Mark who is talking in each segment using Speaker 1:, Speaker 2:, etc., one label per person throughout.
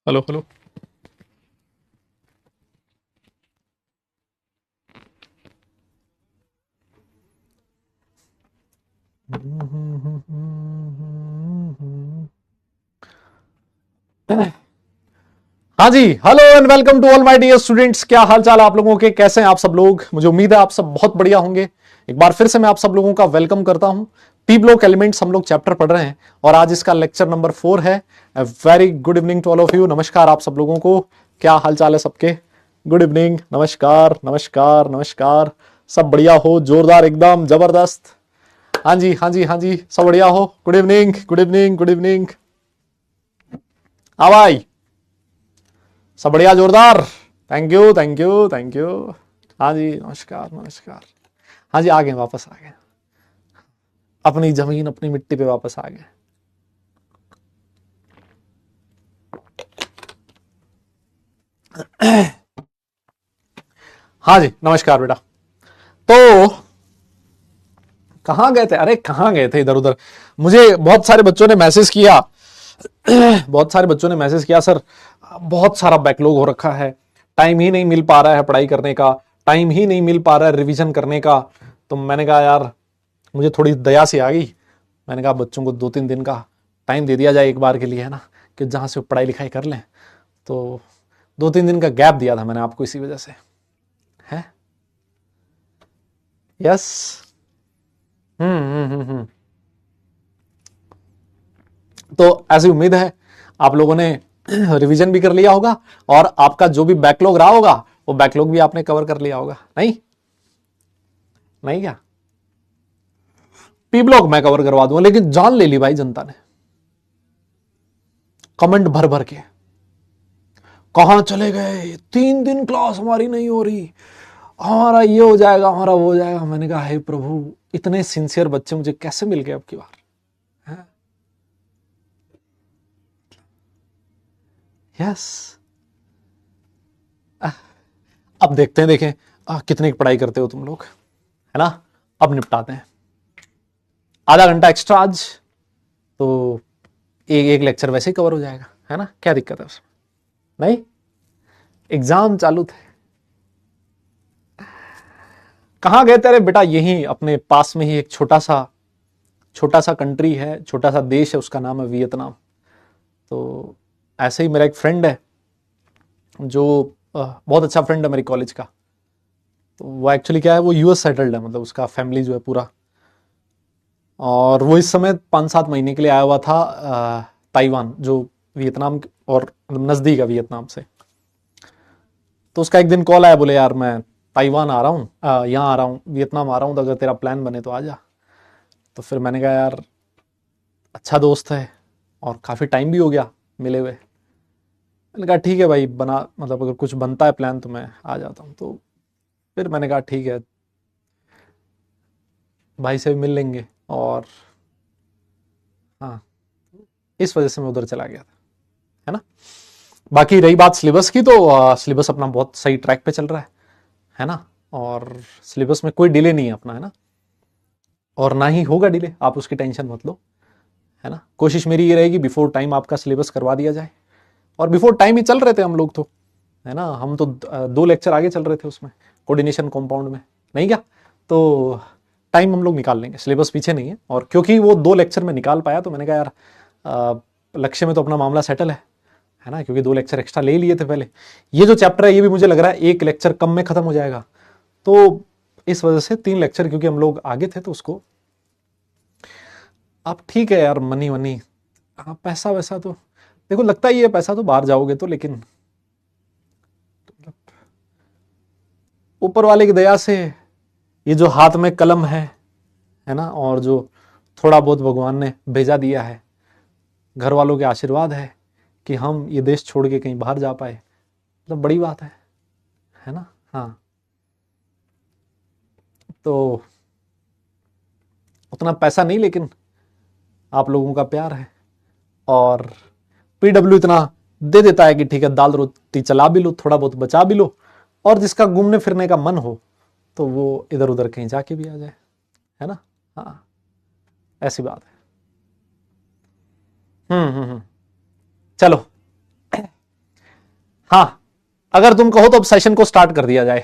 Speaker 1: Hello hello. हाँ जी, hello and welcome to all my dear students. क्या हाल चाल आप लोगों के, कैसे हैं आप सब लोग? मुझे उम्मीद है आप सब बहुत बढ़िया होंगे। एक बार फिर से मैं आप सब लोगों का वेलकम करता हूं। पी ब्लॉक एलिमेंट्स हम लोग चैप्टर पढ़ रहे हैं और आज इसका लेक्चर नंबर 4 है। Very good evening to all of you. नमस्कार आप सब लोगों को, क्या हाल चाल है सबके? गुड इवनिंग, नमस्कार नमस्कार नमस्कार। सब बढ़िया हो? जोरदार, एकदम जबरदस्त। हाँ जी हाँ जी हाँ जी, सब बढ़िया हो? Good evening good evening good evening. हाँ भाई, सब बढ़िया, जोरदार। Thank you thank you thank you. हाँ जी, नमस्कार नमस्कार। हाँ जी, आ गए, वापस आ गए। अपनी जमीन अपनी मिट्टी पे वापस आ गए। हाँ जी, नमस्कार बेटा। तो कहाँ गए थे? अरे कहाँ गए थे, इधर उधर। मुझे बहुत सारे बच्चों ने मैसेज किया। बहुत सारे बच्चों ने मैसेज किया, सर बहुत सारा बैकलॉग हो रखा है, टाइम ही नहीं मिल पा रहा है पढ़ाई करने का, टाइम ही नहीं मिल पा रहा है रिवीजन करने का। तो मैंने कहा यार, मुझे थोड़ी दया सी आ गई। मैंने कहा बच्चों को 2-3 दिन का टाइम दे दिया जाए एक बार के लिए, है ना, कि जहां से वो पढ़ाई लिखाई कर लें। तो 2-3 दिन का गैप दिया था मैंने आपको इसी वजह से। है। यस। हम्म। तो ऐसी उम्मीद है आप लोगों ने रिवीजन भी कर लिया होगा और आपका जो भी बैकलॉग रहा होगा वो बैकलॉग भी आपने कवर कर लिया होगा। नहीं? नहीं क्या? पी ब्लॉक मैं कवर करवा दूंगा, लेकिन जान ले ली भाई जनता ने, कमेंट भर भर के। कहां चले गए, 3 दिन क्लास हमारी नहीं हो रही, हमारा ये हो जाएगा, हमारा वो हो जाएगा। मैंने कहा हे प्रभु, इतने सिंसियर बच्चे मुझे कैसे मिल गए अब की बार? है? यस। अब देखते हैं, देखें कितने की पढ़ाई करते हो तुम लोग, है ना। अब निपटाते हैं। आधा घंटा एक्स्ट्रा आज, तो एक एक लेक्चर वैसे ही कवर हो जाएगा, है ना। क्या दिक्कत है उसमें? नहीं, एग्जाम चालू थे। कहाँ गए तेरे बेटा? यही अपने पास में ही एक छोटा सा कंट्री है, छोटा सा देश है, उसका नाम है वियतनाम। तो ऐसे ही मेरा एक फ्रेंड है जो बहुत अच्छा फ्रेंड है मेरी कॉलेज का। तो वो एक्चुअली क्या है, वो यूएस सेटल्ड है, मतलब उसका फैमिली जो है पूरा। और वो इस समय 5-7 महीने के लिए आया हुआ था ताइवान, जो वियतनाम और नज़दीक है वियतनाम से। तो उसका एक दिन कॉल आया, बोले यार मैं ताइवान आ रहा हूँ, यहाँ आ रहा हूँ, वियतनाम आ रहा हूँ, तो अगर तेरा प्लान बने तो आ जा। तो फिर मैंने कहा यार, अच्छा दोस्त है और काफ़ी टाइम भी हो गया मिले हुए। मैंने कहा ठीक है भाई, बना मतलब अगर कुछ बनता है प्लान तो मैं आ जाता हूँ। तो फिर मैंने कहा ठीक है, भाई से भी मिल लेंगे। और हाँ, इस वजह से मैं उधर चला गया था, है ना। बाकी रही बात सिलेबस की, तो सिलेबस अपना बहुत सही ट्रैक पे चल रहा है ना। और सिलेबस में कोई डिले नहीं है अपना, है ना। और ना ही होगा डिले, आप उसकी टेंशन मत लो, है ना। कोशिश मेरी ये रहेगी बिफोर टाइम आपका सिलेबस करवा दिया जाए। और बिफोर टाइम ही चल रहे थे हम लोग तो, है ना। हम तो 2 लेक्चर आगे चल रहे थे उसमें, कोऑर्डिनेशन कंपाउंड में। नहीं क्या? तो टाइम हम लोग निकाल लेंगे, सिलेबस पीछे नहीं है। और क्योंकि वो 2 लेक्चर में निकाल पाया, तो मैंने कहा यार लक्ष्य में तो अपना मामला सेटल है ना। क्योंकि 2 लेक्चर एक्स्ट्रा ले लिए थे पहले। ये जो चैप्टर है ये भी मुझे लग रहा है 1 लेक्चर कम में खत्म हो जाएगा। तो इस वजह से 3 लेक्चर, क्योंकि हम लोग आगे थे तो उसको। अब ठीक है यार, मनी वनी, हाँ पैसा वैसा तो देखो लगता ही है, पैसा तो बाहर जाओगे तो, लेकिन ऊपर वाले की दया से ये जो हाथ में कलम है ना, और जो थोड़ा बहुत भगवान ने भेजा दिया है, घर वालों के आशीर्वाद है कि हम ये देश छोड़ के कहीं बाहर जा पाए, मतलब बड़ी बात है ना। हाँ, तो उतना पैसा नहीं, लेकिन आप लोगों का प्यार है। और पीडब्ल्यू इतना दे देता है कि ठीक है, दाल रोटी चला भी लो, थोड़ा बहुत बचा भी लो, और जिसका घूमने फिरने का मन हो तो वो इधर उधर कहीं जाके भी आ जाए, है ना। हाँ, ऐसी बात है। हम्म। चलो, हां, अगर तुम कहो तो अब सेशन को स्टार्ट कर दिया जाए।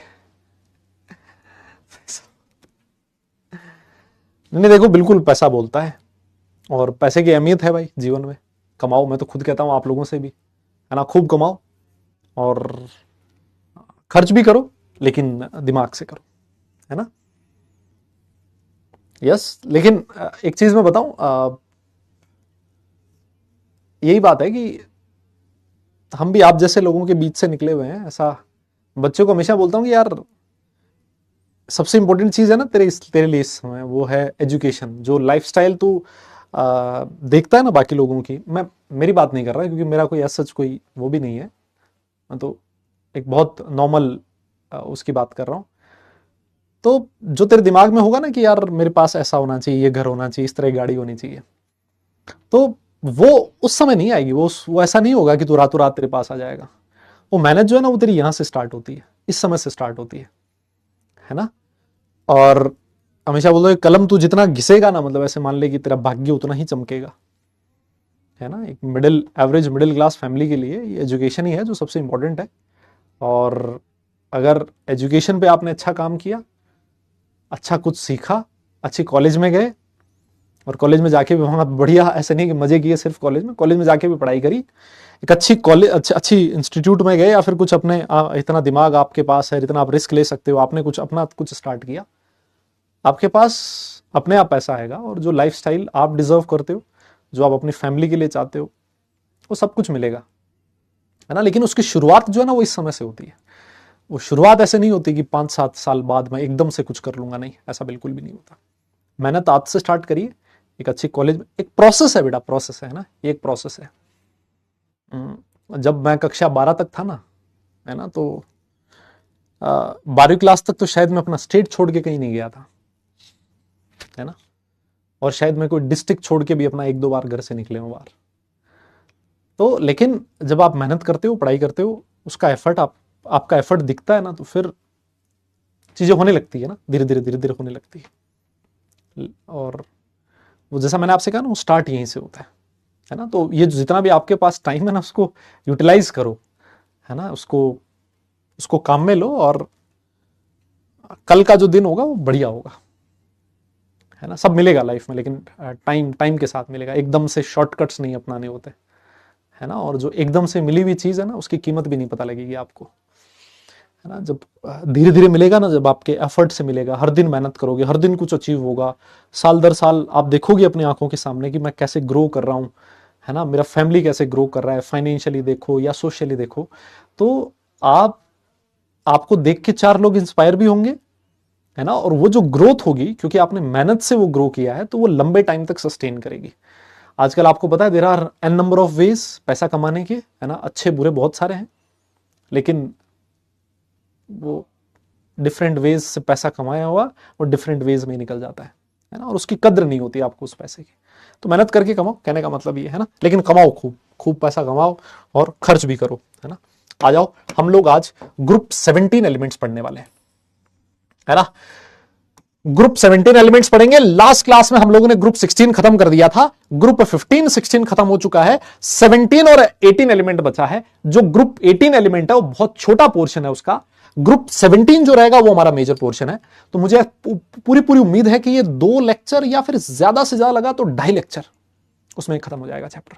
Speaker 1: नहीं देखो, बिल्कुल पैसा बोलता है और पैसे की अहमियत है भाई जीवन में। कमाओ, मैं तो खुद कहता हूं आप लोगों से भी, है ना, खूब कमाओ और खर्च भी करो, लेकिन दिमाग से करो, है ना। यस, लेकिन एक चीज मैं बताऊं, यही बात है कि हम भी आप जैसे लोगों के बीच से निकले हुए हैं। ऐसा बच्चों को हमेशा बोलता हूं कि यार सबसे इंपॉर्टेंट चीज है ना तेरे लिए इस समय, वो है एजुकेशन। जो लाइफस्टाइल तू देखता है ना बाकी लोगों की, मैं मेरी बात नहीं कर रहा क्योंकि मेरा कोई ऐसा सच कोई वो भी नहीं है, मैं तो एक बहुत नॉर्मल उसकी बात कर रहा हूं। तो जो तेरे दिमाग में होगा ना कि यार मेरे पास ऐसा होना चाहिए, ये घर होना चाहिए, इस तरह की गाड़ी होनी चाहिए, तो वो उस समय नहीं आएगी। वो ऐसा नहीं होगा कि तू रातों रात तेरे पास आ जाएगा। वो मेहनत जो है ना, वो तेरी यहां से स्टार्ट होती है, इस समय से स्टार्ट होती है ना। और हमेशा बोलते कलम तू जितना घिसेगा ना, मतलब ऐसे मान ले कि तेरा भाग्य उतना ही चमकेगा, है ना। एक मिडिल क्लास फैमिली के लिए ये एजुकेशन ही है जो सबसे इंपॉर्टेंट है। और अगर एजुकेशन पे आपने अच्छा काम किया, अच्छा कुछ सीखा, अच्छी कॉलेज में गए, और कॉलेज में जाके भी वहां बढ़िया, ऐसे नहीं कि मजे किए सिर्फ कॉलेज में जाके भी पढ़ाई करी, एक अच्छी कॉलेज, अच्छी इंस्टीट्यूट में गए, या फिर कुछ अपने इतना दिमाग आपके पास है, इतना आप रिस्क ले सकते हो, आपने कुछ अपना कुछ स्टार्ट किया, आपके पास अपने आप पैसा आएगा। और जो लाइफस्टाइल आप डिजर्व करते हो, जो आप अपनी फैमिली के लिए चाहते हो, वो सब कुछ मिलेगा, है ना। लेकिन उसकी शुरुआत जो है ना, वो इस समय से होती है। वो शुरुआत ऐसे नहीं होती कि 5-7 साल बाद मैं एकदम से कुछ कर लूंगा, नहीं, ऐसा बिल्कुल भी नहीं होता। मेहनत आज से स्टार्ट करिए, एक अच्छी कॉलेज में। एक प्रोसेस है बेटा, प्रोसेस है ना, ये एक प्रोसेस है। जब मैं कक्षा 12 तक था ना, है ना, तो 12वीं क्लास तक तो शायद मैं अपना स्टेट छोड़ के कहीं नहीं गया था, है ना। और शायद मैं कोई डिस्ट्रिक्ट छोड़ के भी अपना 1-2 बार घर से निकले हूं बाहर। तो लेकिन जब आप मेहनत करते हो, पढ़ाई करते हो, उसका एफर्ट आपका एफर्ट दिखता है ना, तो फिर चीजें होने लगती है ना, धीरे धीरे धीरे धीरे होने लगती है। और वो जैसा मैंने आपसे कहा ना, वो स्टार्ट यहीं से होता है ना। तो ये जितना भी आपके पास टाइम है ना, उसको यूटिलाइज करो, है ना। उसको उसको काम में लो, और कल का जो दिन होगा वो बढ़िया होगा, है ना। सब मिलेगा लाइफ में, लेकिन टाइम टाइम के साथ मिलेगा। एकदम से शॉर्टकट्स नहीं अपनाने होते, है ना। और जो एकदम से मिली हुई चीज है ना, उसकी कीमत भी नहीं पता लगेगी आपको, है ना। जब धीरे धीरे मिलेगा ना, जब आपके एफर्ट से मिलेगा, हर दिन मेहनत करोगे, हर दिन कुछ अचीव होगा, साल दर साल आप देखोगे अपनी आंखों के सामने कि मैं कैसे ग्रो कर रहा हूँ, है ना। मेरा फैमिली कैसे ग्रो कर रहा है, फाइनेंशियली देखो या सोशली देखो, तो आपको देख के 4 लोग इंस्पायर भी होंगे, है ना। और वो जो ग्रोथ होगी, क्योंकि आपने मेहनत से वो ग्रो किया है, तो वो लंबे टाइम तक सस्टेन करेगी। आजकल आपको पता है there are n number of ways पैसा कमाने के, है ना। अच्छे बुरे बहुत सारे हैं, लेकिन वो डिफरेंट वेज से पैसा कमाया हुआ वो डिफरेंट वेज में निकल जाता है ना। और उसकी कद्र नहीं होती आपको उस पैसे की। तो मेहनत करके कमाओ, कहने का मतलब ये है ना। लेकिन कमाओ, खूब खूब पैसा कमाओ और खर्च भी करो, है ना। आ जाओ, हम लोग आज ग्रुप 17 एलिमेंट्स पढ़ने वाले हैं, है ना। ग्रुप 17 एलिमेंट्स पढ़ेंगे। लास्ट क्लास में हम लोगों ने ग्रुप 16 खत्म कर दिया था, ग्रुप 15-16 खत्म हो चुका है, 17 और 18 एलिमेंट बचा है। जो ग्रुप 18 एलिमेंट है वो बहुत छोटा पोर्शन है उसका, ग्रुप 17 जो रहेगा वो हमारा मेजर पोर्शन है। तो मुझे पूरी पूरी उम्मीद है कि ये 2 लेक्चर या फिर ज्यादा से ज्यादा लगा तो 2.5 लेक्चर उसमें खत्म हो जाएगा चैप्टर,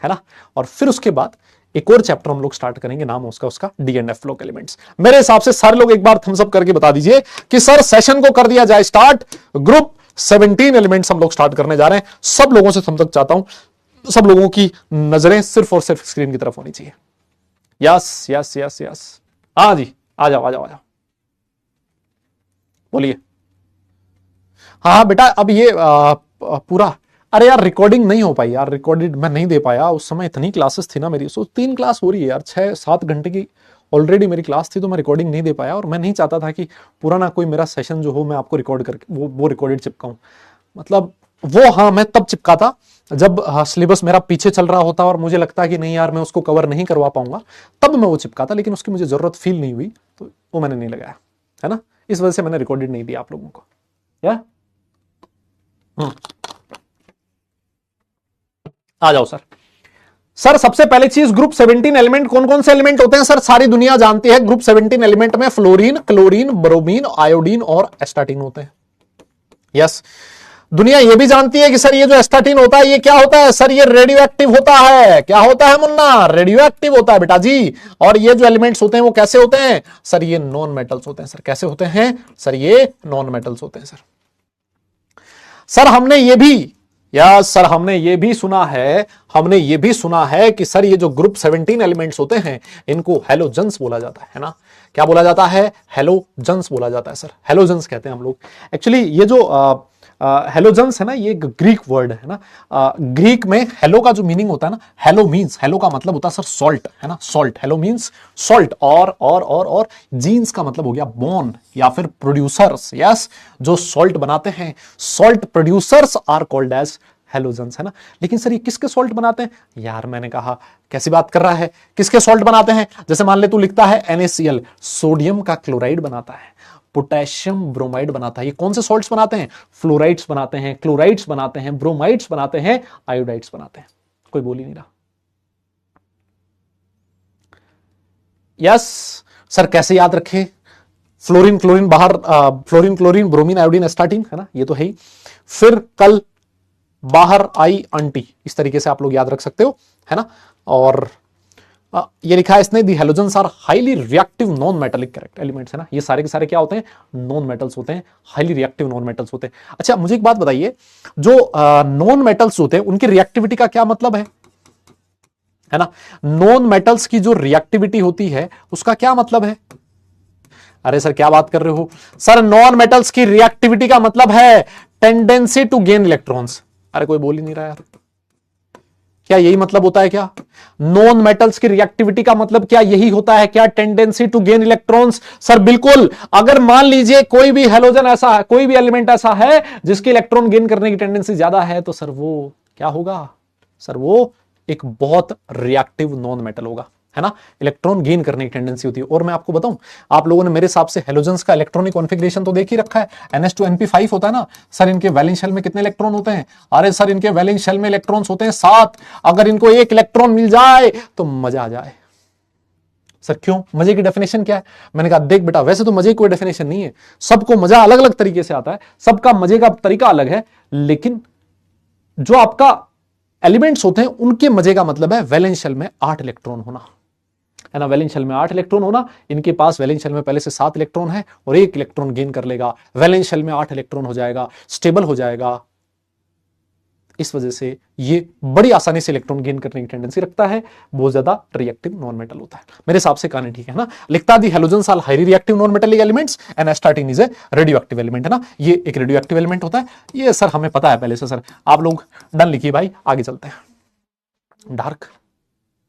Speaker 1: है ना। और फिर उसके बाद एक और चैप्टर हम लोग स्टार्ट करेंगे, नाम है उसका डी एंड एफ लोक एलिमेंट्स। मेरे हिसाब से सारे लोग एक बार थम्स अप करके बता दीजिए कि सर सेशन को कर दिया जाए स्टार्ट, ग्रुप 17 एलिमेंट्स हम लोग स्टार्ट करने जा रहे हैं। सब लोगों से थम्स अप चाहता हूं, सब लोगों की नजरें सिर्फ और सिर्फ स्क्रीन की तरफ होनी चाहिए। यस यस यस यस, हाँ जी, आ जाओ आ जाओ आ जाओ, बोलिए। हाँ हाँ बेटा, अब ये पूरा, अरे यार रिकॉर्डिंग नहीं हो पाई यार, रिकॉर्डेड मैं नहीं दे पाया। उस समय इतनी क्लासेस थी ना मेरी, सो 3 क्लास हो रही है यार, 6-7 घंटे की ऑलरेडी मेरी क्लास थी, तो मैं रिकॉर्डिंग नहीं दे पाया। और मैं नहीं चाहता था कि पुराना कोई मेरा सेशन जो हो मैं आपको रिकॉर्ड करके वो रिकॉर्डेड चिपकाऊं। मतलब वो, हाँ, मैं तब चिपकाता जब सिलेबस मेरा पीछे चल रहा होता और मुझे लगता कि नहीं यार मैं उसको कवर नहीं करवा पाऊंगा, तब मैं वो चिपकाता। लेकिन उसकी मुझे जरूरत फील नहीं हुई, तो वो मैंने नहीं लगाया, है ना। इस वजह से मैंने रिकॉर्डेड नहीं दिया आप लोगों को, या आ जाओ सर। सर सबसे पहली चीज, ग्रुप 17 एलिमेंट कौन कौन से एलिमेंट होते हैं सर? सारी दुनिया जानती है ग्रुप 17 एलिमेंट में फ्लोरीन, क्लोरीन, ब्रोमीन, आयोडीन और एस्टाटीन होते हैं। यस, दुनिया ये भी जानती है कि सर ये जो एस्टाटीन होता है ये क्या होता है सर? ये रेडियो एक्टिव होता है। क्या होता है मुन्ना? रेडियो एक्टिव होता है बेटा जी। और ये जो एलिमेंट्स होते हैं वो कैसे होते हैं सर? ये नॉन मेटल्स होते हैं सर। कैसे होते हैं सर? ये नॉन मेटल्स होते हैं सर। सर हमने ये भी, या सर हमने ये भी सुना है कि सर ये जो ग्रुप 17 एलिमेंट्स होते हैं इनको हेलोजन्स बोला जाता है ना? क्या बोला जाता है? हेलोजन्स बोला जाता है सर। हेलोजन्स कहते हैं हम लोग। एक्चुअली ये जो हेलोजन्स है ना, ये एक ग्रीक वर्ड है ना। ग्रीक में हेलो का जो मीनिंग होता है ना, हेलो का मतलब होता है सर सॉल्ट, है ना? Salt, hello means salt. और जीन्स का मतलब हो गया बोन या फिर प्रोड्यूसर्स। यस, जो सॉल्ट बनाते हैं, salt producers are called as halogens, है ना? लेकिन सर ये किसके सॉल्ट बनाते हैं यार? मैंने कहा कैसी बात कर रहा है, किसके सॉल्ट बनाते हैं? जैसे मान ले तू लिखता है NaCl, सोडियम का क्लोराइड बनाता है, पोटेशियम ब्रोमाइड बनाता है। ये कौन से सॉल्ट्स बनाते हैं? फ्लोराइड्स बनाते हैं, क्लोराइड्स बनाते हैं, ब्रोमाइड्स बनाते हैं, आयोडाइड्स बनाते हैं। कोई बोल ही नहीं रहा। यस सर, कैसे याद रखें? फ्लोरीन क्लोरीन बाहर, fluorine chlorine bromine iodine astatine, है ना? ये तो है ही। फिर कल बाहर आई आंटी, इस तरीके से आप लोग याद रख सकते हो, है ना? और ये लिखा है इसने, the halogens are highly reactive non metallic elements, है ना? ये सारे के सारे क्या होते हैं? नॉन मेटल्स होते हैं, हाईली रिएक्टिव नॉन मेटल्स होते हैं। अच्छा मुझे एक बात बताइए, जो नॉन मेटल्स होते हैं उनकी रिएक्टिविटी का क्या मतलब है ना? नॉन मेटल्स की जो रिएक्टिविटी होती है उसका क्या मतलब है? अरे सर क्या बात कर रहे हो सर? नॉन मेटल्स की रिएक्टिविटी का मतलब है टेंडेंसी टू गेन इलेक्ट्रॉन्स। अरे कोई बोल ही नहीं रहा यार। क्या यही मतलब होता है क्या? नॉन मेटल्स की रिएक्टिविटी का मतलब क्या यही होता है क्या? Tendency to gain electrons. Sir बिल्कुल। अगर मान लीजिए कोई भी हेलोजन ऐसा है, कोई भी एलिमेंट ऐसा है जिसकी इलेक्ट्रॉन गेन करने की टेंडेंसी ज्यादा है, तो सर वो क्या होगा? सर वो एक बहुत रिएक्टिव नॉन मेटल होगा, है ना? इलेक्ट्रॉन गेन करने की टेंडेंसी होती है। और मैं आपको बताऊं, आप लोगों ने मेरे हिसाब से हेलोजन्स का इलेक्ट्रॉनिक कॉन्फ़िगरेशन तो देख ही रखा है। NH2 NP5 होता है ना सर। इनके वैलेंस शेल में कितने इलेक्ट्रॉन होते हैं? अरे सर इनके वैलेंस शेल में इलेक्ट्रॉन्स होते हैं 7। अगर इनको एक इलेक्ट्रॉन मिल जाए तो मजा आ जाए। सर क्यों? मजे की डेफिनेशन क्या है? मैंने कहा देख बेटा, वैसे तो मजे की कोई डेफिनेशन नहीं है, सबको मजा अलग अलग तरीके से आता है, सबका मजे का तरीका अलग है। लेकिन जो आपका एलिमेंट्स होते हैं उनके मजे का मतलब है वैलेंस शेल में 8 इलेक्ट्रॉन होना, है ना? वैलेंस शेल में 8 इलेक्ट्रॉन होना। इनके पास वैलेंस शेल में पहले से 7 इलेक्ट्रॉन है और 1 इलेक्ट्रॉन गेन कर लेगा, वैलेंस शेल में 8 इलेक्ट्रॉन हो जाएगा, स्टेबल हो जाएगा। इस वजह से ये बड़ी आसानी से इलेक्ट्रॉन गेन करने की टेंडेंसी रखता है, बहुत ज्यादा रिएक्टिव नॉन मेटल होता है। मेरे हिसाब से कहानी ठीक है ना? लिखता the halogens are highly reactive non metallic elements and astatine is a radioactive element, है ना? ये एक रेडियो एक्टिव एलिमेंट होता है। ये सर हमें पता है पहले से सर। आप लोग डन लिखिए भाई, आगे चलते हैं। डार्क,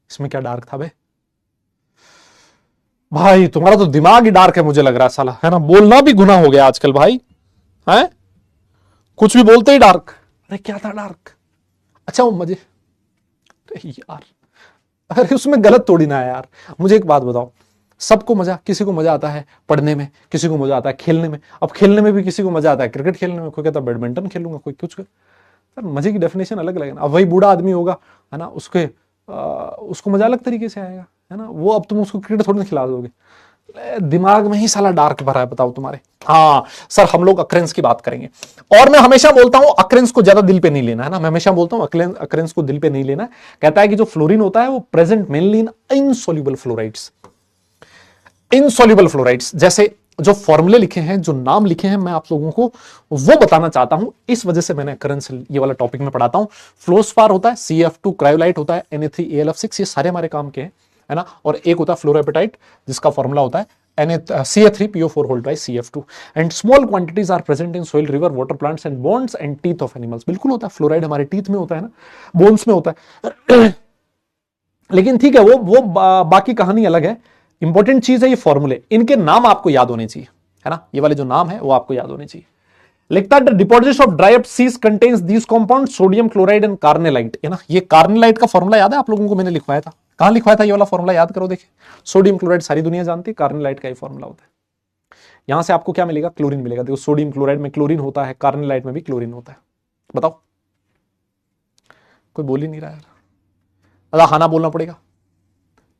Speaker 1: इसमें क्या डार्क था बे भाई? तुम्हारा तो दिमाग ही डार्क है मुझे लग रहा है साला, है ना? बोलना भी गुनाह हो गया आजकल भाई, है? कुछ भी बोलते ही डार्क। अरे क्या था डार्क? अच्छा वो मजे, अरे यार, अरे उसमें गलत थोड़ी ना है यार। मुझे एक बात बताओ, सबको मजा, किसी को मजा आता है पढ़ने में, किसी को मजा आता है खेलने में। अब खेलने में भी किसी को मजा आता है क्रिकेट खेलने में, कोई कहता है बैडमिंटन खेलूंगा, कोई कुछ। सर मजे की डेफिनेशन अलग अलग है ना। अब वही बूढ़ा आदमी होगा, है ना, उसको मजा अलग तरीके से आएगा, है ना? वो अब तुम उसको क्रिकेट थोड़ी ना खिला दोगे। दिमाग में ही साला डार्क भरा है, बताओ तुम्हारे। हाँ सर, हम लोग अक्रेंस की बात करेंगे। और मैं हमेशा बोलता हूं अक्रेंस को ज्यादा दिल पे नहीं लेना, है ना? मैं हमेशा बोलता हूं अक्रेंस को दिल पे नहीं लेना। कहता है कि जो फ्लोरीन होता है वो प्रेजेंट मेनली इन इनसॉल्युबल फ्लोराइड्स। इनसॉल्युबल फ्लोराइड्स, जैसे जो फॉर्मूले लिखे हैं, जो नाम लिखे हैं, मैं आप लोगों को वो बताना चाहता हूं। इस वजह से मैंने अक्रेंस ये वाला टॉपिक में पढ़ाता हूं। फ्लोस्पार होता है, CF2 क्रायोलाइट होता है, Na3AlF6, ये सारे हमारे काम के हैं, है ना? और एक होता है फ्लोरापेटाइट, जिसका फॉर्मूला होता है CA3PO4 hold by CF2। And small quantities are present in soil, river, water, plants and bones and teeth of animals. बिल्कुल होता है, फ्लोराइड हमारे टीथ में होता है ना, बोन्स में होता है। लेकिन ठीक है, वो बाकी कहानी अलग है। इंपॉर्टेंट चीज है ये फॉर्मूले, इनके नाम आपको याद होने चाहिए, है ना? ये वाले जो नाम है वो आपको याद होने चाहिए। लिखता है deposits of dry up seas contains these compound sodium chloride and carnallite, है ना? ये कार्नेलाइट का फॉर्मूला याद है आप लोगों को? मैंने लिखवाया था। कहां लिखवाया था ये वाला फॉर्मूला? याद करो, देखिए। सोडियम क्लोराइड सारी दुनिया जानती है, कार्नेलाइट का ये फॉर्मूला होता है। यहां से आपको क्या मिलेगा? क्लोरीन मिलेगा। देखो सोडियम क्लोराइड में क्लोरीन होता है, कार्नेलाइट में भी क्लोरीन होता है। बताओ, कोई बोल ही नहीं रहा है। अदा हाँ ना बोलना पड़ेगा।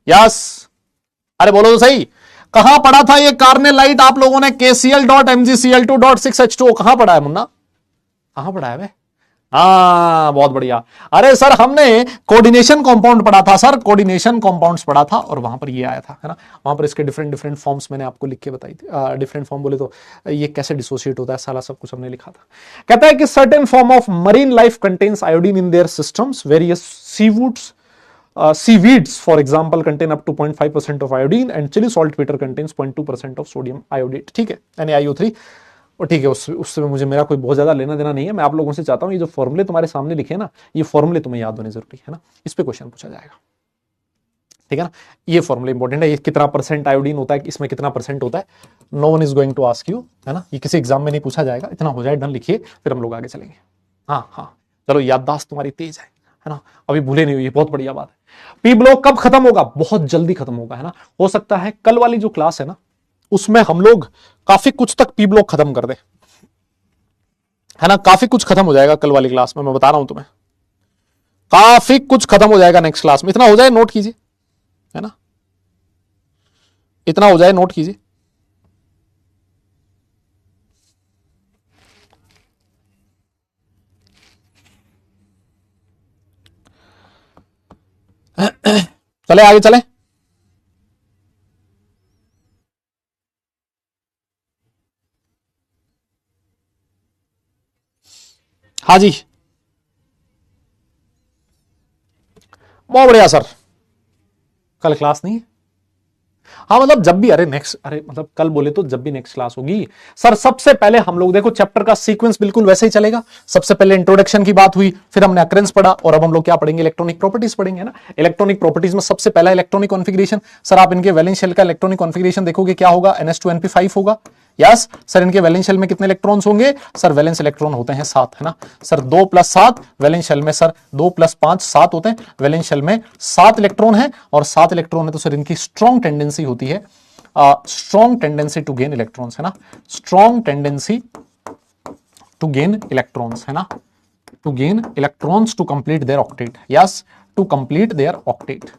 Speaker 1: यस, अरे बोलो तो सही। कहां पढ़ा था ये कार्नेलाइट आप लोगों ने? KCl.MgCl2.6H2O कहां पढ़ा है मुन्ना? कहां पढ़ा है वे? हाँ बहुत बढ़िया। अरे सर हमने कोऑर्डिनेशन कंपाउंड पढ़ा था सर, कोऑर्डिनेशन कंपाउंड्स पढ़ा था और वहां पर ये आया था, है ना। वहां पर इसके डिफरेंट डिफरेंट फॉर्म्स मैंने आपको लिख के बताई थी। डिफरेंट फॉर्म बोले तो ये कैसे डिसोसिएट होता है, सारा सब कुछ हमने लिखा था। कहता है कि certain form of marine life contains iodine in their systems, various seaweeds seaweeds for example contain up to 0.5% of iodine and chili saltpeter contains 0.2% of sodium iodate, ठीक है, NaIO3। और ठीक है, उससे मुझे मेरा कोई बहुत ज्यादा लेना देना नहीं है। मैं आप लोगों से चाहता हूं ये जो फॉर्मूले तुम्हारे सामने लिखे ना, ये फॉर्मूले तुम्हें याद होने जरूरी है ना, इस पे क्वेश्चन पूछा जाएगा, ठीक है ना। ये फॉर्मूला इंपॉर्टेंट है, ये कितना परसेंट आयोडीन होता है, इसमें कितना परसेंट होता है, no one is going to ask you, है ना। ये किसी एग्जाम में नहीं पूछा जाएगा, इतना हो जाए डन लिखिए, फिर हम लोग आगे चलेंगे। हाँ हाँ चलो, याददाश्त तुम्हारी तेज है ना, अभी भूले नहीं हुई, बहुत बढ़िया बात है। पी ब्लॉक कब खत्म होगा? बहुत जल्दी खत्म होगा, है ना। हो सकता है कल वाली जो क्लास है ना, उसमें हम लोग काफी कुछ तक पी ब्लॉक खत्म कर दे, है ना। काफी कुछ खत्म हो जाएगा कल वाली क्लास में, मैं बता रहा हूं तुम्हें, काफी कुछ खत्म हो जाएगा नेक्स्ट क्लास में। इतना हो जाए नोट कीजिए, है ना, इतना हो जाए नोट कीजिए। चले आगे चले। हाँ जी, बहुत बढ़िया सर। कल क्लास नहीं है? हाँ मतलब जब भी, अरे नेक्स्ट, अरे मतलब कल बोले तो जब भी नेक्स्ट क्लास होगी सर। सबसे पहले हम लोग देखो चैप्टर का सीक्वेंस बिल्कुल वैसे ही चलेगा। सबसे पहले इंट्रोडक्शन की बात हुई, फिर हमने अकरेंस पढ़ा, और अब हम लोग क्या पढ़ेंगे? इलेक्ट्रॉनिक प्रॉपर्टीज पढ़ेंगे ना। इलेक्ट्रॉनिक प्रॉपर्टीज में सबसे पहला इलेक्ट्रॉनिक कॉन्फिगरेशन। सर आप इनके वैलेंस शेल का इलेक्ट्रॉनिक कॉन्फिगरेशन देखोगे, क्या होगा? NH2 NP5 होगा। यस सर, इनके वैलेंस शेल में कितने इलेक्ट्रॉन्स होंगे? सर वैलेंस इलेक्ट्रॉन होते हैं 7, है ना सर। 2 + 7 वैलेंस शेल में, सर 2 + 5 7 होते हैं। वैलेंस शेल में 7 इलेक्ट्रॉन है, और 7 इलेक्ट्रॉन है तो सर इनकी स्ट्रॉन्ग टेंडेंसी होती है, strong tendency to gain electrons, है ना। Strong tendency to gain electrons, है ना, to gain electrons to complete their octet. Yes, to complete their octet,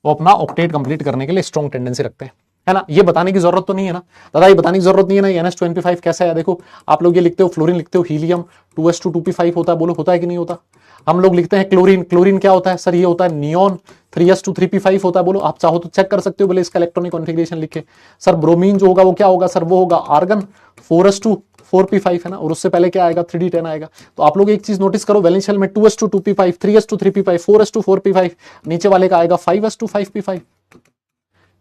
Speaker 1: वो अपना ऑक्टेट कंप्लीट करने के लिए स्ट्रॉन्ग टेंडेंसी रखते हैं, है ना। ये बताने की जरूरत तो नहीं है ना दादा, ये बताने की जरूरत नहीं है ना। NH2 NP5 कैसा है? देखो आप लोग ये लिखते हो फ्लोरीन, लिखते हो हीलियम, 2s2 2p5 होता है, बोलो होता है कि नहीं होता? हम लोग लिखते हैं क्लोरीन, क्लोरीन क्या होता है सर? ये होता है नियोन, 3s2 3p5 होता है, बोलो। आप चाहो तो चेक कर सकते हो, बोले इसका इलेक्ट्रॉनिक कॉन्फिगरेशन लिखे। सर ब्रोमीन जो होगा वो क्या होगा सर? वो होगा आर्गन, 4s2 4p5, है ना। और उससे पहले क्या आएगा? 3d10 आएगा। तो आप लोग एक चीज नोटिस करो, वैलेंस शेल में 2s2 2p5, 3s2 3p5, 4s2 4p5, नीचे वाले का आएगा 5s2 5p5।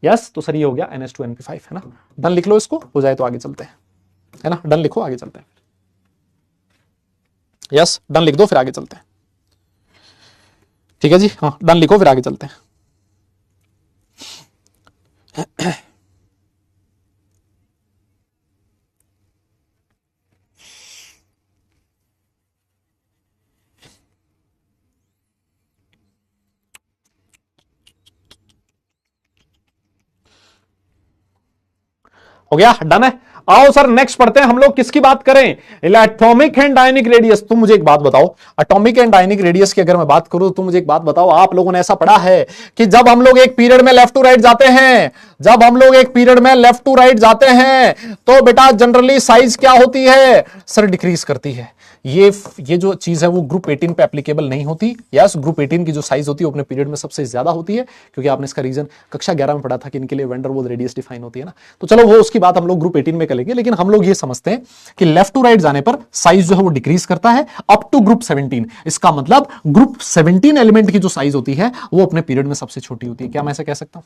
Speaker 1: यस तो सर ये हो गया NH2 NP5, है ना। डन लिख लो इसको, हो जाए तो आगे चलते हैं, है ना। डन लिखो, आगे चलते हैं। यस डन लिख दो, फिर आगे चलते हैं, ठीक है जी। हाँ डन लिखो, फिर आगे चलते हैं। हो गया, डन है। आओ सर नेक्स्ट पढ़ते हैं हम लोग, किसकी बात करें? Atomic and dynamic radius. तुम मुझे एक बात बताओ, एटॉमिक एंड डायनिक रेडियस की अगर मैं बात करूं तो तुम मुझे एक बात बताओ, आप लोगों ने ऐसा पढ़ा है कि जब हम लोग एक पीरियड में लेफ्ट टू राइट जाते हैं, जब हम लोग एक पीरियड में लेफ्ट टू राइट जाते हैं तो बेटा जनरली साइज क्या होती है सर? डिक्रीज करती है। ये जो चीज है वो ग्रुप 18 पे एप्लीकेबल नहीं होती। यस, ग्रुप 18 की जो साइज होती है वो अपने पीरियड में सबसे ज्यादा होती है, क्योंकि आपने इसका रीजन कक्षा 11 में पढ़ा था कि इनके लिए van der Waals radius define होती है ना। तो चलो वो उसकी बात हम लोग ग्रुप 18 में करेंगे, लेकिन हम लोग ये समझते हैं कि लेफ्ट टू राइट जाने पर साइज जो है वो डिक्रीज करता है अप टू ग्रुप 17। इसका मतलब ग्रुप 17 एलिमेंट की जो साइज होती है वो अपने पीरियड में सबसे छोटी होती है। क्या मैं ऐसा कह सकता हूं?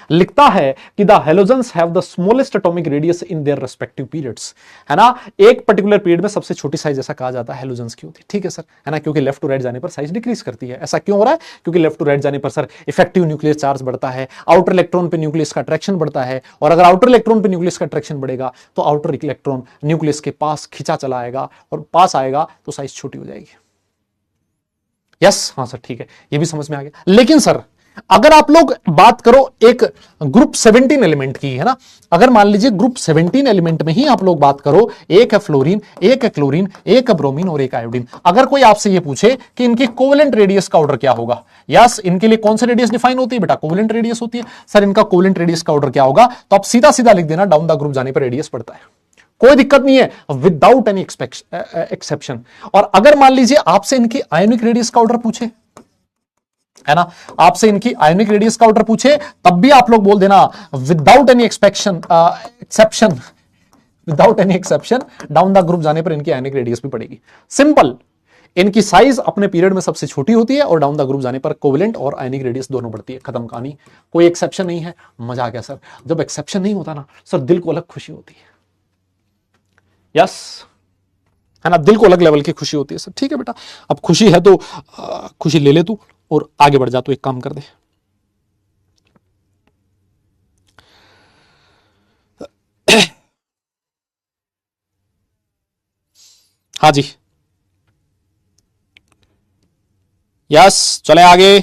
Speaker 1: लिखता है कि the halogens have the smallest atomic radius in their respective periods, है ना। एक पर्टिकुलर पीरियड में सबसे छोटी साइज ऐसा कहा जाता है हेलोजेंस की होती है, ठीक है सर, है ना। क्योंकि लेफ्ट टू राइट जाने पर साइज डिक्रीज करती है। ऐसा क्यों हो रहा है? क्योंकि लेफ्ट टू राइट जाने पर सर इफेक्टिव न्यूक्लियर चार्ज बढ़ता है, आउटर इलेक्ट्रॉन पे न्यूक्लियस का अट्रैक्शन बढ़ता है, और अगर आउटर इलेक्ट्रॉन पे न्यूक्लियस का अट्रैक्शन बढ़ेगा तो आउटर इलेक्ट्रॉन न्यूक्लियस के पास खिंचा चला आएगा, और पास आएगा तो साइज छोटी हो जाएगी। यस हाँ सर ठीक है, ये भी समझ में आ गया। लेकिन सर अगर आप लोग बात करो एक ग्रुप 17 एलिमेंट की, है ना, अगर मान लीजिए ग्रुप 17 एलिमेंट में ही आप लोग बात करो, एक है फ्लोरीन, एक है क्लोरीन, एक है ब्रोमीन और एक आयोडीन, अगर कोई आपसे ये पूछे कि इनकी कोवेलेंट रेडियस का ऑर्डर क्या होगा, यस, इनके लिए कौन सी रेडियस डिफाइन होती है बेटा, कोवेलेंट रेडियस होती है। सर इनका कोवेलेंट रेडियस का ऑर्डर क्या होगा, तो आप सीधा सीधा लिख देना डाउन द ग्रुप जाने पर रेडियस पड़ता है, कोई दिक्कत नहीं है, विदाउट एनी एक्सेप्शन। और अगर मान लीजिए आपसे इनकी आयोनिक रेडियस का ऑर्डर पूछे, है ना, आपसे इनकी आयोनिक रेडियस का ऑर्डर पूछे, तब भी आप लोग बोल देना without any exception, without any exception down the group जाने पर इनकी आयोनिक रेडियस भी पड़ेगी। सिंपल, इनकी साइज अपने पीरियड में सबसे छोटी होती है और डाउन द ग्रुप जाने पर कोवेलेंट और आयोनिक रेडियस दोनों बढ़ती है, खत्म कहानी, कोई एक्सेप्शन नहीं है। मजा आ गया सर, जब एक्सेप्शन नहीं होता ना सर दिल को अलग खुशी होती है, यस, है ना, दिल को अलग लेवल की खुशी होती है सर। ठीक है बेटा, अब खुशी है तो खुशी ले ले तू और आगे बढ़ जा, तो एक काम कर दे, हाँ जी, यस, चले आगे।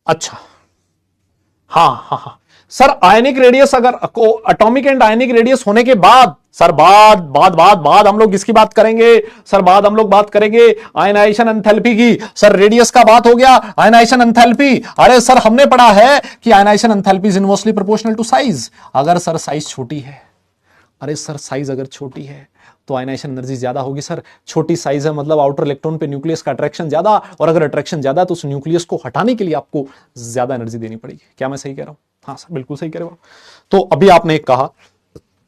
Speaker 1: अच्छा, हाँ हाँ हाँ सर, आयनिक रेडियस अगर एटॉमिक एंड आयनिक रेडियस होने के बाद सर बाद हम लोग किसकी बात करेंगे सर, बाद हम लोग बात करेंगे आयनाइजेशन एंथैल्पी की। सर रेडियस का बात हो गया, आयनाइजेशन एंथैल्पी, अरे सर हमने पढ़ा है कि ionisation enthalpy is inversely proportional to size. अगर सर साइज छोटी है, अरे सर साइज अगर छोटी है तो आयनाइजेशन एनर्जी ज्यादा होगी सर। छोटी साइज है मतलब आउटर इलेक्ट्रॉन पे न्यूक्लियस का अट्रैक्शन ज्यादा, और अगर अट्रैक्शन ज्यादा है तो उस न्यूक्लियस को हटाने के लिए आपको ज्यादा एनर्जी देनी पड़ेगी। क्या मैं सही कह रहा हूं? हाँ सर बिल्कुल सही कह रहे हो। तो अभी आपने एक कहा,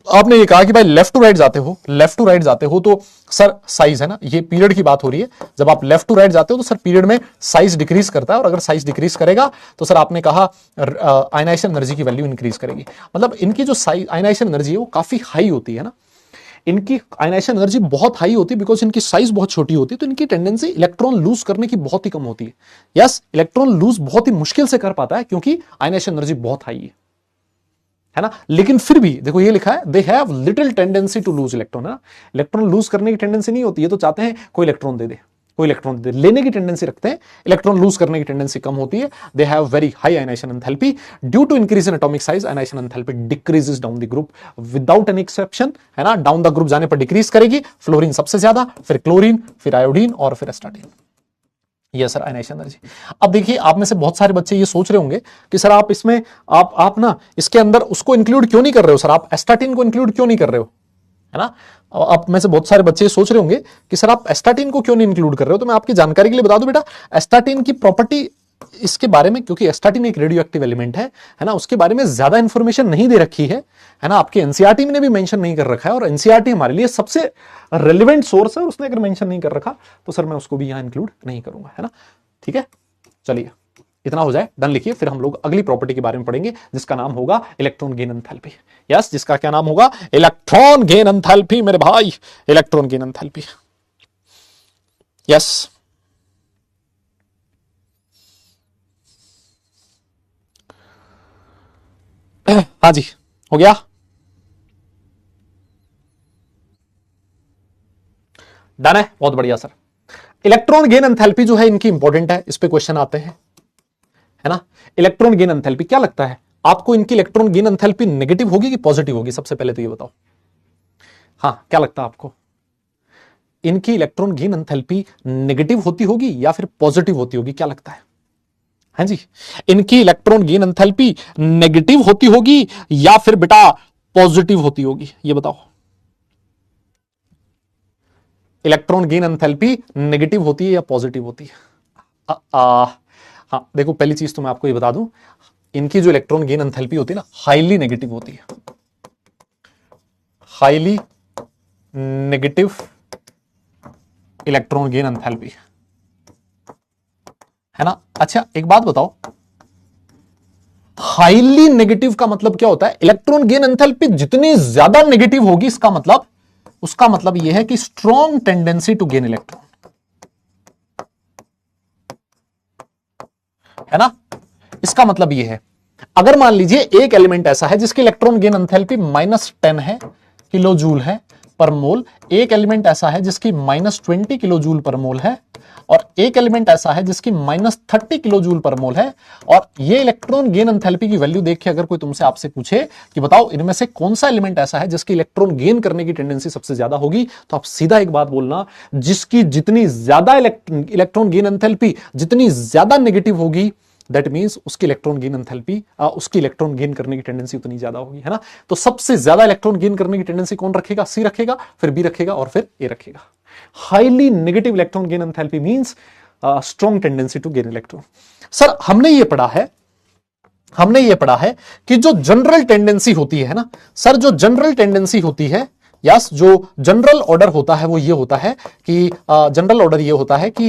Speaker 1: आपने ये कहा कि भाई लेफ्ट टू राइट जाते हो, लेफ्ट टू राइट जाते हो तो सर साइज, है ना, ये पीरियड की बात हो रही है, जब आप लेफ्ट टू राइट जाते हो तो सर पीरियड में साइज डिक्रीज करता है, और अगर साइज डिक्रीज करेगा तो सर आपने कहा आयनाइजेशन एनर्जी की वैल्यू इंक्रीज करेगी। मतलब इनकी जो साइज आयनाइजेशन एनर्जी है वो काफी हाई होती है ना, इनकी आयनाइजेशन एनर्जी बहुत हाई होती है, बिकॉज इनकी साइज बहुत छोटी होती है, तो इनकी टेंडेंसी इलेक्ट्रॉन लूज करने की बहुत ही कम होती है। यस, इलेक्ट्रॉन लूज बहुत ही मुश्किल से कर पाता है क्योंकि आयनाइजेशन एनर्जी बहुत हाई है ना। लेकिन फिर भी देखो ये लिखा है, they have little tendency to lose electron, है ना, इलेक्ट्रॉन लूज करने की टेंडेंसी नहीं होती है, तो चाहते हैं कोई इलेक्ट्रॉन दे दे, कोई इलेक्ट्रॉन दे दे, लेने की टेंडेंसी रखते हैं, इलेक्ट्रॉन लूज करने की टेंडेंसी कम होती है। They have very high ionisation enthalpy due to increase in atomic size, ionisation enthalpy decreases down the group without any exception, है ना, डाउन द ग्रुप जाने पर डिक्रीज करेगी, फ्लोरीन सबसे ज्यादा, फिर क्लोरीन, फिर आयोडीन और फिर एस्टाटीन। ये सर आयनाइजेशन एनर्जी। अब देखिए आप में से बहुत सारे बच्चे ये सोच रहे होंगे कि सर आप इसमें आप ना इसके अंदर उसको इंक्लूड क्यों नहीं कर रहे हो, सर आप एस्टाटीन को इंक्लूड क्यों नहीं कर रहे हो, है ना। आप में से बहुत सारे बच्चे सोच रहे होंगे कि सर आप एस्टाटीन को क्यों नहीं इंक्लूड कर रहे हो, तो मैं आपकी जानकारी के लिए बता दूं बेटा, एस्टाटीन की प्रॉपर्टी इसके बारे में, क्योंकि एस्टाटीन एक रेडियो एक्टिव एलिमेंट है ना, उसके बारे में ज्यादा इंफॉर्मेशन नहीं दे रखी है ना, आपके एनसीईआरटी ने भी मेंशन नहीं कर रखा है, और एनसीईआरटी हमारे लिए सबसे रेलेवेंट सोर्स है, और उसने अगर मेंशन नहीं कर रखा तो सर मैं उसको भी यहां इंक्लूड नहीं करूंगा, है ना। ठीक है, चलिए इतना हो जाए, डन लिखिए, फिर हम लोग अगली प्रॉपर्टी के बारे में पढ़ेंगे जिसका नाम होगा इलेक्ट्रॉन गेन एंथैल्पी। यस, जिसका क्या नाम होगा, इलेक्ट्रॉन गेन एंथैल्पी मेरे भाई, इलेक्ट्रॉन गेन एंथैल्पी। यस, हाँ जी, हो गया, डन है, बहुत बढ़िया सर। इलेक्ट्रॉन गेन एंथैल्पी जो है इनकी इंपॉर्टेंट है, इस पे क्वेश्चन आते हैं, है ना। इलेक्ट्रॉन गेन एंथैल्पी क्या लगता है आपको, इनकी इलेक्ट्रॉन गेन एंथैल्पी नेगेटिव होगी कि पॉजिटिव होगी, सबसे पहले तो ये बताओ। हाँ, क्या लगता है आपको, इनकी इलेक्ट्रॉन गेन एंथैल्पी नेगेटिव होती होगी या फिर पॉजिटिव होती होगी, क्या लगता है? हाँ जी, इनकी इलेक्ट्रॉन गेन एंथैल्पी नेगेटिव होती होगी या फिर बेटा पॉजिटिव होती होगी, ये बताओ। इलेक्ट्रॉन गेन एंथैल्पी नेगेटिव होती है या पॉजिटिव होती है? हाँ देखो, पहली चीज तो मैं आपको ये बता दूं, इनकी जो इलेक्ट्रॉन गेन एंथैल्पी होती है ना, हाईली नेगेटिव होती है, highly negative electron gain enthalpy, है ना। अच्छा एक बात बताओ, हाईली नेगेटिव का मतलब क्या होता है? इलेक्ट्रॉन गेन एंथैल्पी जितनी ज्यादा नेगेटिव होगी, इसका मतलब, उसका मतलब यह है कि strong tendency to gain electron, है ना। इसका मतलब यह है, अगर मान लीजिए एक एलिमेंट ऐसा है जिसकी इलेक्ट्रॉन गेन एंथैल्पी -10 है, किलो जूल है, पर मोल, एक एलिमेंट ऐसा है जिसकी -20 किलो जूल पर मोल है, और एक एलिमेंट ऐसा है जिसकी -30 किलो जूल पर मोल है। और ये इलेक्ट्रॉन गेन एंथैल्पी की वैल्यू देख के अगर कोई तुमसे आपसे पूछे कि बताओ इनमें से कौन सा एलिमेंट ऐसा है जिसकी इलेक्ट्रॉन गेन करने की टेंडेंसी सबसे ज्यादा होगी, तो आप सीधा एक बात बोलना, जिसकी जितनी ज्यादा इलेक्ट्रॉन गेन एंथैल्पी जितनी ज्यादा नेगेटिव होगी, दैट मींस उसकी इलेक्ट्रॉन गेन एंथैल्पी, उसकी इलेक्ट्रॉन गेन करने की टेंडेंसी उतनी ज्यादा होगी, है ना। तो सबसे ज्यादा इलेक्ट्रॉन गेन करने की टेंडेंसी कौन रखेगा? सी रखेगा, फिर बी रखेगा और फिर ए रखेगा। Highly negative electron gain enthalpy means strong tendency to gain electron. Sir हमने ये पढ़ा है कि जो जनरल टेंडेंसी होती है ना सर, जो जनरल टेंडेंसी होती है, यस, जो जनरल ऑर्डर होता है वो ये होता है कि जनरल ऑर्डर ये होता है कि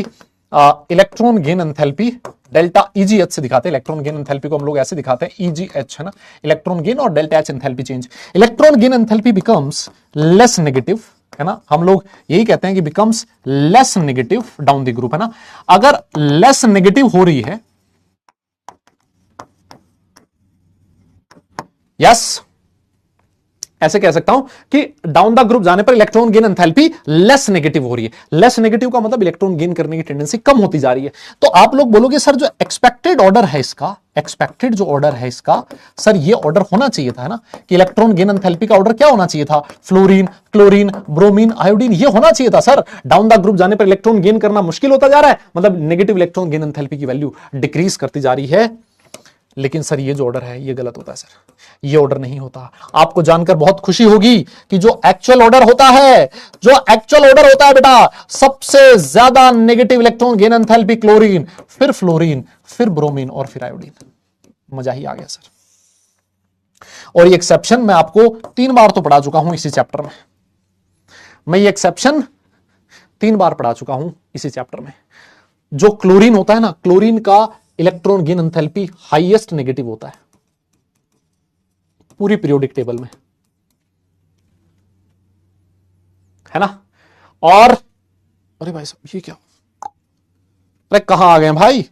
Speaker 1: electron gain enthalpy delta EGH से दिखाते हैं। इलेक्ट्रॉन गेन एंथैल्पी को हम लोग ऐसे दिखाते हैं EGH, है ना, इलेक्ट्रॉन गेन और delta H enthalpy change. Electron gain enthalpy becomes less negative, है ना, हम लोग यही कहते हैं कि becomes less negative down the group, है ना। अगर लेस नेगेटिव हो रही है, यस, ऐसे कह सकता हूं कि डाउन द ग्रुप जाने पर electron gain enthalpy less negative हो रही है। लेस नेगेटिव का मतलब इलेक्ट्रॉन गेन करने की टेंडेंसी कम होती जा रही है। तो आप लोग बोलोगे सर जो एक्सपेक्टेड ऑर्डर है इसका, एक्सपेक्टेड जो ऑर्डर है इसका, सर ये ऑर्डर होना चाहिए था, है ना, कि इलेक्ट्रॉन गेन एंथैल्पी का ऑर्डर क्या होना चाहिए था? फ्लोरीन, क्लोरीन, ब्रोमीन, आयोडीन, ये होना चाहिए था सर। डाउन द ग्रुप जाने पर इलेक्ट्रॉन गेन करना मुश्किल होता जा रहा है, मतलब नेगेटिव इलेक्ट्रॉन गेन एंथैल्पी की वैल्यू डिक्रीज करती जा रही है। लेकिन सर ये जो ऑर्डर है ये गलत होता है सर, ये ऑर्डर नहीं होता। आपको जानकर बहुत खुशी होगी कि जो एक्चुअल ऑर्डर होता है, जो एक्चुअल ऑर्डर होता है बेटा, सबसे ज्यादा negative electron gain enthalpy chlorine, फिर फ्लोरीन, फिर ब्रोमीन और फिर आयोडीन। मजा ही आ गया सर। और ये एक्सेप्शन मैं आपको 3 बार तो पढ़ा चुका हूं इसी चैप्टर में। मैं ये एक्सेप्शन 3 बार पढ़ा चुका हूं इसी चैप्टर में। जो क्लोरीन होता है ना, क्लोरीन का electron gain enthalpy highest negative होता है पूरी पीरियोडिक टेबल में, है ना। और अरे भाई साहब ये क्या, अरे कहां आ गए भाई,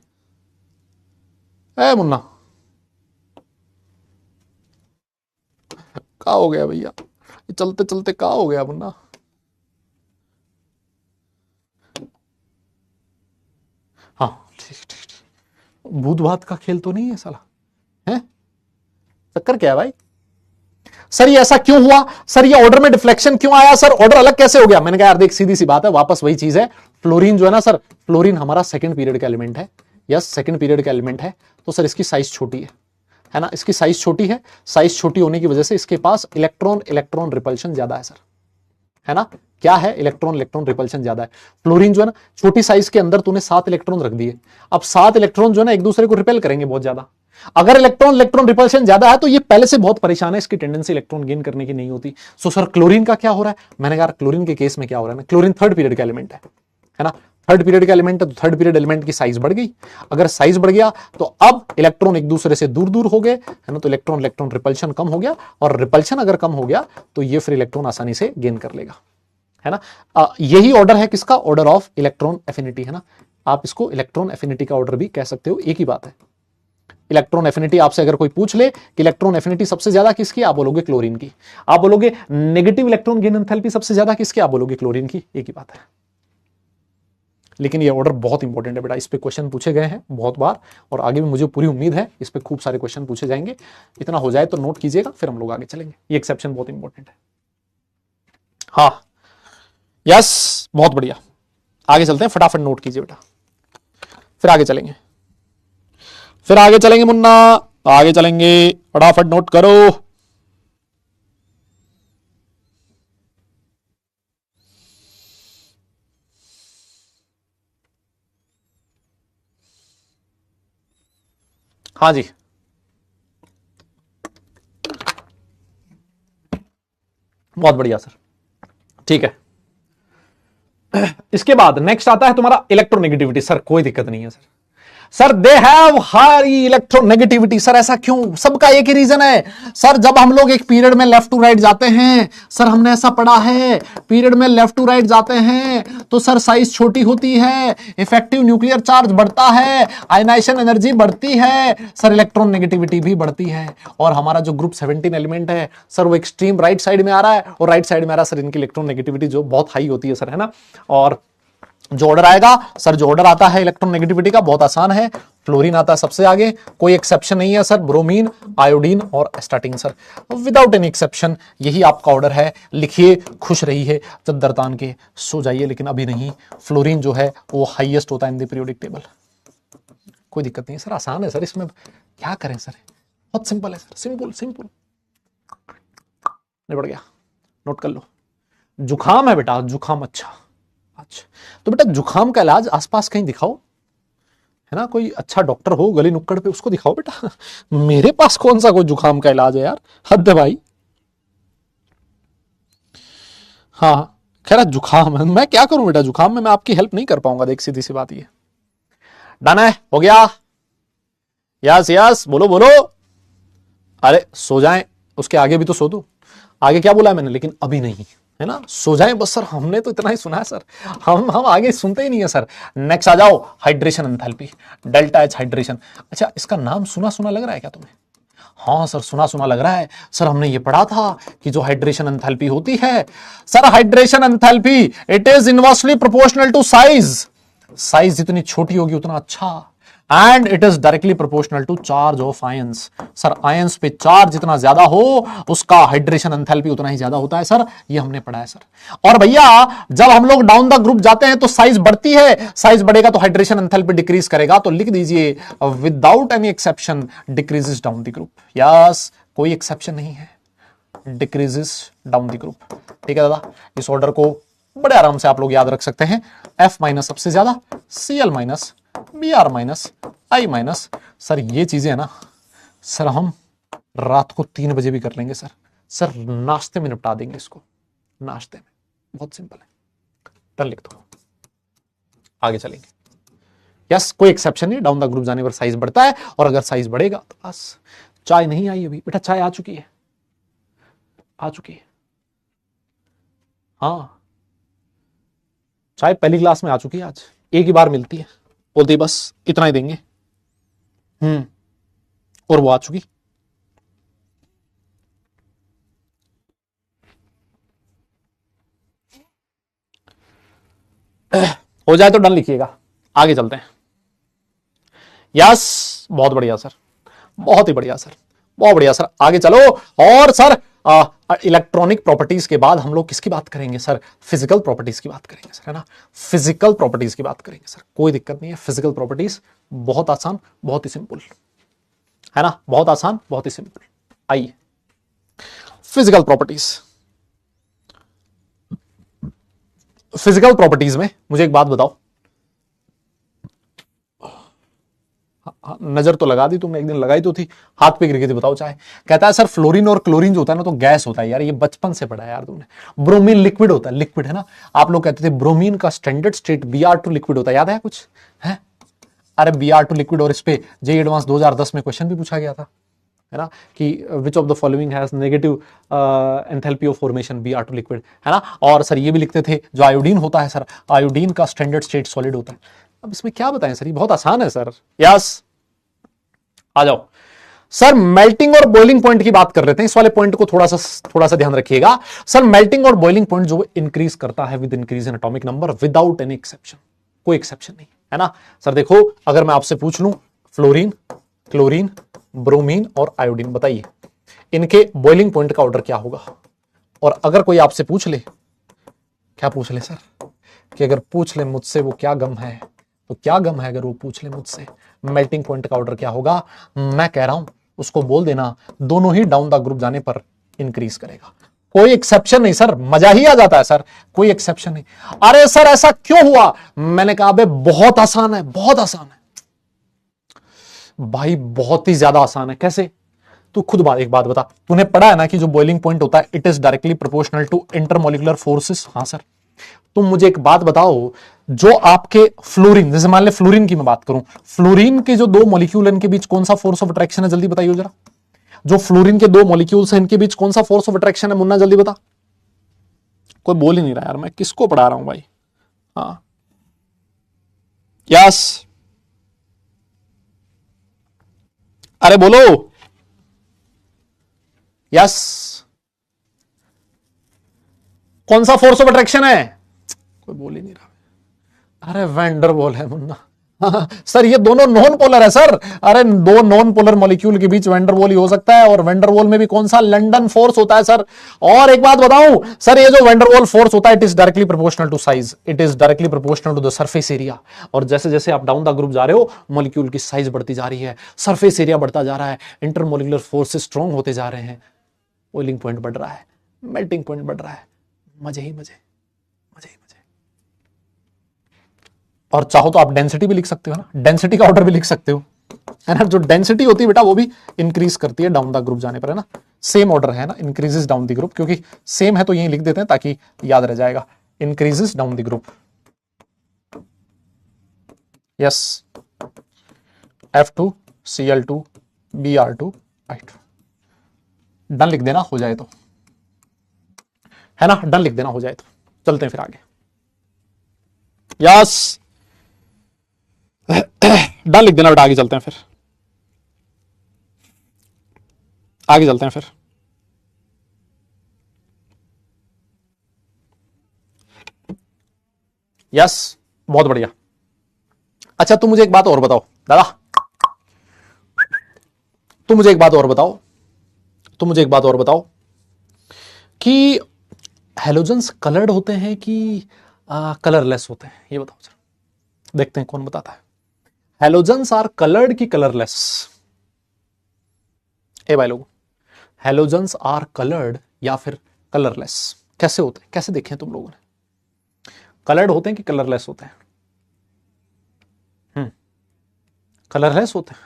Speaker 1: ए मुन्ना कहां हो गया भैया, चलते चलते कहां हो गया मुन्ना। हाँ ठीक ठीक ठीक, भूत भात का खेल तो नहीं है साला, है चक्कर क्या है भाई? सर ये ऐसा क्यों हुआ? सर ये ऑर्डर में डिफ्लेक्शन क्यों आया? सर ऑर्डर अलग कैसे हो गया? मैंने कहा यार देख सीधी सी बात है, वापस वही चीज है। फ्लोरीन जो है ना सर, फ्लोरीन हमारा सेकंड पीरियड का एलिमेंट है, यस सेकंड पीरियड का एलिमेंट है। तो सर इसकी साइज छोटी है ना, इसकी साइज छोटी है। साइज छोटी होने की वजह से इसके पास इलेक्ट्रॉन इलेक्ट्रॉन रिपल्शन ज्यादा है सर, है ना। क्या है? इलेक्ट्रॉन इलेक्ट्रॉन रिपल्शन ज्यादा है। फ्लोरीन जो है ना, छोटी साइज के अंदर तूने 7 इलेक्ट्रॉन रख दिए, अब 7 इलेक्ट्रॉन जो है ना एक दूसरे को रिपेल करेंगे बहुत ज्यादा। अगर इलेक्ट्रॉन इलेक्ट्रॉन रिपल्शन ज्यादा है तो ये पहले से बहुत परेशान है, इसकी टेंडेंसी इलेक्ट्रॉन गेन करने की नहीं होती। सो सर क्लोरीन का क्या हो रहा है? मैंने कहा क्लोरीन के केस में क्या हो रहा है ना, क्लोरीन थर्ड पीरियड का एलिमेंट है ना, थर्ड पीरियड का एलिमेंट है, तो थर्ड पीरियड एलिमेंट की साइज बढ़ गई। अगर साइज बढ़ गया तो अब इलेक्ट्रॉन एक दूसरे से दूर दूर हो गए, है ना, तो इलेक्ट्रॉन इलेक्ट्रॉन रिपल्शन कम हो गया, और रिपल्शन अगर कम हो गया तो ये फिर इलेक्ट्रॉन आसानी से गेन कर लेगा, है ना। यही ऑर्डर है किसका? ऑर्डर ऑफ इलेक्ट्रॉन एफिनिटी, है ना। आप इसको इलेक्ट्रॉन एफिनिटी का ऑर्डर भी कह सकते हो, एक ही बात है। इलेक्ट्रॉन एफिनिटी आपसे अगर कोई पूछ ले कि इलेक्ट्रॉन एफिनिटी सबसे ज्यादा किसकी, आप बोलोगे क्लोरीन की। आप बोलोगे नेगेटिव इलेक्ट्रॉन गेन एंथैल्पी सबसे ज्यादा किसकी, आप बोलोगे क्लोरीन की, एक ही बात है। लेकिन ये ऑर्डर बहुत इंपॉर्टेंट है बेटा, इस पे क्वेश्चन पूछे गए हैं बहुत बार, और आगे भी मुझे पूरी उम्मीद है इस पे खूब सारे क्वेश्चन पूछे जाएंगे। इतना हो जाए तो नोट कीजिएगा, फिर हम लोग आगे चलेंगे। ये एक्सेप्शन बहुत इंपॉर्टेंट है। हाँ यस, बहुत बढ़िया, आगे चलते हैं, फटाफट नोट कीजिए बेटा, फिर आगे चलेंगे, फिर आगे चलेंगे मुन्ना, आगे चलेंगे, फटाफट नोट करो। हाँ जी, बहुत बढ़िया सर, ठीक है। इसके बाद नेक्स्ट आता है तुम्हारा इलेक्ट्रोनेगेटिविटी। सर कोई दिक्कत नहीं है sir, sir they have high electronegativity. Sir ऐसा क्यों? सबका एक ही रीजन है सर, जब हम लोग एक पीरियड में लेफ्ट टू राइट जाते हैं सर, हमने ऐसा पढ़ा है पीरियड में लेफ्ट टू राइट जाते हैं तो सर साइज छोटी होती है, इफेक्टिव न्यूक्लियर चार्ज बढ़ता है, आयनाइजेशन एनर्जी बढ़ती है सर, इलेक्ट्रॉन नेगेटिविटी भी बढ़ती है। और हमारा जो ग्रुप 17 एलिमेंट है सर वो एक्सट्रीम राइट साइड में आ रहा है और राइट साइड में आ रहा है सर, इनकी इलेक्ट्रॉन नेगेटिविटी जो बहुत हाई होती है सर, है ना। और जो ऑर्डर आएगा सर, जो ऑर्डर आता है इलेक्ट्रॉन नेगेटिविटी का बहुत आसान है, फ्लोरीन आता है सबसे आगे, कोई एक्सेप्शन नहीं है सर, ब्रोमीन, आयोडीन और astatine sir, without any exception यही आपका ऑर्डर है। लिखिए, खुश रहिए, चद्दर तान के सो जाइए, लेकिन अभी नहीं। फ्लोरीन जो है वो हाईएस्ट होता है इन द पीरियोडिक टेबल। कोई दिक्कत नहीं है सर, आसान है सर, इसमें क्या करें सर, बहुत सिंपल है सर, सिंपल सिंपल। निबड़ गया, नोट कर लो। जुखाम है बेटा, जुखाम, अच्छा तो बेटा जुखाम का इलाज आसपास कहीं दिखाओ, है ना, कोई अच्छा डॉक्टर हो गली नुक्कड़ पे, उसको दिखाओ बेटा। मेरे पास कौन सा कोई जुखाम का इलाज है यार, हद है भाई। हाँ खैर जुखाम है, मैं क्या करूं बेटा जुखाम में, मैं आपकी हेल्प नहीं कर पाऊंगा, देख सीधी सी बात ये। डन है, हो गया, यस यस, बोलो बोलो। अरे सो जाएं, उसके आगे भी तो सो दो। आगे क्या बोला है मैंने, लेकिन अभी नहीं, है ना, सो जाएं बस सर, हमने तो इतना ही सुना है सर, हम आगे सुनते ही नहीं है सर। नेक्स्ट आ जाओ, hydration enthalpy, delta H hydration. अच्छा इसका नाम सुना सुना लग रहा है क्या तुम्हें? हाँ सर सुना सुना लग रहा है सर, हमने ये पढ़ा था कि जो हाइड्रेशन एंथैल्पी होती है sir, hydration enthalpy it is inversely proportional to size. Size जितनी छोटी होगी उतना अच्छा, and it is directly proportional to charge of ions. Sir ions पे चार्ज जितना ज्यादा हो उसका हाइड्रेशन एंथैल्पी उतना ही ज्यादा होता है सर, ये हमने पढ़ा है सर। और भैया जब हम लोग डाउन द ग्रुप जाते हैं तो साइज बढ़ती है, साइज बढ़ेगा तो हाइड्रेशन एंथैल्पी डिक्रीज करेगा, तो लिख दीजिए without any exception decreases down the group. Yes, कोई एक्सेप्शन नहीं है, डिक्रीजेस डाउन द ग्रुप। ठीक है दादा, इस ऑर्डर को बड़े आराम से आप लोग याद रख सकते हैं। F माइनस सबसे ज्यादा, Cl minus, Br minus, I minus. Sir ये चीजें है ना सर, हम रात को 3 बजे भी कर लेंगे सर, सर नाश्ते में निपटा देंगे इसको, नाश्ते में, बहुत सिंपल है। डन लिख दो, आगे चलेंगे। यस, कोई एक्सेप्शन नहीं, डाउन द ग्रुप जाने पर साइज बढ़ता है, और अगर साइज बढ़ेगा तो बस। चाय नहीं आई अभी बेटा, चाय आ चुकी है, आ चुकी है। हाँ चाय पहली क्लास में आ चुकी है, आज एक ही बार मिलती है, बोलती बस इतना ही देंगे। और वो आ चुकी। हो जाए तो डन लिखिएगा, आगे चलते हैं। यस, बहुत बढ़िया सर, बहुत ही बढ़िया सर, बहुत बढ़िया सर, आगे चलो। और सर इलेक्ट्रॉनिक प्रॉपर्टीज के बाद हम लोग किसकी बात करेंगे सर? फिजिकल प्रॉपर्टीज की बात करेंगे सर, है ना, फिजिकल प्रॉपर्टीज की बात करेंगे सर, कोई दिक्कत नहीं है। फिजिकल प्रॉपर्टीज बहुत आसान, बहुत ही सिंपल, है ना, बहुत आसान, बहुत ही सिंपल। आइए फिजिकल प्रॉपर्टीज, फिजिकल प्रॉपर्टीज में मुझे एक बात बताओ, नजर तो लगा दी तुमने, एक दिन लगाई तो थी, हाथ पे गिर गई थी, बताओ चाहे। कहता है सर फ्लोरीन और क्लोरीन जो होता है ना तो गैस होता है। यार ये बचपन से पढ़ा है यार तुमने। ब्रोमीन लिक्विड होता है, लिक्विड है ना। आप लोग कहते थे ब्रोमीन का स्टैंडर्ड स्टेट Br2 लिक्विड होता है, याद है कुछ है? अरे Br2 लिक्विड, और इस पे जेईई एडवांस 2010 में क्वेश्चन भी पूछा गया था, है ना, कि which of the following has negative enthalpy of formation Br2 liquid, है ना। और सर ये भी लिखते थे जो आयोडीन होता है सर, आयोडीन का स्टैंडर्ड स्टेट सॉलिड होता है। अब इसमें क्या बताएं सर, ये बहुत आसान है सर। यस, आ जाओ सर, मेल्टिंग और बॉइलिंग पॉइंट की बात कर रहे थे, इस वाले पॉइंट को थोड़ा सा ध्यान रखिएगा सर। मेल्टिंग और बॉइलिंग पॉइंट जो इंक्रीज करता है with increase in atomic number without any exception, कोई एक्सेप्शन नहीं, है ना। सर देखो, अगर मैं आपसे पूछ लूं फ्लोरीन, क्लोरीन, ब्रोमीन और आयोडीन, बताइए इनके बॉइलिंग पॉइंट का ऑर्डर क्या होगा? और अगर कोई आपसे पूछ ले, क्या पूछ ले सर, कि अगर पूछ ले मुझसे वो क्या गम है, तो क्या गम है अगर वो पूछ ले मुझसे मेल्टिंग पॉइंट का ऑर्डर क्या होगा, मैं कह रहा हूं उसको बोल देना दोनों ही डाउन द ग्रुप जाने पर इंक्रीज करेगा। कोई एक्सेप्शन नहीं सर, मजा ही आ जाता है सर, कोई एक्सेप्शन नहीं। अरे सर ऐसा क्यों हुआ? मैंने कहा बे बहुत आसान है, बहुत आसान है भाई, बहुत ही ज्यादा आसान है। कैसे? तू खुद एक बात बता, तूने पढ़ा है ना कि जो बॉइलिंग पॉइंट होता है it is directly proportional to intermolecular forces. हाँ सर, तुम मुझे एक बात बताओ, जो आपके फ्लोरीन, जैसे मान ले फ्लोरीन की मैं बात करूं, फ्लोरीन के जो दो मॉलिक्यूल इनके बीच कौन सा फोर्स ऑफ अट्रैक्शन है, जल्दी बताइए जरा। जो फ्लोरीन के दो मॉलिक्यूल्स हैं इनके बीच कौन सा फोर्स ऑफ अट्रैक्शन है, मुन्ना जल्दी बता। कोई बोल ही नहीं रहा यार, मैं किसको पढ़ा रहा हूं भाई। हाँ, यस, अरे बोलो, यस, कौन सा फोर्स ऑफ अट्रैक्शन है, कोई बोल ही नहीं रहा। अरे वैंडरवॉल है मुन्ना। हाँ, सर ये दोनों नॉन पोलर है सर। अरे दो नॉन पोलर मॉलिक्यूल के बीच वैंडरवॉल ही हो सकता है, और वैंडरवॉल में भी कौन सा, लंडन फोर्स होता है सर। और एक बात बताऊं सर, ये जो वैंडरवॉल फोर्स होता है, it is directly proportional to size, it is directly proportional to the surface area. और जैसे जैसे आप डाउन द ग्रुप जा रहे हो, मॉलिक्यूल की साइज बढ़ती जा रही है, सरफेस एरिया बढ़ता जा रहा है, इंटरमोलिकुलर फोर्सेस स्ट्रॉन्ग होते जा रहे हैं, बॉइलिंग पॉइंट बढ़ रहा है, मेल्टिंग पॉइंट बढ़ रहा है, मजे ही मजे, मजे ही मजे। और चाहो तो आप डेंसिटी भी लिख सकते हो ना, डेंसिटी का ऑर्डर भी लिख सकते हो, है ना। जो डेंसिटी होती है बेटा वो भी इंक्रीज करती है डाउन द ग्रुप जाने पर, है ना। सेम ऑर्डर है ना, इंक्रीजेस डाउन द ग्रुप, क्योंकि सेम है तो यही लिख देते हैं ताकि याद रह जाएगा। Increases down the group, yes, F2 Cl2 Br2 I2, done लिख देना हो जाए तो, है ना, डन लिख देना हो जाए तो। चलते हैं फिर आगे, यस, डन लिख देना बेटा, आगे चलते हैं फिर, आगे चलते हैं फिर। यस, बहुत बढ़िया। अच्छा तुम मुझे एक बात और बताओ दादा, तुम मुझे एक बात और बताओ, तुम मुझे एक बात और बताओ कि हेलोजन्स कलर्ड होते हैं कि कलरलेस होते हैं, ये बताओ जरा, देखते हैं कौन बताता है। हेलोजन्स आर कलर्ड की कलरलेस? ए भाई लोग, हेलोजन्स आर कलर्ड या फिर कलरलेस, कैसे होते हैं, कैसे देखे तुम लोगों ने? कलर्ड होते हैं कि कलरलेस होते हैं? कलरलेस होते हैं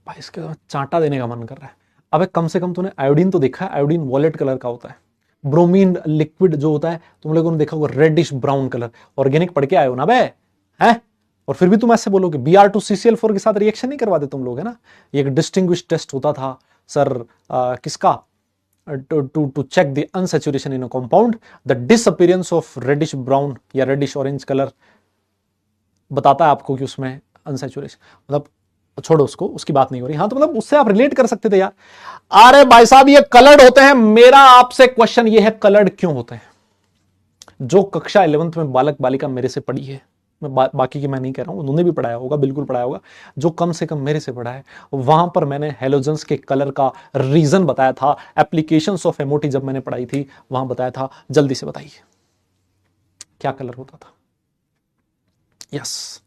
Speaker 1: भाई, इसके बाद चांटा देने का मन कर रहा है। अबे कम से कम तूने आयोडीन तो देखा है, आयोडीन वॉलेट कलर का होता है। ब्रोमीन लिक्विड जो होता है तुम लोगों ने देखा होगा, रेडिश ब्राउन कलर। ऑर्गेनिक पढ़ के आए हो ना बे, हैं? और फिर भी तुम ऐसे बोलोगे Br2CCl4 के साथ रिएक्शन नहीं करवाते तुम लोग, है ना। ये एक डिस्टिंग्विश टेस्ट होता था सर, किसका, to check the unsaturation in a compound, the disappearance of reddish brown या रेडिश ऑरेंज कलर बताता है आपको कि उसमें अनसैचुरेशन, मतलब छोड़ो उसको, उसकी बात नहीं हो रही। हाँ तो मतलब उससे आप रिलेट कर सकते थे यार। अरे भाई साहब ये कलर्ड होते हैं। मेरा आपसे क्वेश्चन ये है, कलर्ड क्यों होते हैं? जो कक्षा 11th में बालक बालिका मेरे से पढ़ी है, मैं बाकी की मैं नहीं कह रहा हूं, उन्होंने भी पढ़ाया होगा, बिल्कुल पढ़ाया होगा, जो कम से कम मेरे से पढ़ा है, वहां पर मैंने हेलोजन्स के कलर का रीजन बताया था। एप्लीकेशंस ऑफ एमओटी जब मैंने पढ़ाई थी वहां बताया था। जल्दी से बताइए क्या कलर होता था? यस,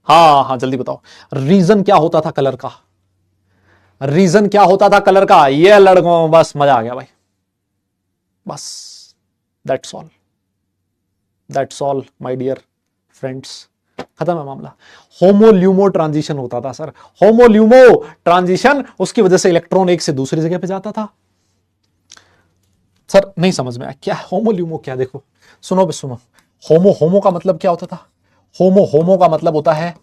Speaker 1: हाँ हाँ जल्दी बताओ, रीजन क्या होता था कलर का? रीजन क्या होता था कलर का? ये लड़कों बस मजा आ गया भाई, बस that's all, that's all my dear friends, खत्म है मामला। होमोल्यूमो ट्रांजिशन होता था सर, होमोल्यूमो ट्रांजिशन, उसकी वजह से इलेक्ट्रॉन एक से दूसरी जगह पे जाता था। सर नहीं समझ में आया क्या होमोल्यूमो क्या? देखो सुनो बे सुनो, होमो का मतलब क्या होता था? होमो का मतलब होता है,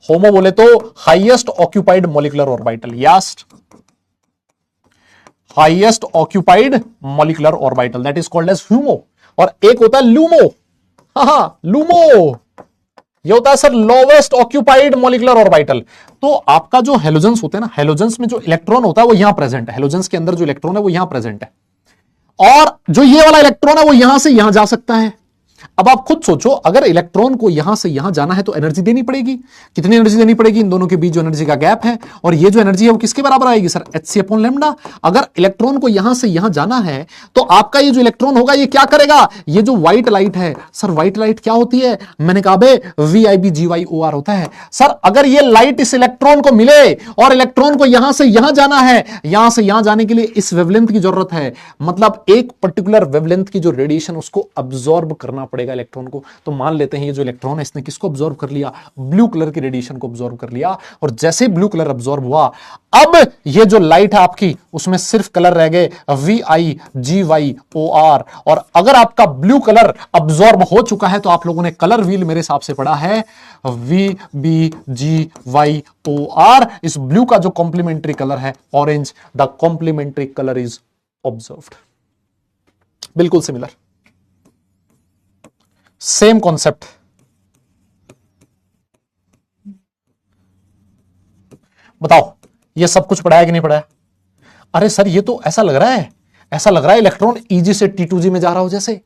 Speaker 1: होमो बोले तो highest occupied molecular orbital, yes, highest occupied molecular orbital, that is called as HOMO. और एक होता है लूमो, हाँ लूमो, ये होता है sir lowest occupied molecular orbital. तो आपका जो हेलोजन्स होते हैं ना, हेलोजन्स में जो इलेक्ट्रॉन होता है वो यहां प्रेजेंट है, हेलोजन्स के अंदर जो इलेक्ट्रॉन है वो यहां प्रेजेंट है, और जो ये वाला इलेक्ट्रॉन है वो यहां से यहां जा सकता है। अब आप खुद सोचो, अगर इलेक्ट्रॉन को यहां से यहां जाना है तो एनर्जी देनी पड़ेगी। कितनी एनर्जी देनी पड़ेगी? इन दोनों के बीच जो एनर्जी का गैप है, और ये जो एनर्जी है वो किसके बराबर आएगी सर? hc/λ। अगर इलेक्ट्रॉन को यहां से यहां जाना है तो आपका ये जो इलेक्ट्रॉन होगा ये क्या करेगा? ये जो व्हाइट लाइट है सर, व्हाइट लाइट क्या होती है? मैंने कहा बे VIBGYOR होता है सर। अगर ये लाइट इस इलेक्ट्रॉन को मिले और इलेक्ट्रॉन को यहां से यहां जाना है, यहां से यहां जाने के लिए इस वेवलेंथ की जरूरत है, मतलब एक पर्टिकुलर वेवलेंथ की जो रेडिएशन उसको अब्सॉर्ब करना पड़ेगा इलेक्ट्रॉन को। तो मान लेते हैं ये जो इलेक्ट्रॉन है इसने किसको ऑब्जॉर्व कर लिया, ब्लू कलर की रेडिएशन को ऑब्जॉर्व कर लिया, और जैसे ब्लू कलर ऑब्जॉर्व हुआ, अब ये जो लाइट है आपकी उसमें सिर्फ कलर रह गए VIGY-OR, और अगर आपका ब्लू कलर ऑब्जॉर्व हो चुका है तो आप लोगों ने कलर व्हील मेरे हिसाब से पढ़ा है VBGY-OR। इस ब्लू का जो कॉम्प्लीमेंट्री कलर है orange, the complementary colour is observed. बिल्कुल सिमिलर, सेम कॉन्सेप्ट। बताओ ये सब कुछ पढ़ाया कि नहीं पढ़ाया? अरे सर ये तो ऐसा लग रहा है इलेक्ट्रॉन EG से T2G में जा रहा हो जैसे,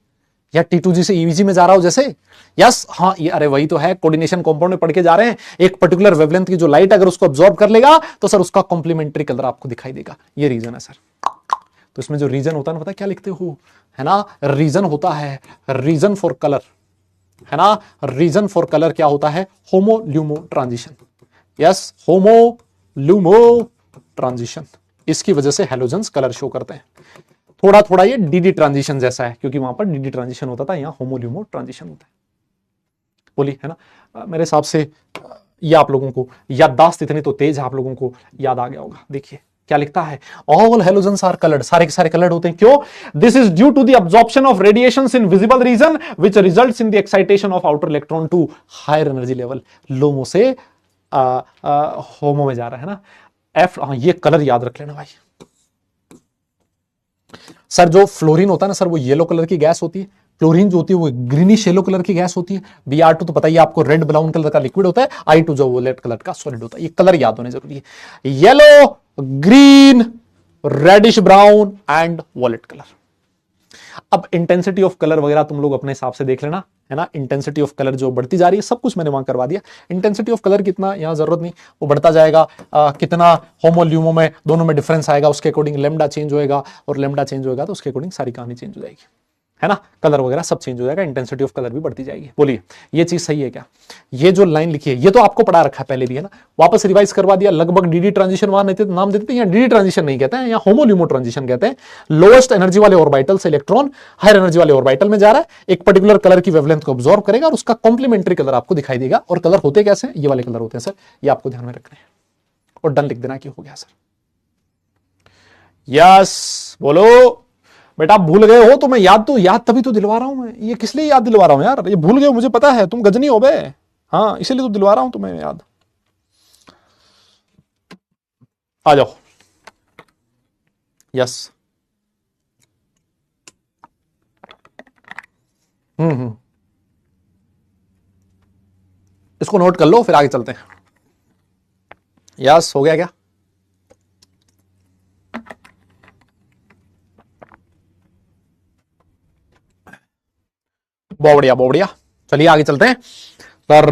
Speaker 1: या T2G से EG में जा रहा हो जैसे। यस, हाँ, ये अरे वही तो है, कोऑर्डिनेशन कंपाउंड में पढ़ के जा रहे हैं। एक पर्टिकुलर वेवलेंथ की जो लाइट अगर उसको ऑब्जॉर्व कर लेगा तो सर उसका कॉम्प्लीमेंट्री कलर आपको दिखाई देगा। ये रीजन है सर। तो इसमें जो रीजन होता है ना, पता क्या लिखते हो, है ना, रीजन होता है रीजन फॉर कलर, है ना, रीजन फॉर कलर क्या होता है, होमो-ल्यूमो ट्रांजिशन। यस, होमो-ल्यूमो ट्रांजिशन, इसकी वजह से हैलोजन्स कलर शो करते हैं। थोड़ा थोड़ा ये DD ट्रांजिशन जैसा है, क्योंकि वहां पर DD ट्रांजिशन होता था, यहां होमो-ल्यूमो ट्रांजिशन होता है। बोली है ना, मेरे हिसाब से ये आप लोगों को याददाश्त इतनी तो तेज है, आप लोगों को याद आ गया होगा। देखिए क्या लिखता है, ऑल हैलोजन्स आर कलर्ड, सारे के सारे कलर्ड होते हैं। क्यों? This is due to the absorption of radiations in visible region which results in the excitation of outer electron to higher energy level. LUMO से होमो में जा रहा है ना। एफ, हाँ, ये कलर याद रख लेना भाई। सर जो फ्लोरीन होता है ना सर, वो येलो कलर की गैस होती है। क्लोरीन जो होती है वो ग्रीनिश येलो कलर की गैस होती है। Br2 तो पता ही आपको रेड ब्राउन कलर का लिक्विड होता है। I2 जो वोलेट कलर का सॉलिड होता है। ये कलर याद होने जरूरी है, yellow, green, reddish brown and violet colour. अब इंटेंसिटी ऑफ कलर वगैरह तुम लोग अपने हिसाब से देख लेना, है ना। इंटेंसिटी ऑफ कलर जो बढ़ती जा रही है, सब कुछ मैंने वहां करवा दिया। इंटेंसिटी ऑफ कलर कितना यहां जरूरत नहीं, वो बढ़ता जाएगा। कितना होमो-ल्यूमो में दोनों में डिफरेंस आएगा, उसके अकॉर्डिंग लेमडा चेंज होएगा, और लेमडा चेंज होएगा तो उसके अकॉर्डिंग सारी कहानी चेंज हो जाएगी, है ना। कलर वगैरह सब चेंज हो जाएगा, इंटेंसिटी ऑफ कलर भी बढ़ती जाएगी। बोलिए ये चीज सही है क्या? ये जो लाइन लिखी है ये तो आपको पढ़ा रखा है पहले भी, है ना। वापस रिवाइज करवा दिया। लगभग DD ट्रांजिशन वहां नहीं थे, नाम देते हैं, यहाँ DD ट्रांजिशन नहीं कहते हैं, यहाँ होमो-ल्यूमो ट्रांजिशन कहते हैं। लोएस्ट एनर्जी वाले ऑर्बिटल से इलेक्ट्रॉन हायर एनर्जी वाले ऑर्बिटल में जा रहा है, एक पर्टिकुलर कलर की वेवलेंथ को ऑब्जॉर्व करेगा और उसका कॉम्प्लीमेंट्री कलर आपको दिखाई देगा। और कलर होते कैसे हैं? ये वाले कलर होते हैं सर, ये आपको ध्यान में रखने हैं। और डन लिख देना कि हो गया सर। यस बोलो बेटा, भूल गए हो तो मैं याद तभी तो दिलवा रहा हूं मैं। ये किस लिए याद दिलवा रहा हूं यार? ये भूल गए हो मुझे पता है, तुम गजनी हो बे। हाँ, इसीलिए तो दिलवा रहा हूं तुम्हें याद। आ जाओ। यस, इसको नोट कर लो, फिर आगे चलते हैं। यस, हो गया क्या? बहुत बढ़िया, बहुत बढ़िया। चलिए आगे चलते हैं सर।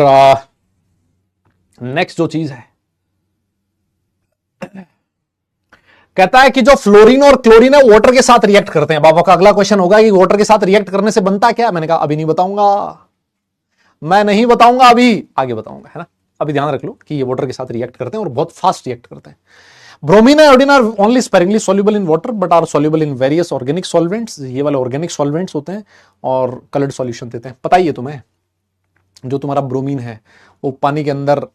Speaker 1: नेक्स्ट जो चीज है, कहता है कि जो फ्लोरीन और क्लोरीन है वाटर के साथ रिएक्ट करते हैं। बाबा का अगला क्वेश्चन होगा कि वाटर के साथ रिएक्ट करने से बनता क्या? मैंने कहा अभी नहीं बताऊंगा, मैं नहीं बताऊंगा, अभी आगे बताऊंगा, है ना। अभी ध्यान रख लो कि ये वाटर के साथ रिएक्ट करते हैं और बहुत फास्ट रिएक्ट करते हैं। Bromine and iodine are only sparingly soluble in water but are soluble in various organic solvents. ये वाले ऑर्गेनिक सॉल्वेंट्स होते हैं और कलर्ड सॉल्यूशन देते हैं। पता ही है तुम्हें, जो तुम्हारा ब्रोमीन है वो पानी के अंदर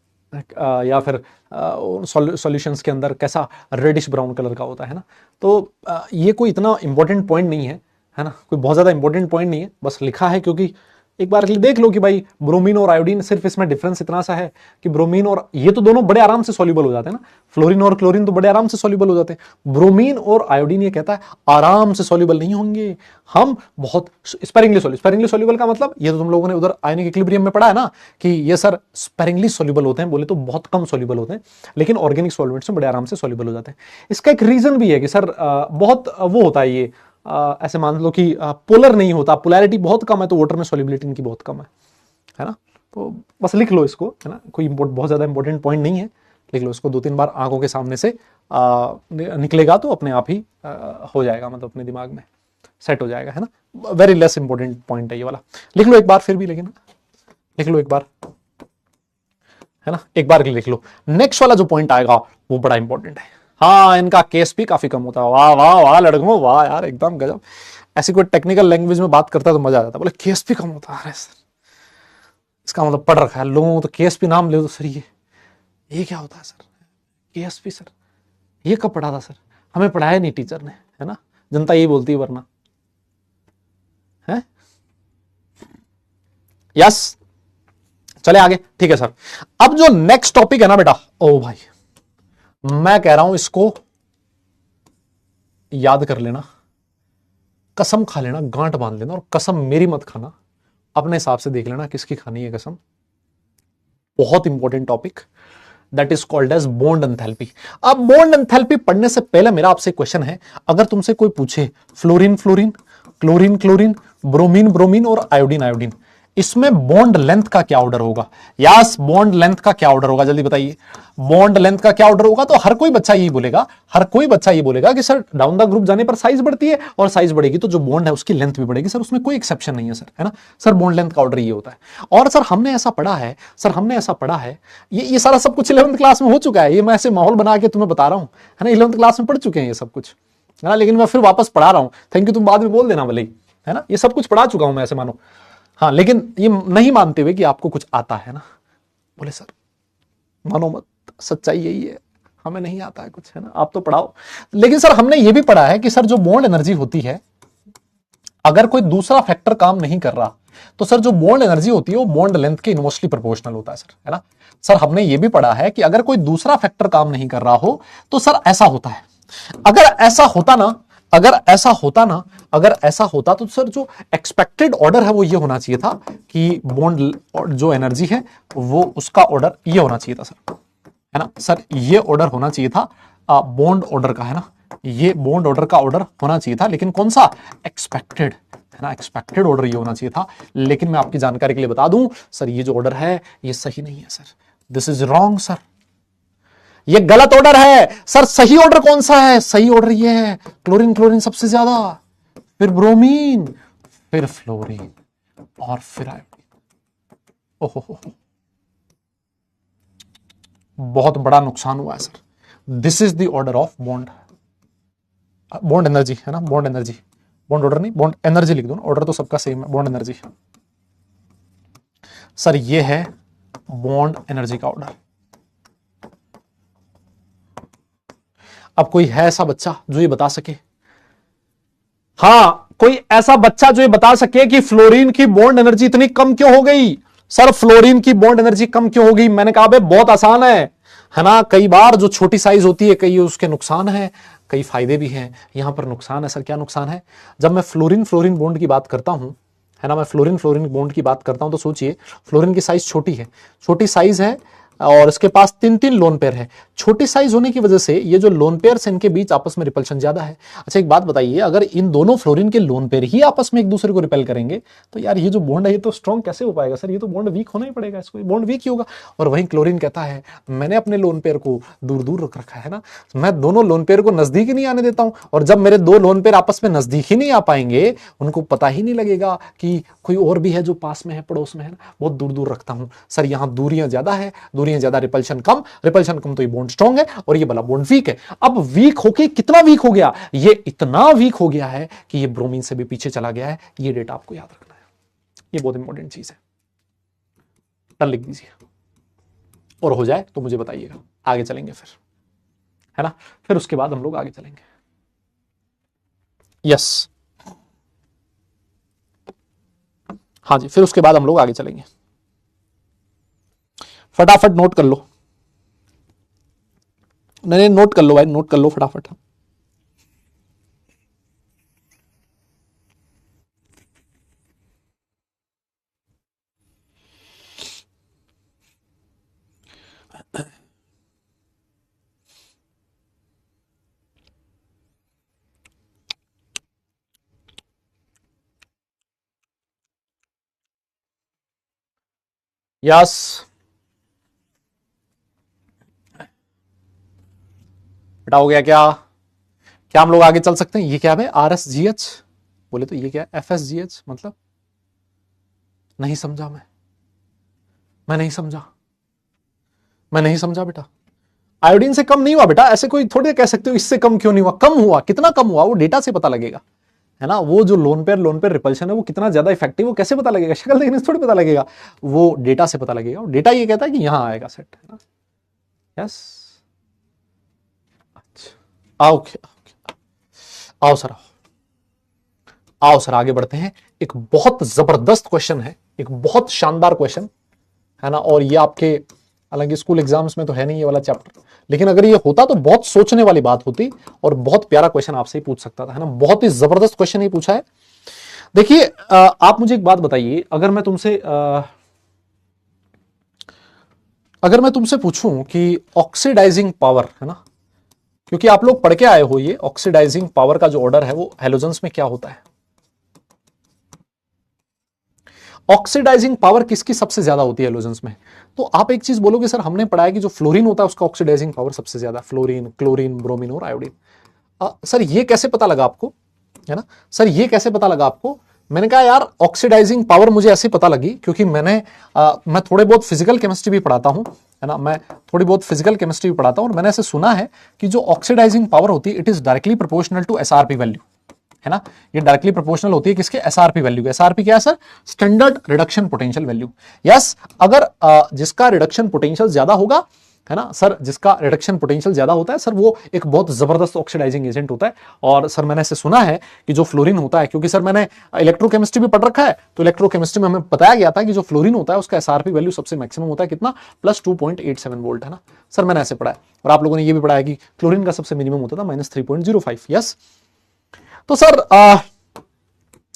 Speaker 1: या फिर सॉल्यूशंस के अंदर कैसा रेडिश ब्राउन कलर का होता है ना। तो ये कोई इतना इंपॉर्टेंट पॉइंट नहीं है ना, कोई बहुत ज्यादा इंपॉर्टेंट पॉइंट नहीं है, बस लिखा है क्योंकि एक बार देख लो कि भाई ब्रोमीन और आयोडीन, सिर्फ इसमें डिफरेंस इतना सा है कि ब्रोमीन और ये तो दोनों बड़े आराम से सॉल्युबल हो जाते हैं ना। फ्लोरीन और क्लोरीन तो बड़े आराम से सॉल्युबल हो जाते हैं। ब्रोमीन और आयोडीन ये कहता है आराम से सॉल्युबल नहीं होंगे, हम बहुत स्पेरिंगली सॉल्युबल का मतलब ये तो तुम लोगों ने उधर आयनिक इक्विलिब्रियम में पढ़ा है ना कि ये सर स्पेरिंगली सॉल्युबल होते हैं, बोले तो बहुत कम सॉल्युबल होते हैं, लेकिन ऑर्गेनिक सॉल्वेंट्स में बड़े आराम से सॉल्युबल हो जाते हैं। इसका एक रीजन भी है कि सर बहुत वो होता है ये, ऐसे मान लो कि पोलर नहीं होता, पोलैरिटी बहुत कम है, तो वाटर में सॉल्युबिलिटी इनकी बहुत कम है ना। तो बस लिख लो इसको, है ना, कोई बहुत ज्यादा इंपॉर्टेंट पॉइंट नहीं है, लिख लो इसको। 2-3 बार आंखों के सामने से निकलेगा तो अपने आप ही हो जाएगा, मतलब अपने दिमाग में सेट हो जाएगा, है ना। वेरी लेस इंपॉर्टेंट पॉइंट है ये वाला, लिख लो एक बार फिर भी, लेकिन लिख लो एक बार, है ना, एक बार लिख लो। नेक्स्ट वाला जो पॉइंट आएगा वो बड़ा इंपॉर्टेंट है। हाँ, इनका केस भी काफी कम होता है। वाह वाह वाह लड़कों, वाह यार, एकदम गजब। ऐसी कोई टेक्निकल लैंग्वेज में बात करता है तो मजा आ जाता है। बोले केएसपी कम होता है, अरे सर इसका मतलब पढ़ रखा है लोगों को, तो केएसपी नाम ले तो सर ये क्या होता है सर, केएसपी सर ये कब पढ़ा था सर, हमें पढ़ाया नहीं टीचर ने, है ना। जनता यही बोलती है वरना, है। यस, चले आगे, ठीक है सर। अब जो नेक्स्ट टॉपिक है ना बेटा, ओ भाई मैं कह रहा हूं इसको याद कर लेना, कसम खा लेना, गांठ बांध लेना, और कसम मेरी मत खाना, अपने हिसाब से देख लेना किसकी खानी है कसम। बहुत important topic, that is called as bond enthalpy. अब बॉन्ड एंथैल्पी पढ़ने से पहले मेरा आपसे क्वेश्चन है, अगर तुमसे कोई पूछे fluorine fluorine, chlorine chlorine, bromine bromine और आयोडीन आयोडीन, इसमें बॉन्ड लेंथ का क्या ऑर्डर होगा? यस, बॉन्ड लेंथ का क्या ऑर्डर होगा, जल्दी बताइए। बॉन्ड लेंथ का क्या ऑर्डर होगा? तो हर कोई बच्चा यही बोलेगा, हर कोई बच्चा ये बोलेगा कि सर डाउन द ग्रुप जाने पर साइज बढ़ती है, और साइज बढ़ेगी तो जो बॉन्ड है उसकी लेंथ भी बढ़ेगी सर, उसमें कोई एक्सेप्शन नहीं है सर, है ना। सर बॉन्ड लेंथ का ऑर्डर ये होता है। और सर हमने ऐसा पढ़ा है, सर हमने ऐसा पढ़ा है, ये सारा सब कुछ 11th क्लास में हो चुका है, ये मैं ऐसे माहौल बना के तुम्हें बता रहा हूं, है ना। 11th क्लास में पढ़ चुके हैं ये सब कुछ, है ना, लेकिन मैं फिर वापस पढ़ा रहा हूं। थैंक यू, तुम बाद में बोल देना भले ही, है ना। ये सब कुछ पढ़ा चुका हूं मैं, ऐसे मानो। हाँ, लेकिन ये नहीं मानते हुए कि आपको कुछ आता है ना, बोले सर मानो मत, सच्चाई यही है, हमें नहीं आता है कुछ, है ना, आप तो पढ़ाओ। लेकिन सर हमने ये भी पढ़ा है कि सर जो बॉन्ड एनर्जी होती है, अगर कोई दूसरा फैक्टर काम नहीं कर रहा, तो सर जो बॉन्ड एनर्जी होती है वो बॉन्ड लेंथ के इनवर्सली प्रोपोर्शनल होता है सर, है ना। सर हमने ये भी पढ़ा है कि अगर कोई दूसरा फैक्टर काम नहीं कर रहा हो तो सर ऐसा होता है। अगर ऐसा होता ना, अगर ऐसा होता तो सर जो एक्सपेक्टेड ऑर्डर है वो ये होना चाहिए था कि बॉन्ड जो एनर्जी है वो उसका ऑर्डर ये होना चाहिए था सर, है ना। सर ये ऑर्डर होना चाहिए था बॉन्ड ऑर्डर का, है ना, ये बॉन्ड ऑर्डर का ऑर्डर होना चाहिए था, लेकिन कौन सा? एक्सपेक्टेड, है ना, एक्सपेक्टेड ऑर्डर ये होना चाहिए था। लेकिन मैं आपकी जानकारी के लिए बता दूं सर, ये जो ऑर्डर है ये सही नहीं है sir, this is wrong sir, ये गलत ऑर्डर है सर। सही ऑर्डर कौन सा है? सही ऑर्डर ये है, क्लोरीन क्लोरीन सबसे ज्यादा, फिर ब्रोमीन, फिर फ्लोरीन, और फिर आयोडीन। ओहो, बहुत बड़ा नुकसान हुआ है sir. This is the order of bond energy, है ना, बॉन्ड एनर्जी, बॉन्ड ऑर्डर नहीं, बॉन्ड एनर्जी लिख दो ना, ऑर्डर तो सबका सेम है, बॉन्ड एनर्जी। सर ये है बॉन्ड एनर्जी का ऑर्डर। अब कोई है ऐसा बच्चा जो ये बता सके? हाँ, कोई ऐसा बच्चा जो ये बता सके कि फ्लोरीन की बॉन्ड एनर्जी इतनी कम क्यों हो गई? सर फ्लोरीन की बॉन्ड एनर्जी कम क्यों हो गई? मैंने कहा भाई बहुत आसान है ना। कई बार जो छोटी साइज होती है, कई उसके नुकसान है, कई फायदे भी हैं। यहां पर नुकसान है सर, क्या नुकसान है? जब मैं फ्लोरीन फ्लोरीन बॉन्ड की बात करता हूं, है ना, मैं फ्लोरीन फ्लोरीन बॉन्ड की बात करता हूं, तो सोचिए फ्लोरीन की साइज छोटी है, छोटी साइज है, और इसके पास 3-3 लोन पेयर है। छोटी साइज होने की वजह से ये जो लोन पेयर है इनके बीच आपस में रिपल्शन ज्यादा है। अच्छा एक बात बताइए, अगर इन दोनों फ्लोरीन के लोन पेयर ही आपस में एक दूसरे को रिपेल करेंगे तो यार ये जो बॉन्ड है ये तो स्ट्रॉन्ग कैसे हो पाएगा सर? ये तो बॉन्ड वीक होना ही पड़ेगा, इसको बॉन्ड वीक ही होगा। और वहीं क्लोरीन कहता है मैंने अपने लोन पेयर को दूर दूर रख रखा है ना, मैं दोनों लोन पेयर को नजदीक ही नहीं आने देता हूं। और जब मेरे दो लोन पेयर आपस में नजदीक ही नहीं आ पाएंगे, उनको पता ही नहीं लगेगा कि कोई और भी है जो पास में है, पड़ोस में है ना, बहुत दूर दूर रखता हूं। सर यहां दूरियां ज्यादा है, दूरियां ज्यादा, रिपल्शन कम, रिपल्शन कम, तो ये बॉन्ड स्ट्रॉन्ग है और ये वाला बॉन्ड वीक है। अब वीक होके कितना वीक हो गया? ये इतना वीक हो गया है कि ये ब्रोमीन से भी पीछे चला गया है। ये डेटा आपको याद रखना है, ये बहुत इंपॉर्टेंट चीज है। टल लिख दीजिए, और हो जाए तो मुझे बताइएगा, आगे चलेंगे फिर, है ना। फिर उसके बाद हम लोग आगे चलेंगे। यस, हाँ जी, फिर उसके बाद हम लोग आगे चलेंगे। फटाफट नोट कर लो, नहीं नोट कर लो भाई, नोट कर लो फटाफट। यस, बेटा हो गया क्या? क्या हम लोग आगे चल सकते हैं? ये क्या है? RSGH बोले तो ये क्या है? FSGH मतलब नहीं समझा मैं नहीं समझा, मैं नहीं समझा बेटा। आयोडीन से कम नहीं हुआ बेटा, ऐसे कोई थोड़ी कह सकते हो इससे कम क्यों नहीं हुआ। कम हुआ, कितना कम हुआ वो डेटा से पता लगेगा, है ना, वो जो लोन पेयर रिपल्शन है वो कितना ज्यादा इफेक्टिव, वो कैसे पता लगेगा? शक्ल देखने से थोड़ी पता लगेगा, वो डेटा से पता लगेगा। डेटा ये कहता है कि यहां आएगा सेट, है ना। यस, अच्छा, आओ आओ सर, आओ सर, आगे बढ़ते हैं। एक बहुत जबरदस्त क्वेश्चन है, एक बहुत शानदार क्वेश्चन है ना, और ये आपके, हालांकि स्कूल एग्जाम्स में तो है नहीं ये वाला चैप्टर, लेकिन अगर ये होता तो बहुत सोचने वाली बात होती और बहुत प्यारा क्वेश्चन आपसे ही पूछ सकता था, है ना। बहुत ही जबरदस्त क्वेश्चन ही पूछा है। देखिए, आप मुझे एक बात बताइए, अगर मैं तुमसे पूछूं कि ऑक्सीडाइजिंग पावर, है ना, क्योंकि आप लोग पढ़ के आए हो, ये ऑक्सीडाइजिंग पावर का जो ऑर्डर है वो हैलोजेंस में क्या होता है? ऑक्सीडाइजिंग पावर किसकी सबसे ज्यादा होती है हैलोजेंस में? तो आप एक चीज बोलोगे, सर हमने पढ़ा है कि जो फ्लोरीन होता है उसका ऑक्सीडाइजिंग पावर सबसे ज्यादा, फ्लोरीन, क्लोरीन, ब्रोमीन और आयोडीन। सर ये कैसे पता लगा आपको, है ना? सर ये कैसे पता लगा आपको? मैंने कहा यार ऑक्सीडाइजिंग पावर मुझे ऐसे पता लगी क्योंकि मैं थोड़े बहुत फिजिकल केमिस्ट्री भी पढ़ाता हूं, है ना, मैं थोड़ी बहुत फिजिकल केमिस्ट्री भी पढ़ाता हूं, और मैंने ऐसे सुना है कि जो ऑक्सीडाइजिंग पावर होती है it is directly proportional to SRP value, है ना। ये डायरेक्टली प्रोपोर्शनल होती है किसके? SRP value. एसआरपी क्या है sir? Standard reduction potential value. Yes, अगर जिसका रिडक्शन पोटेंशियल ज्यादा होगा, है ना सर, जिसका रिडक्शन पोटेंशियल ज्यादा होता है सर, वो एक बहुत जबरदस्त ऑक्सीडाइजिंग एजेंट होता है। और सर मैंने ऐसे सुना है कि जो फ्लोरीन होता है, क्योंकि सर मैंने इलेक्ट्रोकेमिस्ट्री भी पढ़ रखा है, तो इलेक्ट्रोकेमिस्ट्री में हमें बताया गया था कि जो फ्लोरीन होता है उसका एसआरपी वैल्यू सबसे मैक्सिमम होता है कितना? प्लस 2.87 वोल्ट, है ना। सर मैंने ऐसे पढ़ा है, और आप लोगों ने ये भी पढ़ा है कि क्लोरीन का सबसे मिनिमम होता था -3.05। यस, तो सर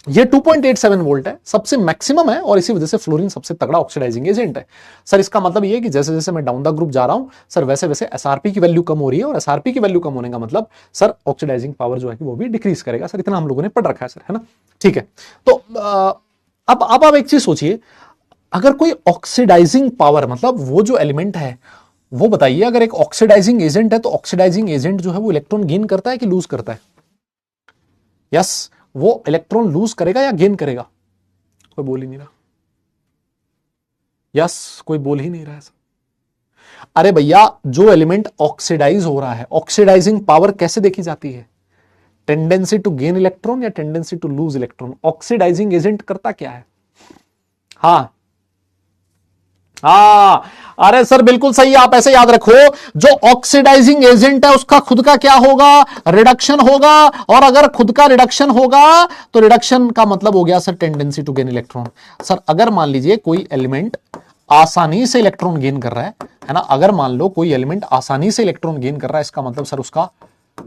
Speaker 1: ये 2.87 वोल्ट है, सबसे मैक्सिमम है, और इसी वजह से फ्लोरीन सबसे तगड़ा ऑक्सीडाइजिंग एजेंट है। सर इसका मतलब ये है कि जैसे जैसे मैं डाउन द ग्रुप जा रहा हूं सर, वैसे वैसे एसआरपी की वैल्यू कम हो रही है, और एसआरपी की वैल्यू कम होने का मतलब सर ऑक्सीडाइजिंग पावर जो है कि वो भी डिक्रीज करेगा। सर इतना हम लोगों ने पढ़ रखा है सर, है ना। ठीक है, तो अब आप एक चीज सोचिए, अगर कोई ऑक्सीडाइजिंग पावर, मतलब वो जो एलिमेंट है वो बताइए, अगर एक ऑक्सीडाइजिंग एजेंट है तो ऑक्सीडाइजिंग एजेंट जो है वो इलेक्ट्रॉन गेन करता है कि लूज करता है? यस, वो इलेक्ट्रॉन लूज करेगा या गेन करेगा? कोई बोल ही नहीं रहा। यस, कोई बोल ही नहीं रहा है। अरे भैया, जो एलिमेंट ऑक्सीडाइज हो रहा है, ऑक्सीडाइजिंग पावर कैसे देखी जाती है? टेंडेंसी टू गेन इलेक्ट्रॉन या tendency to lose electron? Oxidising agent करता क्या है? हाँ हाँ, अरे सर बिल्कुल सही, आप ऐसे याद रखो, जो ऑक्सीडाइजिंग एजेंट है उसका खुद का क्या होगा? रिडक्शन होगा, और अगर खुद का रिडक्शन होगा तो रिडक्शन का मतलब हो गया sir tendency to gain electron. Sir अगर मान लीजिए कोई एलिमेंट आसानी से इलेक्ट्रॉन गेन कर रहा है ना, अगर मान लो कोई एलिमेंट आसानी से इलेक्ट्रॉन गेन कर रहा है, इसका मतलब सर उसका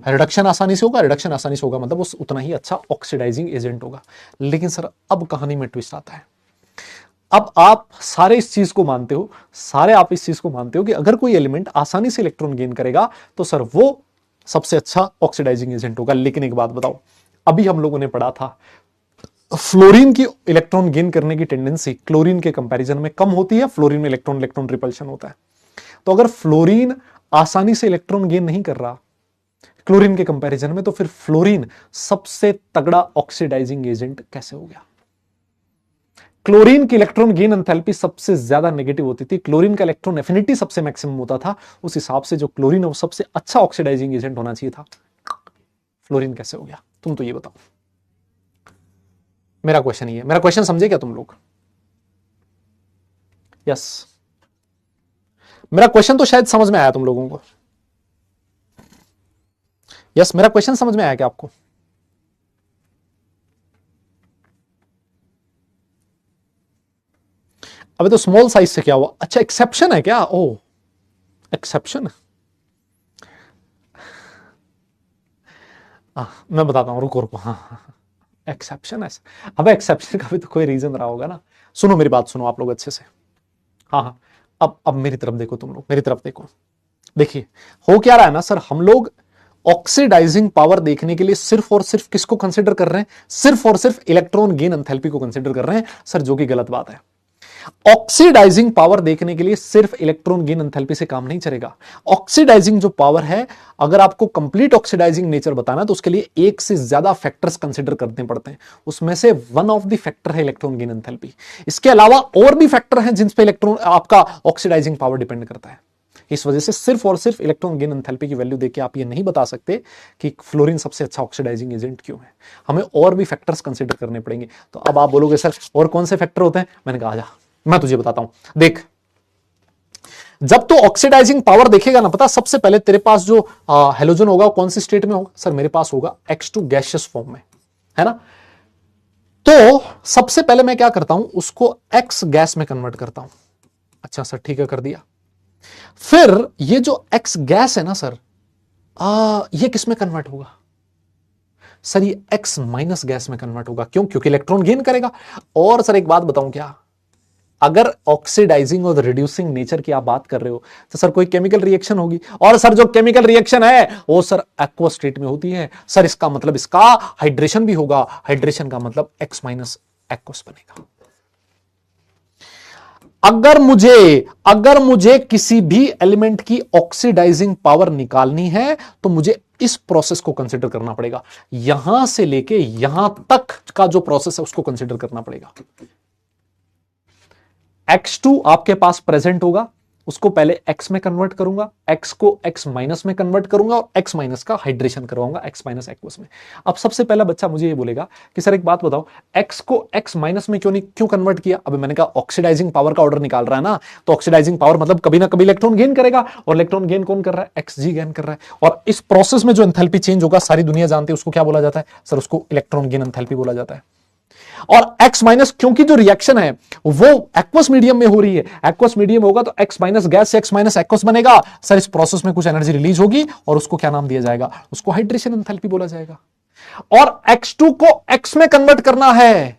Speaker 1: रिडक्शन आसानी से होगा, रिडक्शन आसानी से होगा मतलब वो उतना ही अच्छा ऑक्सीडाइजिंग एजेंट होगा। लेकिन सर अब कहानी में ट्विस्ट आता है। अब आप सारे इस चीज को मानते हो, आप इस चीज को मानते हो कि अगर कोई एलिमेंट आसानी से इलेक्ट्रॉन गेन करेगा तो सर वो सबसे अच्छा ऑक्सीडाइजिंग एजेंट होगा। लेकिन एक बात बताओ, अभी हम लोगों ने पढ़ा था फ्लोरीन की इलेक्ट्रॉन गेन करने की टेंडेंसी क्लोरीन के कंपैरिजन में कम होती है, फ्लोरीन में इलेक्ट्रॉन इलेक्ट्रॉन रिपल्शन होता है। तो अगर फ्लोरीन आसानी से इलेक्ट्रॉन गेन नहीं कर रहा क्लोरीन के कंपैरिजन में, तो फिर फ्लोरीन सबसे तगड़ा ऑक्सीडाइजिंग एजेंट कैसे हो गया? क्लोरीन की इलेक्ट्रॉन गेन एंथैल्पी सबसे ज्यादा नेगेटिव होती थी, क्लोरीन का इलेक्ट्रॉन एफिनिटी सबसे मैक्सिमम होता था, उस हिसाब से जो क्लोरीन है वो सबसे अच्छा ऑक्सीडाइजिंग एजेंट होना चाहिए था। फ्लोरीन कैसे हो गया? तुम तो ये बताओ। मेरा क्वेश्चन ये है, मेरा क्वेश्चन समझे क्या तुम लोग? यस, मेरा क्वेश्चन तो शायद समझ में आया तुम लोगों को। यस, मेरा क्वेश्चन समझ में आया क्या आपको? अबे तो स्मॉल साइज से क्या हुआ? अच्छा एक्सेप्शन है क्या? ओ एक्सेप्शन, मैं बताता हूं, रुको रुको। हाँ, एक्सेप्शन है। अब एक्सेप्शन का भी तो कोई रीजन रहा होगा ना। सुनो मेरी बात सुनो आप लोग अच्छे से। हाँ हाँ, अब मेरी तरफ देखो, तुम लोग मेरी तरफ देखो। देखिए हो क्या रहा है ना सर, हम लोग ऑक्सीडाइजिंग पावर देखने के लिए सिर्फ और सिर्फ किसको कंसिडर कर रहे हैं? सिर्फ और सिर्फ इलेक्ट्रॉन गेन एंथैल्पी को कंसिडर कर रहे हैं सर, जो कि गलत बात है। ऑक्सीडाइजिंग पावर देखने के लिए सिर्फ इलेक्ट्रॉन गेन एंथैल्पी से काम नहीं चलेगा। ऑक्सीडाइजिंग जो पावर है, अगर आपको कंप्लीट ऑक्सीडाइजिंग नेचर बताना है तो उसके लिए एक से ज्यादा फैक्टर्स कंसीडर करने पड़ते हैं। उसमें से वन ऑफ द फैक्टर है इलेक्ट्रॉन गेन एंथैल्पी। इसके अलावा और भी फैक्टर हैं जिन पे इलेक्ट्रॉन आपका ऑक्सीडाइजिंग पावर डिपेंड करता है। इस वजह से सिर्फ और सिर्फ इलेक्ट्रॉन गेन एंथैल्पी की वैल्यू देके आप ये नहीं बता सकते कि फ्लोरीन सबसे अच्छा ऑक्सीडाइजिंग एजेंट क्यों है। हमें और भी फैक्टर्स कंसिडर करने पड़ेंगे। तो अब आप बोलोगे सर और कौन से फैक्टर होते हैं? मैंने कहा जा, मैं तुझे बताता हूं। देख, जब तो ऑक्सीडाइजिंग पावर देखेगा ना, पता सबसे पहले तेरे पास जो हेलोजन होगा वो कौन सी स्टेट में होगा? सर मेरे पास होगा X2 गैसियस फॉर्म में, है ना। तो सबसे पहले मैं क्या करता हूं, उसको X गैस में कन्वर्ट करता हूं। अच्छा सर ठीक है, कर दिया। फिर ये जो X गैस है ना सर, ये किस में कन्वर्ट होगा? सर ये X माइनस गैस में कन्वर्ट होगा। क्यों? क्योंकि इलेक्ट्रॉन गेन करेगा। और सर एक बात बताऊं क्या, अगर ऑक्सीडाइजिंग और रिड्यूसिंग नेचर की आप बात कर रहे हो तो सर कोई केमिकल रिएक्शन होगी, और सर जो केमिकल रिएक्शन है वो सर एक्वा स्टेट में होती है। सर इसका मतलब इसका हाइड्रेशन भी होगा, हाइड्रेशन का मतलब X माइनस एक्वस बनेगा। अगर मुझे किसी भी एलिमेंट की ऑक्सीडाइजिंग पावर निकालनी है तो मुझे इस प्रोसेस को कंसीडर करना पड़ेगा। यहां से लेके यहां तक का जो प्रोसेस है उसको कंसीडर करना पड़ेगा। X2 आपके पास प्रेजेंट होगा, उसको पहले X में कन्वर्ट करूंगा, X को X माइनस में कन्वर्ट करूंगा और X माइनस का हाइड्रेशन करवाऊंगा X माइनस एक्वस में। अब सबसे पहला बच्चा मुझे ये बोलेगा कि सर एक बात बताओ, X को X माइनस में क्यों कन्वर्ट किया? अब मैंने कहा ऑक्सीडाइजिंग पावर का ऑर्डर निकाल रहा है ना, तो ऑक्सीडाइजिंग पावर मतलब कभी ना कभी इलेक्ट्रॉन गेन करेगा, और इलेक्ट्रॉन गेन कौन कर रहा है? Xg गेन कर रहा है। और इस प्रोसेस में जो एंथैल्पी चेंज होगा सारी दुनिया जानती है, उसको क्या बोला जाता है? सर उसको इलेक्ट्रॉन गेन एंथैल्पी बोला जाता है। और X माइनस, क्योंकि जो रिएक्शन है वो एक्वस मीडियम में हो रही है, एक्वस मीडियम होगा तो X माइनस गैस से X माइनस एक्वस बनेगा। सर इस प्रोसेस में कुछ एनर्जी रिलीज होगी और उसको क्या नाम दिया जाएगा? उसको हाइड्रेशन एंथैल्पी बोला जाएगा। और X2 को X में कन्वर्ट करना है।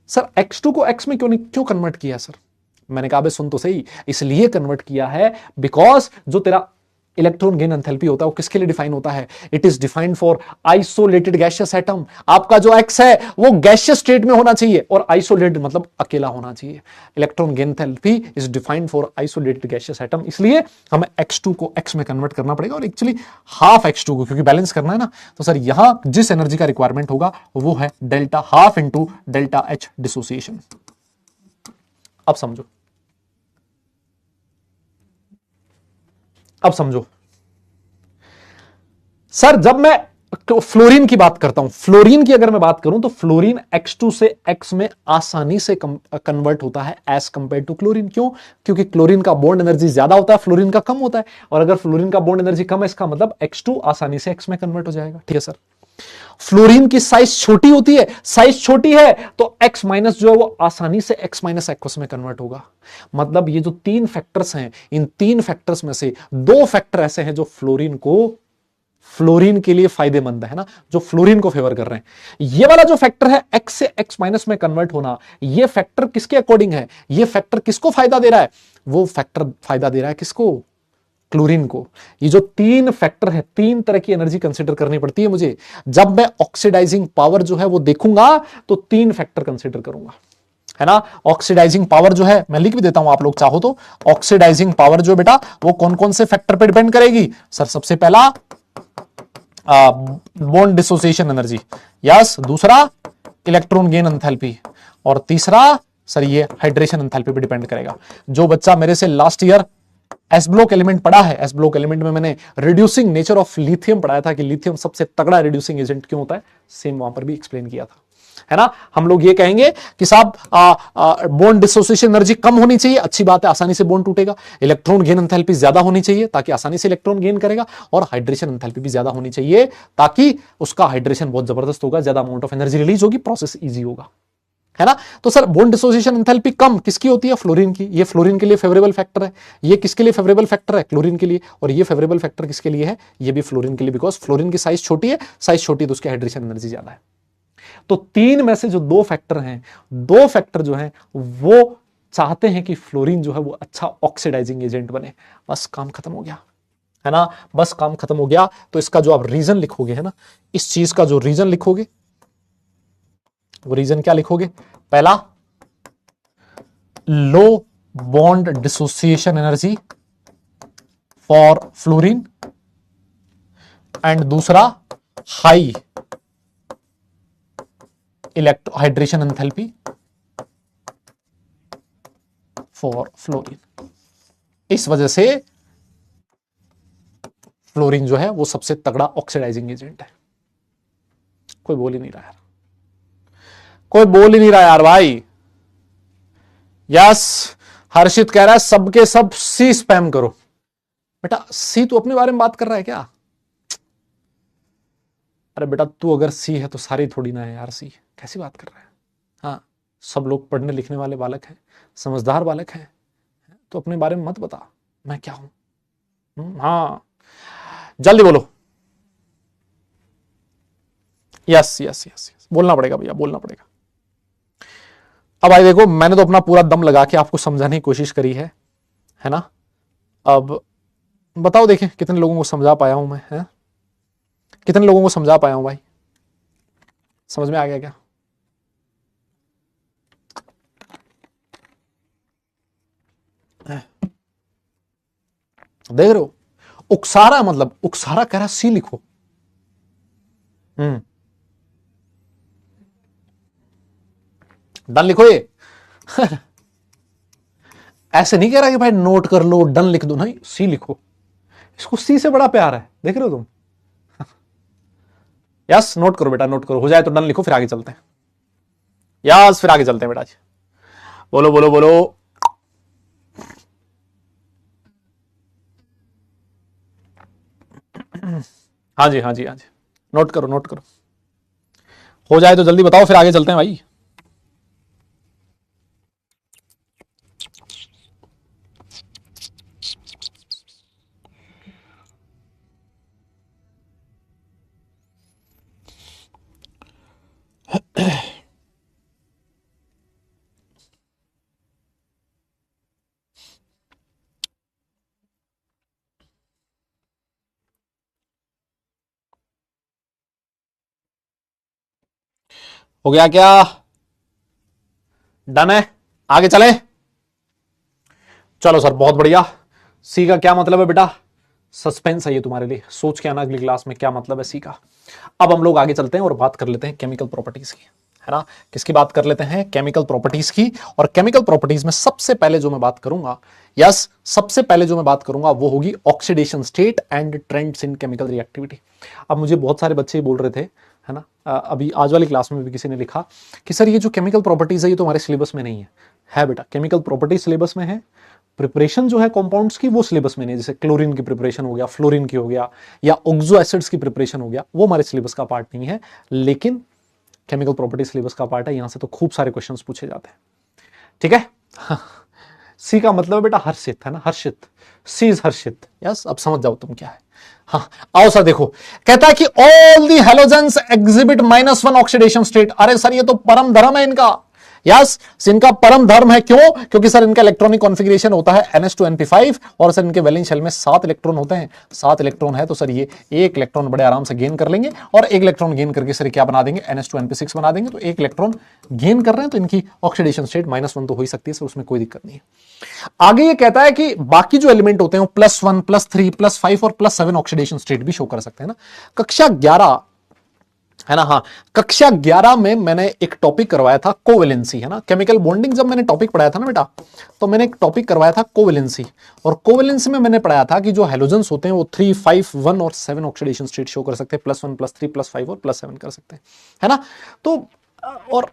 Speaker 1: सर X2 को X में क्यों कन्वर्ट किया? सर मैंने कहा सुन तो सही, इसलिए कन्वर्ट किया है बिकॉज जो तेरा इलेक्ट्रॉन गेन एंथैल्पी होता है वो किसके लिए डिफाइन होता है? It is defined for isolated gaseous atom. आपका जो X है वो गैसियस स्टेट में होना चाहिए, और आइसोलेटेड मतलब अकेला होना चाहिए। Electron gain enthalpy is defined for isolated gaseous atom, इसलिए हमें X2 को X में कन्वर्ट करना पड़ेगा, और एक्चुअली हाफ X2 को, क्योंकि बैलेंस करना है ना। तो सर यहां जिस एनर्जी का रिक्वायरमेंट होगा वो है delta half into delta H dissociation. अब समझो, अब समझो सर, जब मैं फ्लोरीन की बात करता हूं, फ्लोरीन की अगर मैं बात करूं तो फ्लोरीन X2 से X में आसानी से कन्वर्ट होता है एज कंपेयर टू क्लोरीन। क्यों? क्योंकि क्लोरीन का बॉन्ड एनर्जी ज्यादा होता है, फ्लोरीन का कम होता है, और अगर फ्लोरीन का बॉन्ड एनर्जी कम है इसका मतलब X2 आसानी से X में कन्वर्ट हो जाएगा। ठीक है सर। फ्लोरीन की साइज छोटी होती है, साइज छोटी है तो X माइनस जो है वो आसानी से X माइनस एक्वस में कन्वर्ट होगा। मतलब ये जो तीन फैक्टर्स हैं, इन तीन फैक्टर्स में से दो फैक्टर ऐसे हैं जो फ्लोरीन के लिए फायदेमंद है ना, जो फ्लोरीन को फेवर कर रहे हैं। ये वाला जो फैक्टर है X से X माइनस में कन्वर्ट होना, ये फैक्टर किसके अकॉर्डिंग है? ये फैक्टर किसको फायदा दे रहा है? वो फैक्टर फायदा दे रहा है किसको? क्लोरीन को। ये जो तीन फैक्टर है, तीन तरह की एनर्जी कंसीडर करनी पड़ती है मुझे। जब मैं ऑक्सीडाइजिंग पावर जो है वो देखूंगा तो तीन फैक्टर कंसीडर करूंगा, है ना। ऑक्सीडाइजिंग पावर जो है मैं लिख भी देता हूं आप लोग चाहो तो। ऑक्सीडाइजिंग पावर जो बेटा वो कौन कौन से फैक्टर पे डिपेंड करेगी? सर सबसे पहला बॉन्ड डिसोसिएशन एनर्जी, यस। दूसरा इलेक्ट्रॉन गेन एंथैल्पी, और तीसरा सर ये हाइड्रेशन एंथैल्पी पे डिपेंड करेगा। जो बच्चा मेरे से last year S block element पढ़ा है, एस ब्लॉक एलिमेंट में मैंने रिड्यूसिंग नेचर ऑफ लिथियम पढ़ाया था कि लिथियम सबसे तगड़ा रिड्यूसिंग एजेंट क्यों होता है, सेम वहां पर भी एक्सप्लेन किया था, है ना। हम लोग ये कहेंगे कि साहब बॉन्ड डिसोसिएशन एनर्जी कम होनी चाहिए, अच्छी बात है, आसानी से बॉन्ड टूटेगा। इलेक्ट्रॉन गेन एंथैल्पी ज्यादा होनी चाहिए ताकि आसानी से इलेक्ट्रॉन गेन करेगा, और हाइड्रेशन एंथैल्पी भी ज्यादा होनी चाहिए ताकि उसका हाइड्रेशन बहुत जबरदस्त होगा, ज्यादा अमाउंट ऑफ एनर्जी रिलीज होगी, प्रोसेस ईजी होगा, है ना। तो सर बॉन्ड डिसोसिएशन एंथैल्पी कम किसकी होती है? फ्लोरीन की। ये फ्लोरीन के लिए फेवरेबल फैक्टर है। ये किसके लिए फेवरेबल फैक्टर है? क्लोरीन के लिए। और ये फेवरेबल फैक्टर किसके लिए है? ये भी फ्लोरीन के लिए, बिकॉज फ्लोरीन की साइज छोटी है, साइज छोटी है तो उसकी हाइड्रेशन एनर्जी ज्यादा है। तो तीन में से जो दो फैक्टर हैं, दो फैक्टर जो हैं वो चाहते हैं कि फ्लोरीन जो है वो अच्छा ऑक्सीडाइजिंग एजेंट बने। बस काम खत्म हो गया, है ना, बस काम खत्म हो गया। तो इसका जो आप रीजन लिखोगे, है ना, इस चीज का जो रीजन लिखोगे वो रीजन क्या लिखोगे? पहला low bond dissociation energy for fluorine, and दूसरा high hydration enthalpy for fluorine. इस वजह से फ्लोरीन जो है वो सबसे तगड़ा ऑक्सीडाइजिंग एजेंट है। कोई बोल ही नहीं रहा यार, कोई बोल ही नहीं रहा यार भाई। यस, हर्षित कह रहा है सबके सब सी स्पैम करो। बेटा सी तू अपने बारे में बात कर रहा है क्या? अरे बेटा तू अगर सी है तो सारी थोड़ी ना है यार सी, कैसी बात कर रहा है? हाँ, सब लोग पढ़ने लिखने वाले बालक हैं, समझदार बालक हैं, तो अपने बारे में मत बता मैं क्या हूं। हाँ जल्दी बोलो। यस यस यस यस, बोलना पड़ेगा भैया, बोलना पड़ेगा। अब भाई देखो, मैंने तो अपना पूरा दम लगा के आपको समझाने की कोशिश करी है ना। अब बताओ देखें कितने लोगों को समझा पाया हूं मैं, है? कितने लोगों को समझा पाया हूं भाई? समझ में आ गया क्या? देख रहे हो, उकसारा मतलब उकसारा कह रहा सी लिखो। डन लिखो ये। ऐसे नहीं कह रहा कि भाई नोट कर लो डन लिख दो, नहीं सी लिखो। इसको सी से बड़ा प्यार है, देख रहे हो तुम। यस, नोट करो बेटा, नोट करो, हो जाए तो डन लिखो, फिर आगे चलते हैं। यस, फिर आगे चलते हैं बेटा जी। बोलो बोलो बोलो। हाँ जी हाँ जी हाँ जी, नोट करो नोट करो, हो जाए तो जल्दी बताओ, फिर आगे चलते हैं भाई। हो गया क्या? डन है, आगे चले। चलो सर, बहुत बढ़िया। सी का क्या मतलब है बेटा? सस्पेंस है ये तुम्हारे लिए, सोच के आना अगली क्लास में क्या मतलब है सी का। अब हम लोग आगे चलते हैं और बात कर लेते हैं केमिकल प्रॉपर्टीज की, है ना। किसकी बात कर लेते हैं? केमिकल प्रॉपर्टीज की। और केमिकल प्रॉपर्टीज में सबसे पहले जो मैं बात करूंगा, यस, सबसे पहले जो मैं बात करूंगा वो होगी oxidation state and trends in chemical reactivity. अब मुझे बहुत सारे बच्चे बोल रहे थे, है ना, अभी आज वाली क्लास में भी किसी ने लिखा कि सर ये जो केमिकल प्रॉपर्टीज है ये तो हमारे सिलेबस में नहीं है बेटा, केमिकल प्रॉपर्टीज सिलेबस में है, प्रिपरेशन जो है कंपाउंड्स की वो सिलेबस में नहीं। जैसे क्लोरीन की प्रिपरेशन हो गया, फ्लोरीन की हो गया, या ऑक्सो एसिड्स की प्रिपरेशन हो गया, वो हमारे सिलेबस का पार्ट नहीं है, लेकिन केमिकल प्रॉपर्टी सिलेबस का पार्ट है। यहां से तो खूब सारे क्वेश्चंस पूछे जाते हैं, ठीक है। सी का मतलब है बेटा हर्षित, है ना, हर्षित, सी इज हर्षित। यस, अब समझ जाओ तुम क्या है। हाँ, आओ सर देखो, कहता है कि all the halogens exhibit -1 oxidation state. अरे सर ये तो परम धर्म है इनका। यस, इनका परम धर्म है, क्यों? क्योंकि सर इनका इलेक्ट्रॉनिक कॉन्फ़िगरेशन होता है NH2 NP5 और सर इनके वैलेंस शेल में 7 इलेक्ट्रॉन होते हैं। 7 इलेक्ट्रॉन है तो सर ये एक इलेक्ट्रॉन बड़े आराम से गेन कर लेंगे और एक इलेक्ट्रॉन गेन करके सर क्या बना देंगे? NH2 NP6 बना देंगे। तो एक इलेक्ट्रॉन गेन कर रहे हैं तो इनकी ऑक्सीडेशन स्टेट -1 तो हो ही सकती है सर, उसमें कोई दिक्कत नहीं है। आगे ये कहता है कि बाकी जो एलिमेंट होते हैं +1 +3 +5 और +7 ऑक्सीडेशन स्टेट भी शो कर सकते हैं ना। कक्षा 11 है ना, हाँ, कक्षा 11 में मैंने एक टॉपिक करवाया था कोवेलेंसी, है ना, केमिकल बॉन्डिंग। जब मैंने टॉपिक पढ़ाया था ना बेटा, तो मैंने एक टॉपिक करवाया था कोवेलेंसी, और कोवेलेंसी में मैंने पढ़ाया था कि जो हेलोजेंस होते हैं वो 3, 5, 1 और 7 ऑक्सीडेशन स्टेट शो कर सकते हैं, +1 +3 +5 और +7 कर सकते हैं, है ना। तो और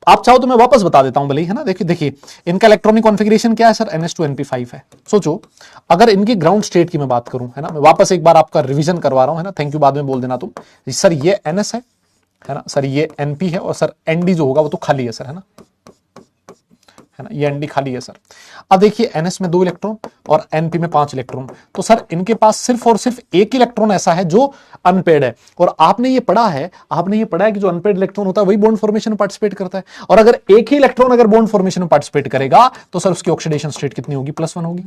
Speaker 1: आप चाहो तो मैं वापस बता देता हूं भले ही, है ना। देखिए इनका इलेक्ट्रॉनिक कॉन्फ़िगरेशन क्या है सर? NH2 NP5 है। सोचो अगर इनकी ग्राउंड स्टेट की मैं बात करूं, है ना, मैं वापस एक बार आपका रिवीजन करवा रहा हूं, है ना, थैंक यू बाद में बोल देना तुम। सर ये NS है ना, सर ये NP है, और सर ND जो होगा वो तो खाली है सर, है ना, ये ND खाली है सर। अब देखिए NS में 2 इलेक्ट्रॉन और NP में 5 इलेक्ट्रॉन, तो सर इनके पास सिर्फ और सिर्फ एक इलेक्ट्रॉन ऐसा है जो अनपेड है। और आपने ये पढ़ा है कि जो अनपेड इलेक्ट्रॉन होता है वही बॉन्ड फॉर्मेशन में पार्टिसिपेट करता है। और अगर एक ही इलेक्ट्रॉन अगर बॉन्ड फॉर्मेशन में पार्टिसिपेट करेगा तो सर उसकी ऑक्सीडेशन स्टेट कितनी होगी? +1 होगी।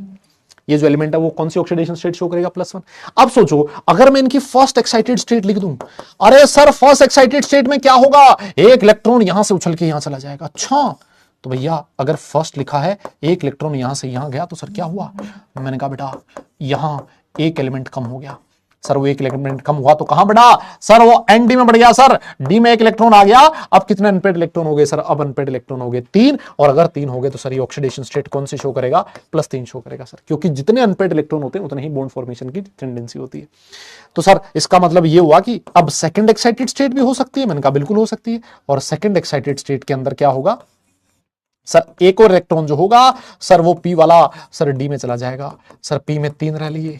Speaker 1: ये जो एलिमेंट है वो कौन सी ऑक्सीडेशन स्टेट शो करेगा? +1। अब सोचो अगर मैं इनकी फर्स्ट एक्साइटेड स्टेट लिख दूं, अरे सर फर्स्ट एक्साइटेड स्टेट में क्या होगा? एक इलेक्ट्रॉन यहां से उछल के यहां चला जाएगा। अच्छा, तो भैया अगर फर्स्ट लिखा है एक इलेक्ट्रॉन यहां से यहां गया तो सर क्या हुआ? मैंने कहा बेटा यहां एक एलिमेंट कम हो गया। सर वो एक इलेक्ट्रॉन कम हुआ तो कहां बढ़ा? सर वो एनडी में बढ़ गया सर, डी में एक इलेक्ट्रॉन आ गया। अब कितने अनपेड इलेक्ट्रॉन हो गए सर? अब अनपेड इलेक्ट्रॉन हो गए 3, और अगर 3 हो गए तो सर ये ऑक्सीडेशन स्टेट कौन सी शो करेगा? +3 शो करेगा सर, क्योंकि जितने अनपेड इलेक्ट्रॉन होते हैं उतने ही बॉन्ड फॉर्मेशन की टेंडेंसी होती है। तो सर इसका मतलब ये हुआ कि अब सेकंड एक्साइटेड स्टेट भी हो सकती है। मैंने कहा बिल्कुल हो सकती है, और सेकंड एक्साइटेड स्टेट के अंदर क्या होगा सर? एक और इलेक्ट्रॉन जो होगा सर वो पी वाला सर डी में चला जाएगा। सर पी में 3 रह लिए,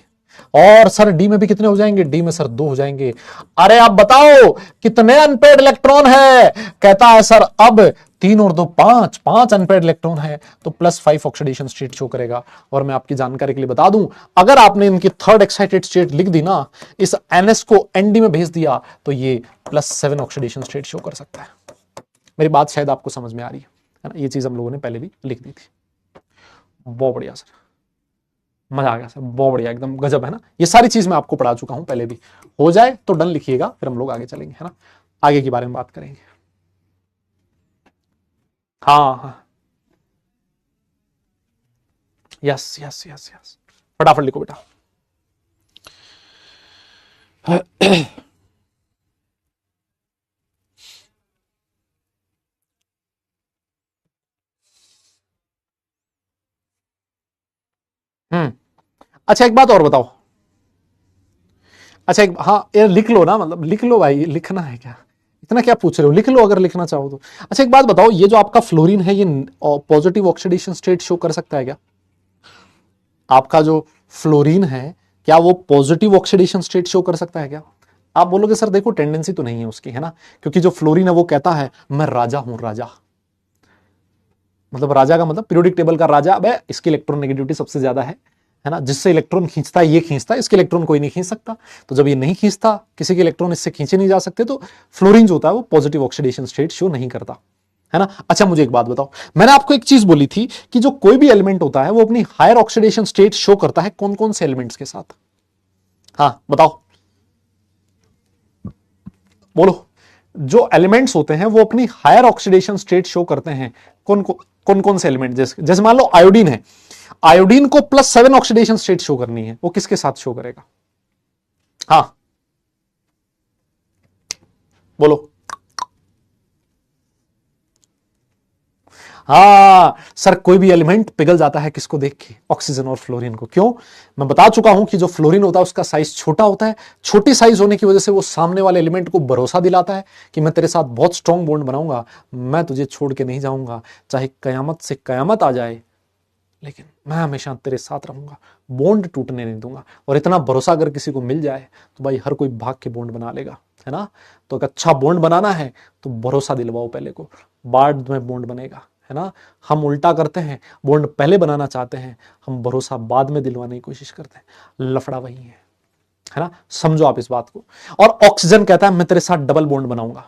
Speaker 1: और सर डी में भी कितने हो जाएंगे? डी में सर 2 हो जाएंगे। अरे अब बताओ कितने अनपेड इलेक्ट्रॉन है? कहता है सर अब 3 और 2 5, 5 अनपेड इलेक्ट्रॉन है, तो +5 ऑक्सीडेशन स्टेट शो करेगा। और मैं आपकी जानकारी के लिए बता दूं, अगर आपने इनकी थर्ड एक्साइटेड स्टेट लिख दी ना, इस NS को ND में भेज दिया, तो ये +7 ऑक्सीडेशन स्टेट शो कर सकता है। मेरी बात शायद आपको समझ में आ रही है ना? ये चीज हम लोगों ने पहले भी लिख दी थी। बहुत बढ़िया सर, मजा आ गया सर, बहुत बढ़िया, एकदम गजब है ना? ये सारी चीज मैं आपको पढ़ा चुका हूं पहले भी। हो जाए तो डन लिखिएगा, फिर हम लोग आगे चलेंगे, है ना? आगे के बारे में बात करेंगे। हाँ हाँ, यस यस यस यस, फटाफट लिखो बेटा। अच्छा एक बात और बताओ। अच्छा एक, हाँ ये लिख लो ना, मतलब लिख लो भाई, लिखना है क्या, इतना क्या पूछ रहे हो? लिख लो अगर लिखना चाहो तो। अच्छा एक बात बताओ, ये जो आपका फ्लोरीन है ये पॉजिटिव ऑक्सीडेशन स्टेट शो कर सकता है क्या? आपका जो फ्लोरीन है क्या वो पॉजिटिव ऑक्सीडेशन स्टेट शो कर सकता है क्या? आप बोलोगे सर देखो टेंडेंसी तो नहीं है उसकी, है ना, क्योंकि जो फ्लोरीन है वो कहता है मैं राजा हूं, राजा। मतलब राजा का मतलब पीरियोडिक टेबल का राजा। अब इसकी इलेक्ट्रॉन नेगेटिविटी सबसे ज्यादा है ना, जिससे इलेक्ट्रॉन खींचता है ये खींचता है, इसके इलेक्ट्रॉन कोई नहीं खींच सकता। तो जब ये नहीं खींचता, किसी के इलेक्ट्रॉन इससे खींचे नहीं जा सकते, तो फ्लोरीन जो होता है वो पॉजिटिव ऑक्सीडेशन स्टेट शो नहीं करता, है ना। अच्छा मुझे एक बात बताओ, मैंने आपको एक चीज बोली थी कि जो कोई भी एलिमेंट होता है वो अपनी हायर ऑक्सीडेशन स्टेट शो करता है कौन कौन से एलिमेंट्स के साथ? हाँ बताओ, बोलो। जो एलिमेंट्स होते हैं वो अपनी हायर ऑक्सीडेशन स्टेट शो करते हैं कौन कौन से एलिमेंट? जैसे जैसे मान लो आयोडीन है, आयोडीन को +7 ऑक्सीडेशन स्टेट शो करनी है, वो किसके साथ शो करेगा? हाँ बोलो। हाँ सर, कोई भी एलिमेंट पिघल जाता है किसको देख के? ऑक्सीजन और फ्लोरीन को। क्यों? मैं बता चुका हूं कि जो फ्लोरीन होता है उसका साइज छोटा होता है, छोटी साइज होने की वजह से वो सामने वाले एलिमेंट को भरोसा दिलाता है कि मैं तेरे साथ बहुत स्ट्रॉन्ग बॉन्ड बनाऊंगा, मैं तुझे छोड़ के नहीं जाऊंगा, चाहे कयामत से कयामत आ जाए, लेकिन मैं हमेशा तेरे साथ रहूंगा, बॉन्ड टूटने नहीं दूंगा। और इतना भरोसा अगर किसी को मिल जाए तो भाई हर कोई भाग के बॉन्ड बना लेगा, है ना। तो अगर अच्छा बॉन्ड बनाना है तो भरोसा दिलवाओ पहले को, बाद में बॉन्ड बनेगा, है ना। हम उल्टा करते हैं, बॉन्ड पहले बनाना चाहते हैं, हम भरोसा बाद में दिलवाने की कोशिश करते हैं, लफड़ा वही है ना। समझो आप इस बात को। और ऑक्सीजन कहता है मैं तेरे साथ डबल बॉन्ड बनाऊंगा,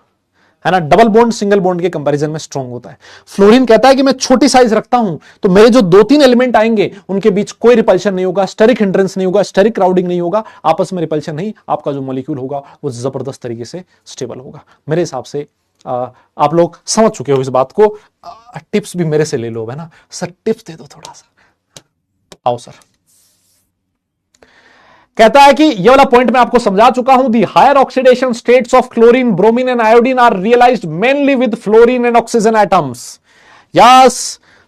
Speaker 1: है ना। डबल बॉन्ड सिंगल बॉन्ड के कंपैरिजन में स्ट्रांग होता है। फ्लोरीन कहता है कि मैं छोटी साइज रखता हूं तो मेरे जो 2-3 एलिमेंट आएंगे उनके बीच कोई रिपल्शन नहीं होगा, स्टेरिक हिंड्रेंस नहीं होगा, स्टेरिक क्राउडिंग नहीं होगा, आपस में रिपल्शन नहीं, आपका जो मॉलिक्यूल होगा वो जबरदस्त तरीके से स्टेबल होगा। मेरे हिसाब से आप लोग समझ चुके हो इस बात को। टिप्स भी मेरे से ले लो, है ना सर, टिप्स दे दो थोड़ा सा। आओ सर, कहता है कि ये वाला पॉइंट मैं आपको समझा चुका हूं। The higher oxidation states of chlorine, bromine and iodine are realised mainly with fluorine and oxygen atoms. Yes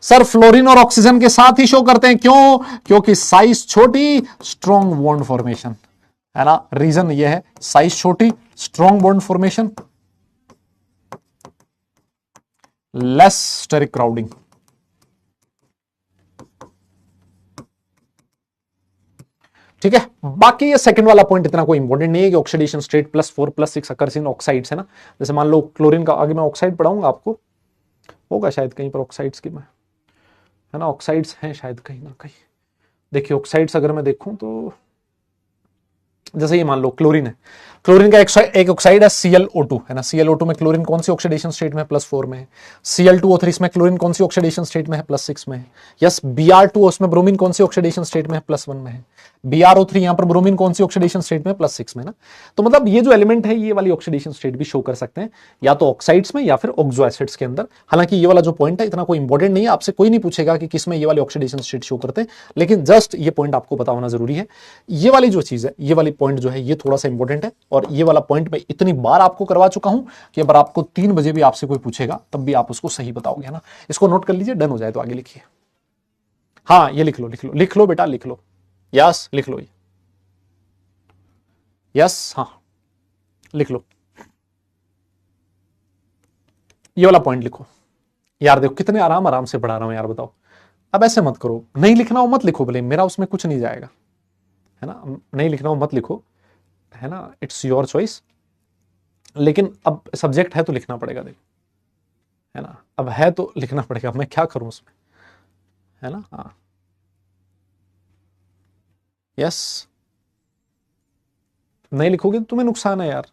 Speaker 1: sir, fluorine और ऑक्सीजन के साथ ही शो करते हैं। क्यों? क्योंकि साइज छोटी, स्ट्रॉन्ग बॉन्ड फॉर्मेशन, है ना। रीजन ये है, साइज छोटी, strong bond formation, less steric crowding. ठीक है, बाकी ये सेकंड वाला पॉइंट इतना कोई इंपॉर्टेंट नहीं है कि oxidation state +4 +6 occurs in oxides, है ना। जैसे मान लो क्लोरीन का, आगे मैं ऑक्साइड पढ़ाऊंगा आपको, होगा शायद कहीं पर ऑक्साइड्स की, मैं, है ना, ऑक्साइड्स हैं शायद कहीं ना कहीं। देखिए ऑक्साइड्स अगर मैं देखूं तो जैसे ये मान लो क्लोरीन है, क्लोरीन का एक ऑक्साइड है ClO2 है ना, ClO2 में क्लोरीन कौन सी ऑक्सीडेशन स्टेट में है, +4 में है। Cl2O3 इसमें क्लोरीन कौन सी ऑक्सीडेशन स्टेट में है, +6 में है। यस, Br2 उसमें ब्रोमीन कौन सी ऑक्सीडेशन स्टेट में है, +1 में है। BrO3 यहां पर ब्रोमीन कौन सी ऑक्सीडेशन स्टेट में, +6 में ना। तो मतलब ये जो एलिमेंट है ये वाली ऑक्सीडेशन स्टेट भी शो कर सकते हैं, या तो ऑक्साइड्स में या फिर ऑक्सो एसिड्स के अंदर। हालांकि ये वाला जो पॉइंट है इतना कोई इंपॉर्टेंट नहीं है, आपसे कोई नहीं पूछेगा कि किसमें ये वाली ऑक्सीडेशन स्टेट शो करते हैं, लेकिन जस्ट ये पॉइंट आपको पता होना जरूरी है। ये वाली जो चीज है, ये वाली पॉइंट जो है ये थोड़ा सा इंपॉर्टेंट है, और ये वाला पॉइंट मैं इतनी बार आपको करवा चुका हूं कि अगर आपको 3 बजे भी आपसे कोई पूछेगा तब भी आप उसको सही बताओगे, है ना। इसको नोट कर लीजिए, डन हो जाए तो आगे लिखिए। हाँ, ये लिख लो, लिख लो, लिख लो बेटा, लिख लो। यस, लिख लो ये। यस, हाँ लिख लो, ये वाला पॉइंट लिखो। यार देखो कितने आराम आराम से पढ़ा रहा हूं यार, बताओ। अब ऐसे मत करो, नहीं लिखना हो मत लिखो, भले मेरा उसमें कुछ नहीं जाएगा, है ना। नहीं लिखना हो मत लिखो, है ना, इट्स योर चॉइस। लेकिन अब सब्जेक्ट है तो लिखना पड़ेगा, देखो, है ना। अब है तो लिखना पड़ेगा, मैं क्या करूं उसमें, है ना। हाँ, यस, नहीं लिखोगे तो तुम्हें नुकसान है यार।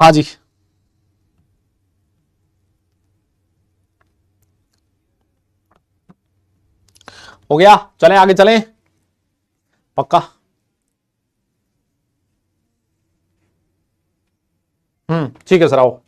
Speaker 1: हाँ जी, हो गया, चलें आगे चलें, पक्का। ठीक है सर, आओ।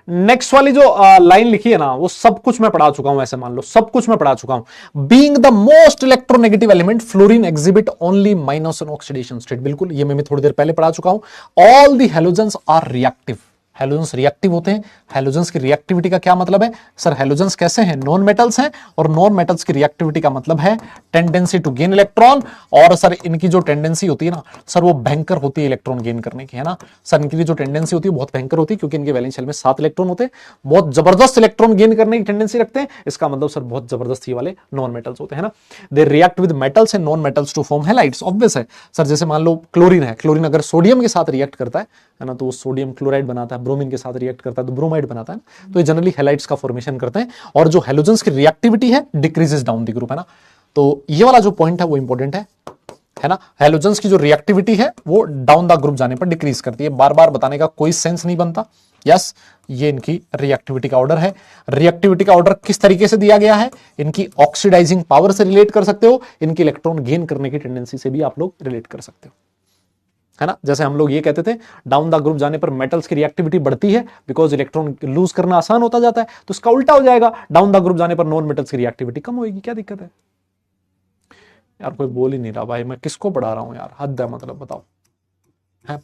Speaker 1: नेक्स्ट वाली जो लाइन लिखी है ना, वो सब कुछ मैं पढ़ा चुका हूं, ऐसे मान लो सब कुछ मैं पढ़ा चुका हूं। Being the most electronegative element, fluorine exhibit only minus an oxidation state. बिल्कुल, ये मैं थोड़ी देर पहले पढ़ा चुका हूं। All the halogens are reactive, halogens reactive होते हैं। हैलोजेंस की रिएक्टिविटी का क्या मतलब है सर, हैलोजेंस कैसे हैं, नॉन मेटल्स हैं, और नॉन मेटल्स की रिएक्टिविटी का मतलब है टेंडेंसी टू गेन इलेक्ट्रॉन। और सर इनकी जो टेंडेंसी होती है ना सर, वो भयंकर होती है इलेक्ट्रॉन गेन करने की, है ना। सर इनकी जो टेंडेंसी होती है बहुत भयंकर होती है, क्योंकि इनके वैलेंस शेल में 7 इलेक्ट्रॉन होते हैं, बहुत जबरदस्त इलेक्ट्रॉन गेन करने की टेंडेंसी रखते हैं। इसका मतलब सर बहुत जबरदस्त ये वाले नॉन मेटल्स होते हैं ना। They react with metals and non metals to form halides. Obvious है सर, जैसे मान लो क्लोरीन है, क्लोरीन अगर सोडियम के साथ रिएक्ट करता है ना, तो वो सोडियम क्लोराइड बनाता है, ब्रोमीन के साथ रिएक्ट करता है तो ब्रोमाइड बनाता है, तो ये जनरली हैलाइड्स का फॉर्मेशन करते हैं। और जो हैलोजेंस की रिएक्टिविटी है डिक्रीजेस डाउन द ग्रुप, है ना। तो ये वाला जो पॉइंट है वो इंपॉर्टेंट है ना। हैलोजेंस की जो रिएक्टिविटी है वो डाउन द ग्रुप जाने पर डिक्रीज करती है। बार बार बताने का कोई सेंस नहीं बनता। यस, ये इनकी रिएक्टिविटी का ऑर्डर है। रिएक्टिविटी का ऑर्डर किस तरीके से दिया गया है, इनकी ऑक्सीडाइजिंग पावर से रिलेट कर सकते हो, इनकी इलेक्ट्रॉन गेन करने की टेंडेंसी से भी आप लोग रिलेट कर सकते हो, है ना। जैसे हम लोग ये कहते थे डाउन द ग्रुप जाने पर मेटल्स की रिएक्टिविटी बढ़ती है बिकॉज इलेक्ट्रॉन लूज करना आसान होता जाता है, तो इसका उल्टा हो जाएगा, डाउन द ग्रुप जाने पर नॉन मेटल्स की रिएक्टिविटी कम होगी। क्या दिक्कत है यार, कोई बोल ही नहीं रहा भाई, मैं किसको पढ़ा रहा हूं यार, हद है, मतलब बताओ।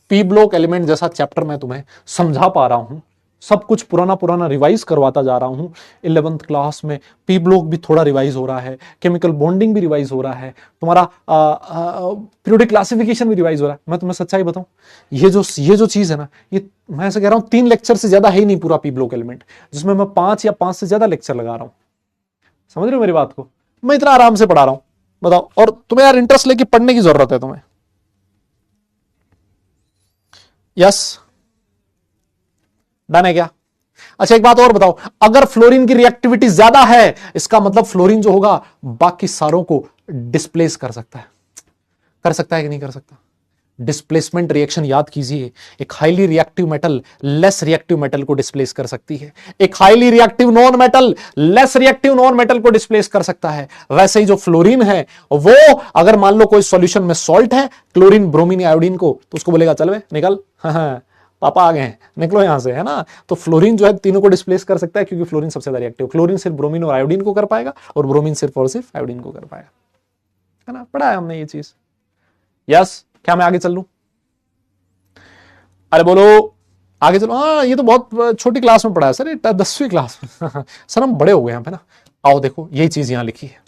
Speaker 1: पी ब्लॉक एलिमेंट जैसा चैप्टर मैं तुम्हें समझा पा रहा हूं, सब कुछ पुराना पुराना रिवाइज करवाता जा रहा हूं। 11th क्लास में पी ब्लॉक भी थोड़ा रिवाइज हो रहा है, केमिकल बॉन्डिंग भी रिवाइज हो रहा है, तुम्हारा पीरियोडिक क्लासिफिकेशन भी रिवाइज हो रहा है। मैं तुम्हें सच्चाई बताऊं, ये जो चीज है ना, ये मैं ऐसे कह रहा हूं 3 लेक्चर से ज्यादा है ही नहीं पूरा पी ब्लॉक एलिमेंट, जिसमें मैं 5 या 5 से ज्यादा लेक्चर लगा रहा हूं। समझ रहे हो मेरी बात को, मैं इतना आराम से पढ़ा रहा हूं, बताओ। और तुम्हें यार इंटरेस्ट लेके पढ़ने की जरूरत है तुम्हें। यस, डन है क्या। अच्छा एक बात और बताओ, अगर फ्लोरीन की रिएक्टिविटी ज्यादा है, इसका मतलब फ्लोरीन जो होगा बाकी सारों को डिस्प्लेस कर सकता है कि नहीं कर सकता। डिस्प्लेसमेंट रिएक्शन याद कीजिए, एक highly reactive metal less reactive metal को डिस्प्लेस कर सकती है, एक highly reactive non metal less reactive non metal को डिस्प्लेस कर सकता है। वैसे ही जो फ्लोरीन है वो अगर मान लो कोई सॉल्यूशन में सॉल्ट है, क्लोरीन ब्रोमीन आयोडीन को, तो उसको बोलेगा चल बे निकल, हाँ पापा आ गए हैं, निकलो यहां से, है ना। तो फ्लोरीन जो है तीनों को डिस्प्लेस कर सकता है, क्योंकि फ्लोरीन सबसे ज्यादा रिएक्टिव। फ्लोरीन सिर्फ ब्रोमीन और आयोडीन को कर पाएगा, और ब्रोमीन सिर्फ और सिर्फ आयोडीन को कर पाएगा, है ना। पढ़ा है हमने ये चीज। यस, क्या मैं आगे चल लूं, अरे बोलो आगे चलो। हाँ, ये तो बहुत छोटी क्लास में पढ़ा है सर, ये 10वीं क्लास में सर हम बड़े हो गए यहाँ पे ना। आओ देखो यही चीज यहां लिखी है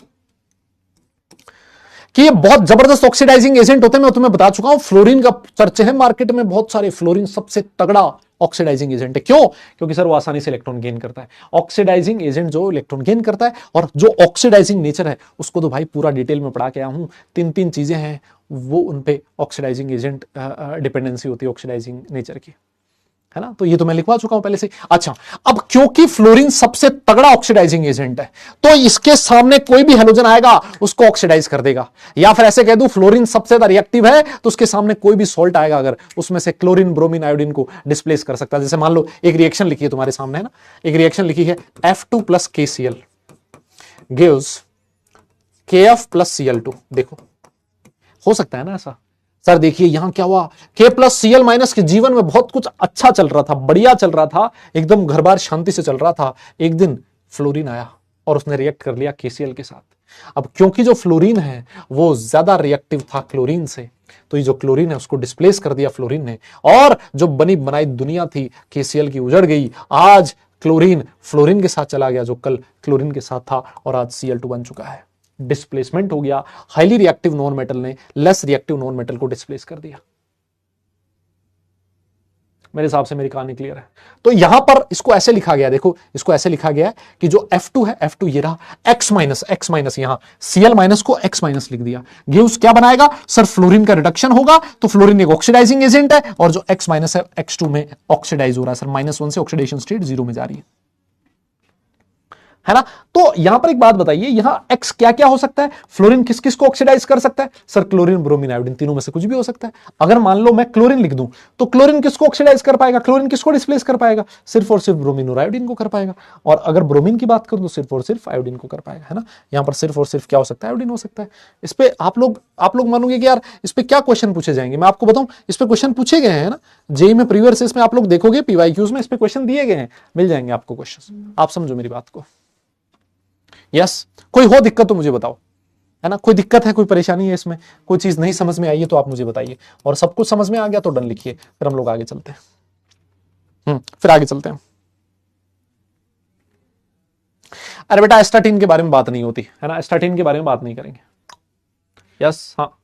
Speaker 1: कि ये बहुत जबरदस्त ऑक्सीडाइजिंग एजेंट होते हैं। मैं तुम्हें बता चुका हूं, फ्लोरीन का चर्चे है मार्केट में बहुत सारे। फ्लोरीन सबसे तगड़ा ऑक्सीडाइजिंग एजेंट है। क्यों? क्योंकि सर वो आसानी से इलेक्ट्रॉन गेन करता है। ऑक्सीडाइजिंग एजेंट जो इलेक्ट्रॉन गेन करता है, और जो ऑक्सीडाइजिंग नेचर है उसको तो भाई पूरा डिटेल में पढ़ा के आया हूं। तीन तीन चीजें हैं वो उन पे ऑक्सीडाइजिंग एजेंट डिपेंडेंसी होती है ऑक्सीडाइजिंग नेचर की, है ना। तो ये तो मैं लिखवा चुका हूं पहले से। अच्छा, अब क्योंकि फ्लोरीन सबसे तगड़ा ऑक्सीडाइजिंग एजेंट है तो इसके सामने कोई भी हेलोजन आएगा उसको ऑक्सीडाइज कर देगा, या फिर ऐसे कह दूं फ्लोरीन सबसे ज्यादा रिएक्टिव है तो उसके सामने कोई भी सॉल्ट आएगा अगर उसमें से क्लोरीन ब्रोमीन आयोडीन को डिस्प्लेस कर सकता है। जैसे मान लो एक रिएक्शन लिखी है तुम्हारे सामने, है ना, एक रिएक्शन लिखी है F2 plus KCl gives KF plus Cl2। देखो हो सकता है ना ऐसा। सर देखिए यहां क्या हुआ, K प्लस Cl माइनस के जीवन में बहुत कुछ अच्छा चल रहा था, बढ़िया चल रहा था, एकदम घर बार शांति से चल रहा था। एक दिन फ्लोरीन आया और उसने रिएक्ट कर लिया KCl के साथ। अब क्योंकि जो फ्लोरीन है वो ज्यादा रिएक्टिव था क्लोरीन से, तो ये जो क्लोरीन है उसको डिस्प्लेस कर दिया फ्लोरीन ने, और जो बनी बनाई दुनिया थी KCl की उजड़ गई। आज क्लोरीन फ्लोरीन के साथ चला गया जो कल क्लोरीन के साथ था, और आज Cl2 बन चुका है। डिस्प्लेसमेंट हो गया, हाईली रिएक्टिव नॉन मेटल ने लेस रिएक्टिव नॉन मेटल को डिस्प्लेस कर दिया। मेरे हिसाब से मेरी कहानी क्लियर है। तो यहां पर इसको ऐसे लिखा गया, देखो इसको ऐसे लिखा गया है कि जो F2 है, F2 ये रहा, X माइनस यहां Cl माइनस को X माइनस लिख दिया। गिव्स क्या बनाएगा सर, फ्लोरीन का रिडक्शन होगा, तो फ्लोरीन एक ऑक्सीडाइजिंग एजेंट है, और जो X माइनस है X2 में ऑक्सीडाइज हो रहा है सर, -1 से ऑक्सीडेशन स्टेट 0 में जा रही है ना। तो यहां पर एक बात बताइए, यहां X क्या क्या हो सकता है, फ्लोरीन किस किस को ऑक्सीडाइज कर सकता है सर, क्लोरीन ब्रोमीन आयोडीन, तीनों में से कुछ भी हो सकता है। अगर मान लो मैं क्लोरीन लिख दूं तो क्लोरीन किसको ऑक्सीडाइज कर पाएगा, क्लोरीन किसको डिस्प्लेस कर पाएगा, सिर्फ और सिर्फ ब्रोमीन और आयोडीन को कर पाएगा। और अगर ब्रोमीन की बात करूं तो सिर्फ और सिर्फ आयोडीन को कर पाएगा, है ना। यहां पर सिर्फ और सिर्फ क्या हो सकता है, आयोडीन हो सकता है। इस पे आप लोग मानोगे कि यार इस पे क्या क्वेश्चन पूछे जाएंगे, मैं आपको बताऊं इस पे क्वेश्चन पूछे गए हैं ना, जेईई में प्रीवियस ईयर में आप लोग देखोगे PYQs में इस पे क्वेश्चन दिए गए हैं, मिल जाएंगे आपको क्वेश्चन। आप समझो मेरी बात को। यस, कोई हो दिक्कत तो मुझे बताओ, है ना, कोई दिक्कत है, कोई परेशानी है इसमें, कोई चीज नहीं समझ में आई है तो आप मुझे बताइए, और सब कुछ समझ में आ गया तो डन लिखिए, फिर हम लोग आगे चलते हैं। फिर आगे चलते हैं। अरे बेटा एस्टाटिन के बारे में बात नहीं होती है ना, एस्टाटिन के बारे में बात नहीं करेंगे। यस, हाँ,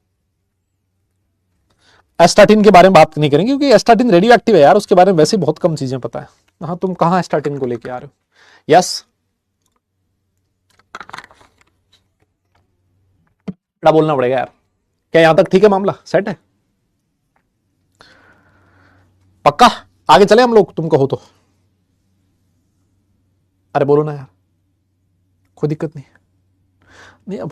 Speaker 1: एस्टाटिन के बारे में बात नहीं करेंगे क्योंकि एस्टाटिन रेडियो एक्टिव है यार, उसके बारे में वैसे बहुत कम चीजें पता है। हाँ, तुम कहां एस्टाटिन को लेके आ रहे हो। यस, बड़ा बोलना पड़ेगा यार। क्या यहां तक ठीक है, मामला सेट है, पक्का आगे चले हम लोग, तुम कहो तो। अरे बोलो ना यार, कोई दिक्कत नहीं। नहीं अब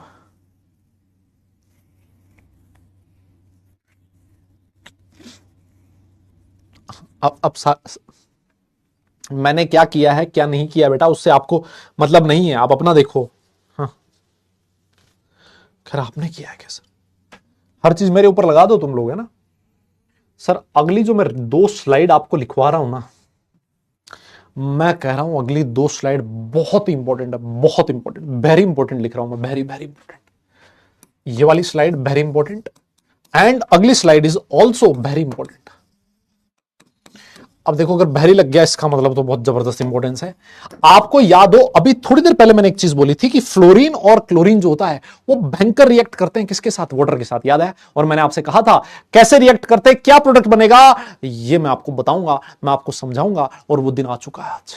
Speaker 1: मैंने क्या किया है क्या नहीं किया बेटा उससे आपको मतलब नहीं है, आप अपना देखो। हाँ, खैर आपने किया है कैसे, हर चीज मेरे ऊपर लगा दो तुम लोग, है ना। सर अगली जो मैं 2 स्लाइड आपको लिखवा रहा हूं ना, मैं कह रहा हूं अगली 2 स्लाइड बहुत इंपॉर्टेंट है, बहुत इंपॉर्टेंट, वेरी इंपॉर्टेंट लिख रहा हूं मैं, वेरी वेरी इंपॉर्टेंट। ये वाली स्लाइड वेरी इंपॉर्टेंट, एंड अगली slide is also very important. अब देखो अगर बहरी लग गया इसका मतलब तो बहुत जबरदस्त इंपॉर्टेंस है। आपको याद हो अभी थोड़ी देर पहले मैंने एक चीज बोली थी कि फ्लोरीन और क्लोरीन जो होता है वो भयंकर रिएक्ट करते हैं, किसके साथ, वाटर के साथ, याद है। और मैंने आपसे कहा था कैसे रिएक्ट करते हैं, क्या प्रोडक्ट बनेगा, ये मैं आपको बताऊंगा, मैं आपको समझाऊंगा, और वो दिन आ चुका है आज।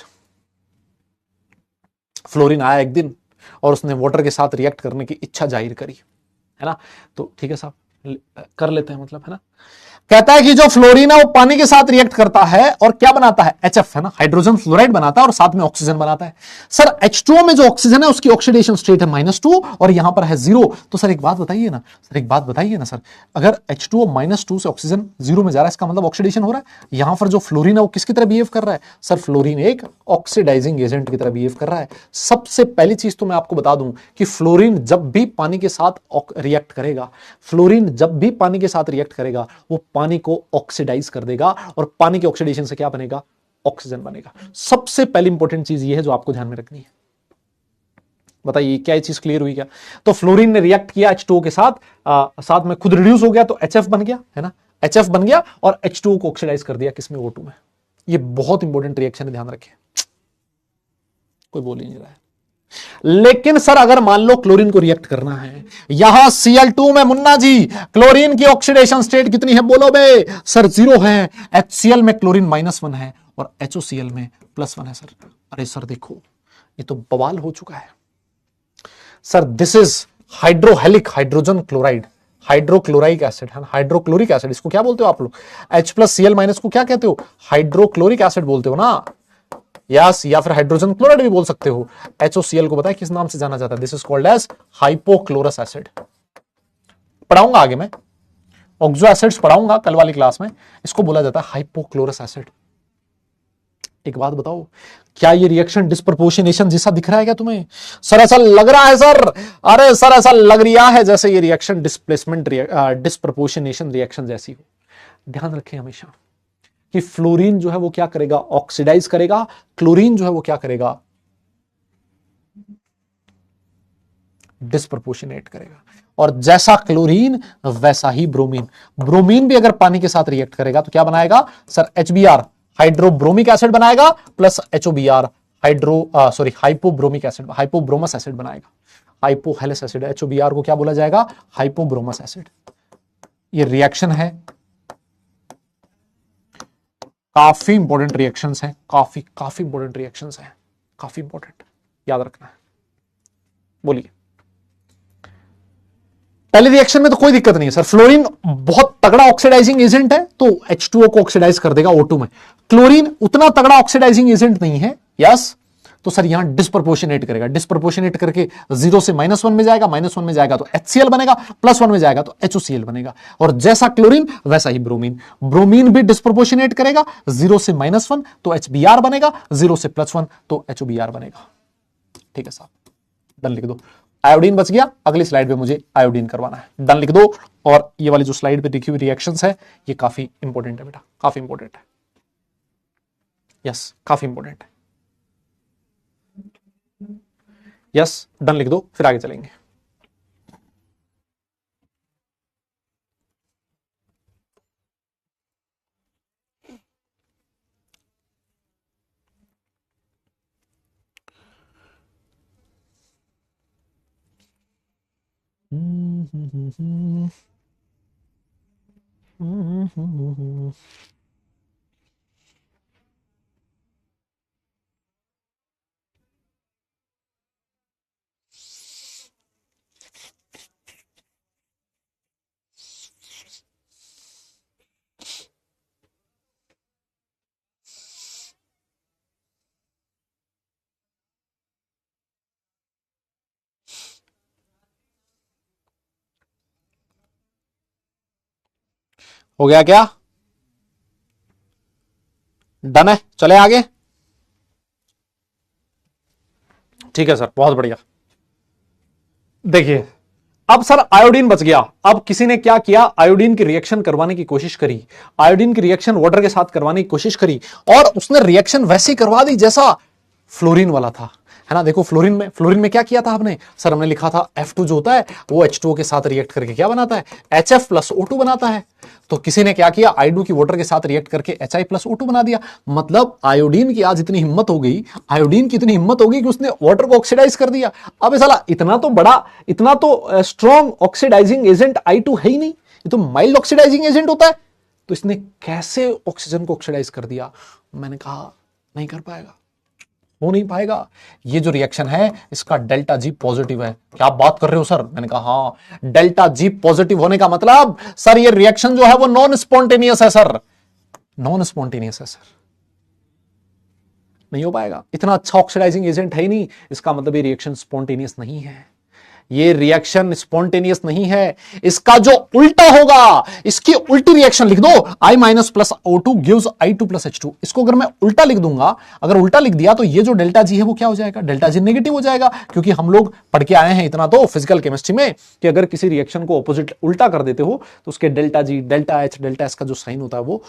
Speaker 1: फ्लोरीन आया एक दिन और उसने वाटर के साथ रिएक्ट करने की इच्छा जाहिर करी, है ना। तो ठीक है साहब, कर लेते हैं, मतलब, है ना। कहता है कि जो फ्लोरीन है वो पानी के साथ रिएक्ट करता है और क्या बनाता है, HF, है ना, हाइड्रोजन फ्लोराइड बनाता है और साथ में ऑक्सीजन बनाता है। सर H2O में जो ऑक्सीजन है उसकी ऑक्सीडेशन स्टेट है -2 और यहां पर है 0। तो सर एक बात बताइए ना, सर अगर H2O -2 से ऑक्सीजन 0 में जा रहा है, इसका मतलब ऑक्सीडेशन हो रहा है। यहां पर जो फ्लोरीन है वो किसकी तरह बिहेव कर रहा है, सर फ्लोरीन एक ऑक्सीडाइजिंग एजेंट की तरह बिहेव कर रहा है। सबसे पहली चीज तो मैं आपको बता दूं कि फ्लोरीन जब भी पानी के साथ रिएक्ट करेगा, वो पानी को ऑक्सीडाइज कर देगा और पानी के ऑक्सीडेशन से क्या बनेगा, ऑक्सीजन बनेगा। सबसे पहली इंपॉर्टेंट चीज ये है जो आपको ध्यान में रखनी है। बताइए क्या ये चीज क्लियर हुई क्या। तो फ्लोरीन ने रिएक्ट किया H2O के साथ, साथ में खुद रिड्यूस हो गया तो HF बन गया, है ना, HF बन गया और H2O को ऑक्सीडाइज कर दिया किसमें, O2 में। ये बहुत इंपॉर्टेंट रिएक्शन है, ध्यान रखें। कोई बोल ही नहीं रहा है। लेकिन सर अगर मान लो क्लोरीन को रिएक्ट करना है, यहां Cl2 में मुन्ना जी क्लोरीन की ऑक्सीडेशन स्टेट कितनी है बोलो बे? सर 0 है। HCl में क्लोरीन -1 है और HOCl में +1 है सर। अरे सर देखो ये तो बवाल हो चुका है sir. This is hydrohalic hydrogen chloride, hydrochloric acid है, हाइड्रोक्लोरिक एसिड। इसको क्या बोलते हो आप लोग? H+Cl- को क्या कहते हो? हाइड्रोक्लोरिक एसिड बोलते हो ना? यस, या फिर हाइड्रोजन क्लोराइड भी बोल सकते हो। HOCl को पता है किस नाम से जाना जाता है? This is called as hypochlorous acid. पढ़ाऊंगा आगे मैं, ऑक्सो एसिड्स पढ़ाऊंगा कल वाली क्लास में। इसको बोला जाता है हाइपोक्लोरस एसिड। एक बात बताओ, क्या ये रिएक्शन डिस्प्रपोर्शनेशन जैसा दिख रहा है क्या तुम्हें? सर ऐसा लग रहा है सर। अरे सर ऐसा लग रहा है जैसे ये रिएक्शन डिस्प्लेसमेंट डिस्प्रपोर्शनेशन रिएक्शन जैसी हो। ध्यान रखें हमेशा कि फ्लोरीन जो है वो क्या करेगा? ऑक्सीडाइज करेगा। क्लोरीन जो है वो क्या करेगा? डिस्प्रपोर्शनेट करेगा। और जैसा क्लोरीन वैसा ही ब्रोमीन। ब्रोमीन भी अगर पानी के साथ रिएक्ट करेगा तो क्या बनाएगा सर? HBr, हाइड्रोब्रोमिक एसिड बनाएगा, प्लस HOBr, हाइपोब्रोमिक एसिड, हाइपोब्रोमस एसिड बनाएगा। हाइपोहेलस एसिड, HOBr को क्या बोला जाएगा? हाइपोब्रोमस एसिड। ये रिएक्शन है, काफी इंपॉर्टेंट रिएक्शंस हैं, काफी इंपॉर्टेंट रिएक्शंस हैं, काफी इंपॉर्टेंट, याद रखना है। बोलिए। पहले रिएक्शन में तो कोई दिक्कत नहीं है सर। फ्लोरीन बहुत तगड़ा ऑक्सीडाइजिंग एजेंट है तो H2O को ऑक्सीडाइज कर देगा O2 में। क्लोरीन उतना तगड़ा ऑक्सीडाइजिंग एजेंट नहीं है, यस, तो सर यहां डिस्प्रपोर्शनेट करेगा। डिस्प्रपोर्शनेट करके 0 से -1 में जाएगा, -1 में जाएगा तो HCl बनेगा, +1 में जाएगा तो HOCl बनेगा। और जैसा क्लोरीन वैसा ही ब्रोमीन। ब्रोमीन भी डिस्प्रपोर्शनेट करेगा, 0 से -1 तो HBr बनेगा, 0 से +1 तो HOBr बनेगा। ठीक है साहब, डन लिख दो। आयोडीन बच गया, अगली स्लाइड पे मुझे आयोडीन करवाना है। डन लिख दो। और ये वाली जो स्लाइड पे लिखी हुई रिएक्शंस है ये काफी इंपॉर्टेंट है बेटा, काफी इंपॉर्टेंट है। यस, काफी इंपॉर्टेंट है। यस, डन लिख दो, फिर आगे चलेंगे। हो गया क्या? डन है, चले आगे। ठीक है सर, बहुत बढ़िया। देखिए अब सर आयोडीन बच गया। अब किसी ने क्या किया? आयोडीन की रिएक्शन करवाने की कोशिश करी, आयोडीन की रिएक्शन वाटर के साथ करवाने की कोशिश करी और उसने रिएक्शन वैसी करवा दी जैसा फ्लोरीन वाला था, है ना? देखो फ्लोरीन में क्या किया था आपने? सर हमने लिखा था F2 जो होता है वो H2O के साथ रिएक्ट करके क्या बनाता है? HF+O2 बनाता है। तो किसी ने क्या किया? I2 की वाटर के साथ रिएक्ट करके HI+O2 बना दिया। मतलब आयोडीन की आज इतनी हिम्मत हो गई, आयोडीन की इतनी हिम्मत हो गई कि उसने वाटर को ऑक्सीडाइज कर दिया। अब साला इतना तो बड़ा, इतना तो स्ट्रॉन्ग ऑक्सीडाइजिंग एजेंट I2 है ही नहीं, ये तो माइल्ड ऑक्सीडाइजिंग एजेंट होता है। तो इसने कैसे ऑक्सीजन को ऑक्सीडाइज कर दिया? मैंने कहा नहीं कर पाएगा, हो नहीं पाएगा। ये जो रिएक्शन है इसका डेल्टा जी पॉजिटिव है। क्या आप बात कर रहे हो सर? मैंने कहा हाँ, डेल्टा जी पॉजिटिव होने का मतलब सर ये रिएक्शन जो है वो नॉन स्पॉन्टेनियस है सर, नॉन स्पॉन्टेनियस है सर, नहीं हो पाएगा। इतना अच्छा ऑक्सीडाइजिंग एजेंट है ही नहीं, इसका मतलब ये रिएक्शन स्पॉन्टेनियस नहीं है। ये रिएक्शन स्पॉन्टेनियस नहीं है, इसका जो उल्टा होगा, इसकी उल्टी रिएक्शन लिख दो। I-+O2 gives I2+H2। इसको अगर मैं उल्टा लिख दूंगा, अगर उल्टा लिख दिया तो ये जो डेल्टा जी है वो क्या हो जाएगा? डेल्टा जी नेगेटिव हो जाएगा। क्योंकि हम लोग पढ़ के आए हैं इतना तो फिजिकल केमिस्ट्री में कि अगर किसी रिएक्शन को ऑपोजिट उल्टा कर देते हो तो उसके delta G, delta H, delta S का जो साइन होता है वो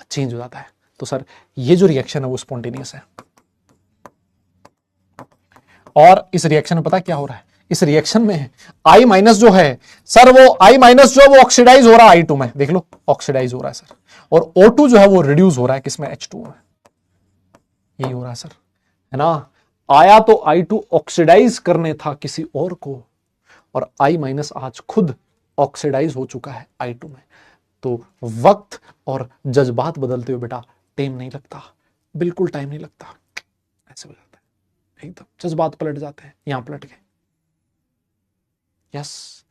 Speaker 1: चेंज हो जाता है। तो सर ये जो रिएक्शन है वो स्पॉन्टेनियस है। और इस रिएक्शन में पता क्या हो रहा है? इस रिएक्शन में I- जो है सर, वो I- जो है वो ऑक्सीडाइज हो रहा है I2 में, देख लो ऑक्सीडाइज हो रहा है सर। और O2 जो है वो रिड्यूस हो रहा है किसमें? H2 में। यही हो रहा है सर, है ना? आया तो I2 ऑक्सीडाइज करने था किसी और को, और I- आज खुद ऑक्सीडाइज हो चुका है I2 में। तो वक्त और जज्बात बदलते हुए बेटा टाइम नहीं लगता, बिल्कुल टाइम नहीं लगता। ऐसे हो जाता है एकदम, जज्बात पलट जाते हैं, यहां पलट गए। यस,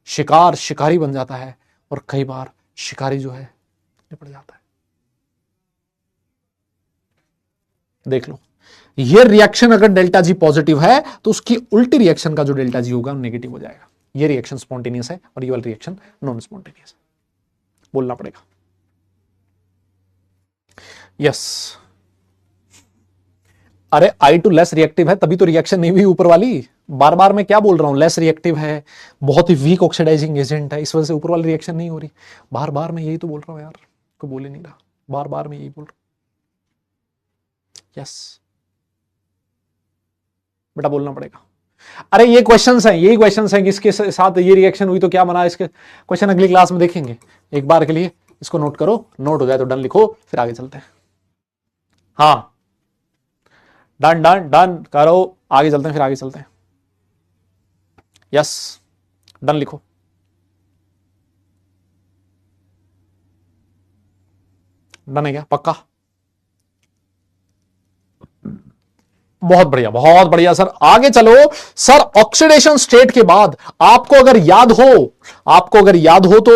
Speaker 1: शिकार शिकारी बन जाता है, और कई बार शिकारी जो है निपट जाता है। देख लो, ये रिएक्शन अगर डेल्टा जी पॉजिटिव है तो उसकी उल्टी रिएक्शन का जो डेल्टा जी होगा नेगेटिव हो जाएगा। ये रिएक्शन स्पॉन्टेनियस है और ये वाला रिएक्शन नॉन स्पॉन्टेनियस है, बोलना पड़ेगा। यस, अरे I2 लेस रिएक्टिव है तभी तो रिएक्शन नहीं हुई ऊपर वाली। बार बार मैं क्या बोल रहा हूं, लेस रिएक्टिव है, बहुत ही वीक ऑक्सीडाइजिंग एजेंट है, इस वजह से ऊपर वाली रिएक्शन नहीं हो रही। बार बार मैं यही तो बोल रहा हूं यार, कोई बोल ही नहीं रहा, बार बार मैं यही बोल रहा हूं। यस बेटा, बोलना पड़ेगा। अरे ये क्वेश्चंस हैं, यही क्वेश्चंस हैं कि इसके साथ ये रिएक्शन हुई तो क्या बना, इसके क्वेश्चन अगली क्लास में देखेंगे। एक बार के लिए इसको नोट करो, नोट हो जाए तो डन लिखो, फिर आगे चलते हैं। हाँ, डन डन डन करो, आगे चलते हैं, फिर आगे चलते हैं। यस, डन लिखो। डन है क्या, पक्का? बहुत बढ़िया, बहुत बढ़िया सर, आगे चलो। सर ऑक्सीडेशन स्टेट के बाद आपको अगर याद हो तो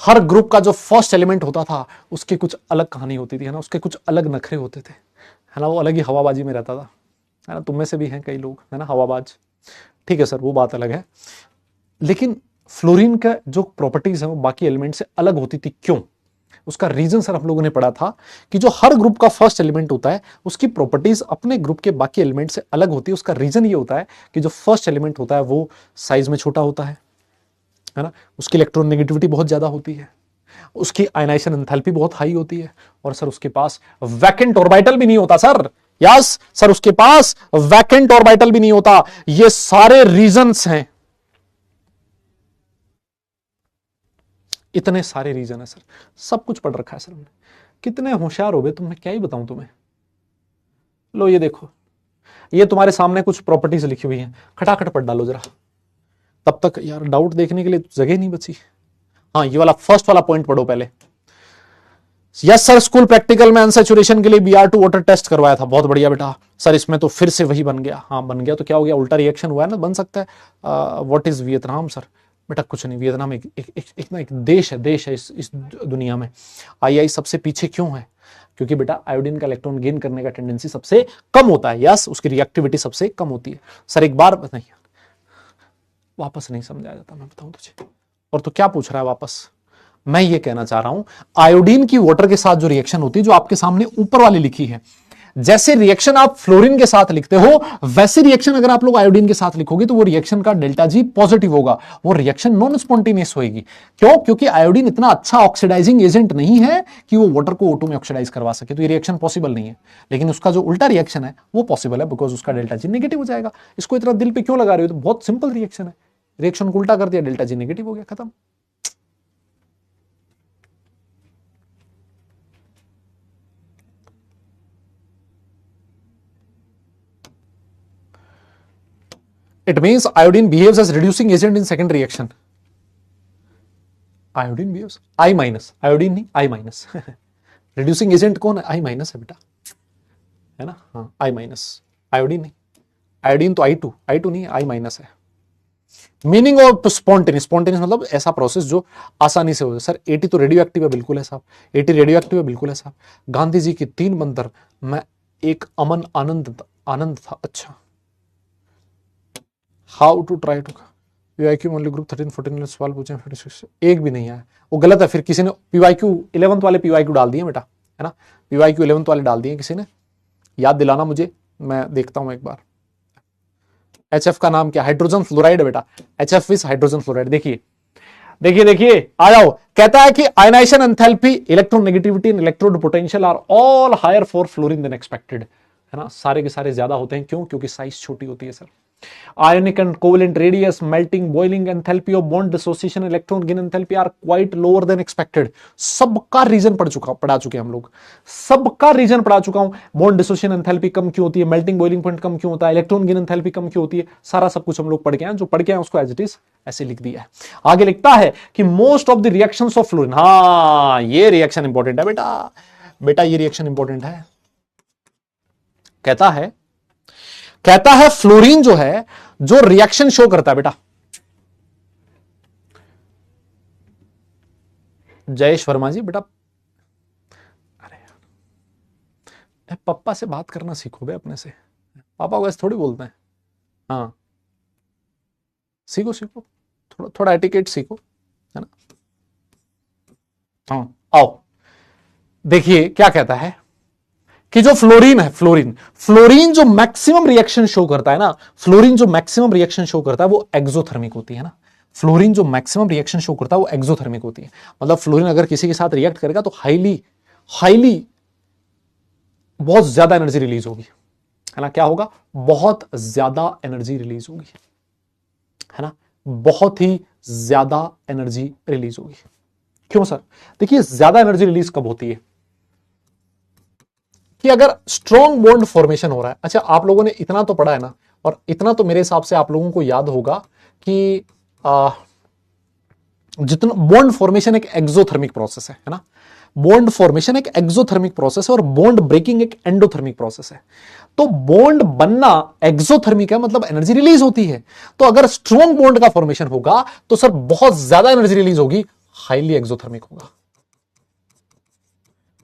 Speaker 1: हर ग्रुप का जो फर्स्ट एलिमेंट होता था उसकी कुछ अलग कहानी होती थी, है ना, उसके कुछ अलग नखरे होते थे, है ना, वो अलग ही हवाबाजी में रहता था, है ना। तुम में से भी हैं कई लोग, है ना, हवाबाज। ठीक है सर, वो बात अलग है। लेकिन फ्लोरीन का जो प्रॉपर्टीज है वो बाकी एलिमेंट से अलग होती थी, क्यों? उसका रीजन सर हम लोगों ने पढ़ा था कि जो हर ग्रुप का फर्स्ट एलिमेंट होता है उसकी प्रॉपर्टीज अपने ग्रुप के बाकी एलिमेंट से अलग होती है। उसका रीजन ये होता है कि जो फर्स्ट एलिमेंट होता है वो साइज में छोटा होता है ना, उसकी इलेक्ट्रॉन नेगेटिविटी बहुत ज्यादा होती है, उसकी आयनाइजेशन एंथैल्पी बहुत हाई होती है, और सर उसके पास वैकेंट ऑर्बिटल भी नहीं होता सर। यस सर, उसके पास वैकेंट ऑर्बिटल भी नहीं होता। ये सारे रीजंस हैं, इतने सारे रीजन है सर, सब कुछ पढ़ रखा है सर हमने। कितने होशियार हो गए तुम, मैं क्या ही बताऊं तुम्हें। लो ये देखो, ये तुम्हारे सामने कुछ प्रॉपर्टीज लिखी हुई हैं, खटाखट पढ़ डालो जरा, तब तक यार डाउट देखने के लिए जगह नहीं बची। हाँ, ये वाला फर्स्ट वाला पॉइंट पढ़ो पहले। यस सर, स्कूल प्रैक्टिकल में अनसैचुरेशन के लिए Br2 वाटर टेस्ट करवाया था, बहुत बढ़िया बेटा। सर इसमें तो फिर से वही बन गया। हाँ बन गया तो क्या हो गया, उल्टा रिएक्शन हुआ है ना, बन सकता है। What is Vietnam sir? बेटा कुछ नहीं, वियतनाम एक देश है इस दुनिया में। आई सबसे पीछे क्यों है? क्योंकि बेटा आयोडीन का इलेक्ट्रॉन गेन करने का टेंडेंसी सबसे कम होता है। यस, उसकी रिएक्टिविटी सबसे कम होती है। सर एक बार नहीं, वापस नहीं समझाया जाता, मैं बताऊं तुझे। और तो क्या पूछ रहा है वापस? मैं ये कहना चाह रहा हूं, आयोडीन की वाटर के साथ जो रिएक्शन होती है, जो आपके सामने ऊपर वाली लिखी है, जैसे रिएक्शन आप फ्लोरीन के साथ लिखते हो वैसी रिएक्शन अगर आप लोग आयोडीन के साथ लिखोगे तो वो रिएक्शन का डेल्टा जी पॉजिटिव होगा, वो रिएक्शन नॉन स्पॉन्टेनियस होगी। क्यों? क्योंकि आयोडीन इतना अच्छा ऑक्सीडाइजिंग एजेंट नहीं है कि वो वाटर को O2 में ऑक्सीडाइज करवा सके, तो ये रिएक्शन पॉसिबल नहीं है। लेकिन उसका जो उल्टा रिएक्शन है वो पॉसिबल है, बिकॉज उसका डेल्टा जी नेगेटिव हो जाएगा। इसको इतना दिल पे क्यों लगा रहे हो? तो बहुत सिंपल रिएक्शन है, रिएक्शन को उल्टा कर दिया, डेल्टा जी नेगेटिव हो गया, खत्म। It means iodine behaves as reducing agent in second reaction. Iodine behaves I minus, iodine नहीं I minus. reducing agent कौन है? I minus है बेटा, है ना। हाँ I minus, iodine नहीं, iodine तो I2 नहीं I minus है। मीनिंग ऑफ स्पॉन्टेनियस मतलब ऐसा प्रोसेस जो आसानी से हो जाए। सर 80 तो रेडियो एक्टिव है, बिल्कुल है साहब, 80 रेडियो एक्टिव है, बिल्कुल है साहब। गांधी जी के 3 मंत्र में एक अमन आनंद था। अच्छा, how to try to PYQ only group 13 14 सवाल पूछे, 56 एक भी नहीं आया, वो गलत है। फिर किसी ने पीवाईक्यू 11th वाले पीवाईक्यू डाल दिए बेटा, है ना, पीवाईक्यू 11th वाले डाल दिए किसी ने, याद दिलाना मुझे, मैं देखता हूं एक बार। HF का नाम क्या? हाइड्रोजन फ्लोराइड है बेटा, HF इज हाइड्रोजन फ्लोराइड। देखिए आ जाओ। कहता है कि ionisation enthalpy, electronegativity and electrode potential are all higher for fluorine than expected, है ना, सारे के सारे ज्यादा होते हैं। क्यों? क्योंकि साइज छोटी होती है sir. Ionic and covalent radius, melting, boiling, enthalpy of bond dissociation, electron gain enthalpy are quite lower than expected. सबका रीजन पढ़ा चुके हम लोग, सबका रीजन पढ़ा चुका हूं। बॉन्ड डिसोसिएशन एंथैल्पी कम क्यों होती है, मेल्टिंग बॉइलिंग पॉइंट कम क्यों होता है, इलेक्ट्रॉन गेन एंथैल्पी कम क्यों होती है, सारा सब कुछ हम लोग पढ़ के आए। जो पढ़ के आए उसको एज इट इज ऐसे लिख दिया है। आगे लिखता है कि most of the reactions of fluorine, हाँ ये रिएक्शन इंपॉर्टेंट है बेटा ये रिएक्शन इंपॉर्टेंट है। कहता है फ्लोरीन जो है, जो रिएक्शन शो करता है बेटा, जयेश वर्मा जी बेटा, अरे यार पप्पा से बात करना सीखो बे अपने से, पापा को ऐसे थोड़ी बोलते हैं। हाँ सीखो थोड़ा एटिकेट सीखो, है ना। हाँ आओ देखिए क्या कहता है कि जो फ्लोरीन है, फ्लोरीन जो मैक्सिमम रिएक्शन शो करता है ना, फ्लोरीन जो मैक्सिमम रिएक्शन शो करता है वो एक्सोथर्मिक होती है ना। फ्लोरीन जो मैक्सिमम रिएक्शन शो करता है वो एक्सोथर्मिक होती है। मतलब फ्लोरीन अगर किसी के साथ रिएक्ट करेगा तो हाईली बहुत ज्यादा एनर्जी रिलीज होगी, है ना। क्या होगा, बहुत ज्यादा एनर्जी रिलीज होगी, है ना, बहुत ही ज्यादा एनर्जी रिलीज होगी। क्यों सर? देखिए ज्यादा एनर्जी रिलीज कब होती है कि अगर स्ट्रॉन्ग बॉन्ड फॉर्मेशन हो रहा है। अच्छा आप लोगों ने इतना तो पढ़ा है ना, और इतना तो मेरे हिसाब से आप लोगों को याद होगा कि जितना बॉन्ड फॉर्मेशन एक एक्सोथर्मिक प्रोसेस है ना, बॉन्ड फॉर्मेशन एक एक्सोथर्मिक प्रोसेस है और बॉन्ड ब्रेकिंग एक एंडोथर्मिक प्रोसेस है। तो बॉन्ड बनना एक्सोथर्मिक है, मतलब एनर्जी रिलीज होती है। तो अगर स्ट्रॉन्ग बॉन्ड का फॉर्मेशन होगा तो सर बहुत ज्यादा एनर्जी रिलीज होगी, हाईली एक्सोथर्मिक होगा,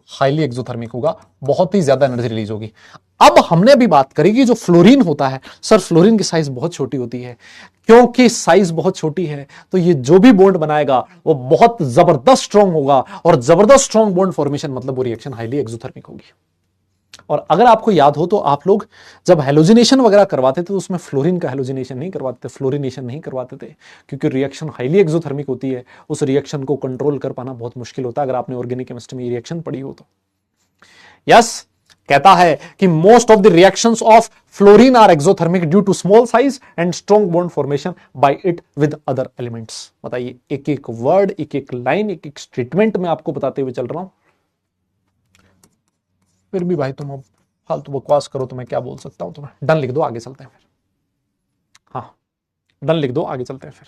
Speaker 1: हाईली एक्सोथर्मिक होगा, बहुत ही ज्यादा एनर्जी रिलीज होगी। अब हमने अभी बात करी कि जो फ्लोरीन होता है, सर फ्लोरीन की साइज बहुत छोटी होती है। क्योंकि साइज बहुत छोटी है तो ये जो भी बॉन्ड बनाएगा वो बहुत जबरदस्त स्ट्रॉन्ग होगा, और जबरदस्त स्ट्रॉन्ग बॉन्ड फॉर्मेशन मतलब वो रिएक्शन हाईली एक्सोथर्मिक होगी। और अगर आपको याद हो तो आप लोग जब हेलोजिनेशन वगैरह करवाते थे तो उसमें फ्लोरीन का हेलोजिनेशन नहीं करवाते थे, फ्लोरिनेशन नहीं करवाते थे, क्योंकि रिएक्शन हाईली एक्सोथर्मिक होती है। उस रिएक्शन को कंट्रोल कर पाना बहुत मुश्किल होता है, अगर आपने ऑर्गेनिक केमिस्ट्री में रिएक्शन पढ़ी हो तो। यस कहता है कि most of the reactions of fluorine are exothermic due to small size and strong bond formation by it with other elements. बताइए, एक एक वर्ड, एक एक लाइन, एक एक स्टेटमेंट में आपको बताते हुए चल रहा हूं, फिर भी भाई तुम अब फालतू बकवास करो तो मैं क्या बोल सकता हूं तुम्हें। डन लिख दो, आगे चलते हैं फिर। हाँ डन लिख दो, आगे चलते हैं फिर।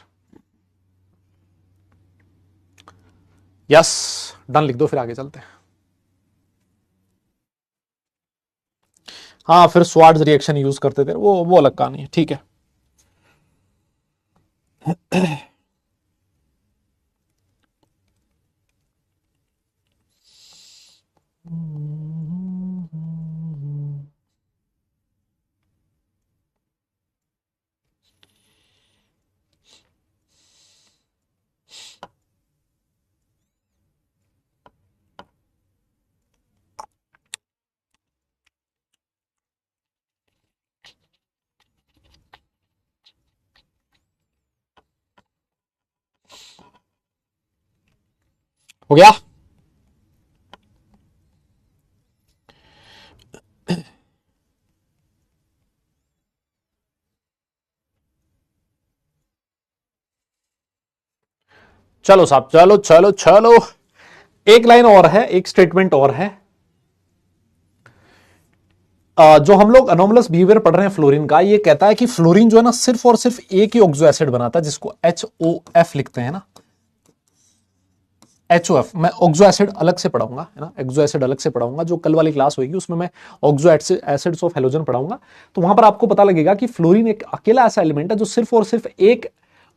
Speaker 1: यस डन लिख दो, फिर आगे चलते हैं। हाँ फिर स्वार्ट्ज रिएक्शन यूज करते थे, वो अलग कहानी है, ठीक है। हो गया? चलो साहब, चलो चलो चलो, एक लाइन और है, एक स्टेटमेंट और है। जो हम लोग अनोमलस बिहेवियर पढ़ रहे हैं फ्लोरीन का, ये कहता है कि फ्लोरीन जो है ना सिर्फ और सिर्फ एक ही ऑक्सो एसिड बनाता है, जिसको HOF लिखते हैं ना, HOF। मैं ऑक्सो एसिड अलग से पढ़ाऊंगा, है ना, एक्सो एसिड अलग से पढ़ाऊंगा। जो कल वाली क्लास होगी उसमें मैं ऑक्सो एसिड्स ऑफ हेलोजन पढ़ाऊंगा, तो वहां पर आपको पता लगेगा कि फ्लोरीन एक अकेला ऐसा एलिमेंट है जो सिर्फ और सिर्फ एक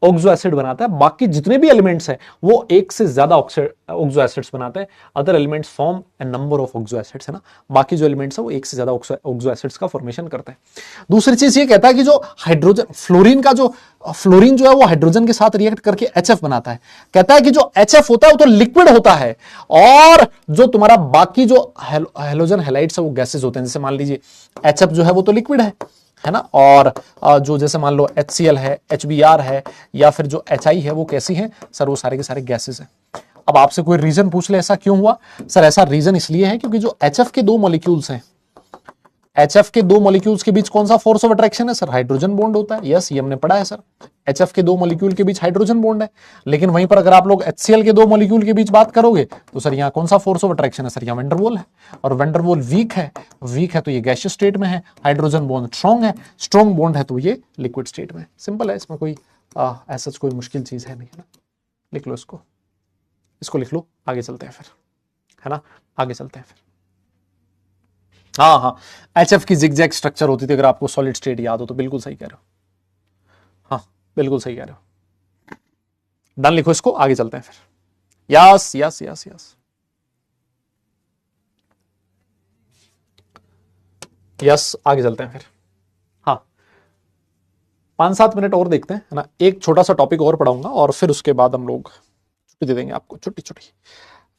Speaker 1: ऑक्सो एसिड बनाता है। बाकी जितने भी एलिमेंट्स हैं वो एक से ज्यादा ऑक्सो एसिड्स बनाते हैं। Other elements form A number of oxo acids, है ना। बाकी जो एलिमेंट्स है वो एक से ज्यादा ऑक्सो एसिड्स का फॉर्मेशन करते हैं। दूसरी चीज ये कहता है कि जो हाइड्रोजन, फ्लोरीन जो है वो हाइड्रोजन के साथ रिएक्ट करके HF बनाता है। कहता है कि जो HF होता है वो तो लिक्विड होता है, और जो तुम्हारा बाकी जो हेलोजन हैलाइड्स है वो गैसेज होते हैं। जैसे मान लीजिए HF जो है वो तो लिक्विड है ना, और जो जैसे मान लो HCl है, HBr है, या फिर जो HI है वो कैसी है सर, वो सारे के सारे गैसेस हैं। अब आपसे कोई रीजन पूछ ले ऐसा क्यों हुआ, सर ऐसा रीजन इसलिए है क्योंकि जो HF के दो मॉलिक्यूल्स हैं, HF के दो मॉलिक्यूल्स के बीच कौन सा फोर्स ऑफ अट्रैक्शन है सर? हाइड्रोजन बॉन्ड होता है। यस, ये हमने पढ़ा है सर। HF के दो मॉलिक्यूल के बीच हाइड्रोजन बॉन्ड है। लेकिन वहीं पर अगर आप लोग HCl के दो मॉलिक्यूल के बीच बात करोगे तो सर यहाँ कौन सा फोर्स ऑफ अट्रैक्शन है सर? यहाँ वैन-डर-वाल है, और वैन-डर-वाल वीक है। वीक है तो ये गैसियस स्टेट में है। हाइड्रोजन बॉन्ड स्ट्रॉन्ग है, स्ट्रॉन्ग बॉन्ड है तो ये लिक्विड स्टेट में। सिंपल है, इसमें कोई ऐसा कोई मुश्किल चीज है नहीं, है ना। लिख लो इसको लिख लो, आगे चलते हैं फिर, है ना, आगे चलते हैं फिर। हाँ, HF की जिगजैग स्ट्रक्चर होती थी, अगर आपको सॉलिड स्टेट याद हो तो। बिल्कुल सही कह रहे हो, हाँ बिल्कुल सही कह रहे हो। डन, लिखो इसको, आगे चलते हैं फिर। Yes yes yes yes yes, आगे चलते हैं फिर। हाँ, 5-7 मिनट और देखते हैं, है ना। एक छोटा सा टॉपिक और पढ़ाऊंगा और फिर उसके बाद हम लोग छुट्टी दे देंगे आपको, छुट्टी।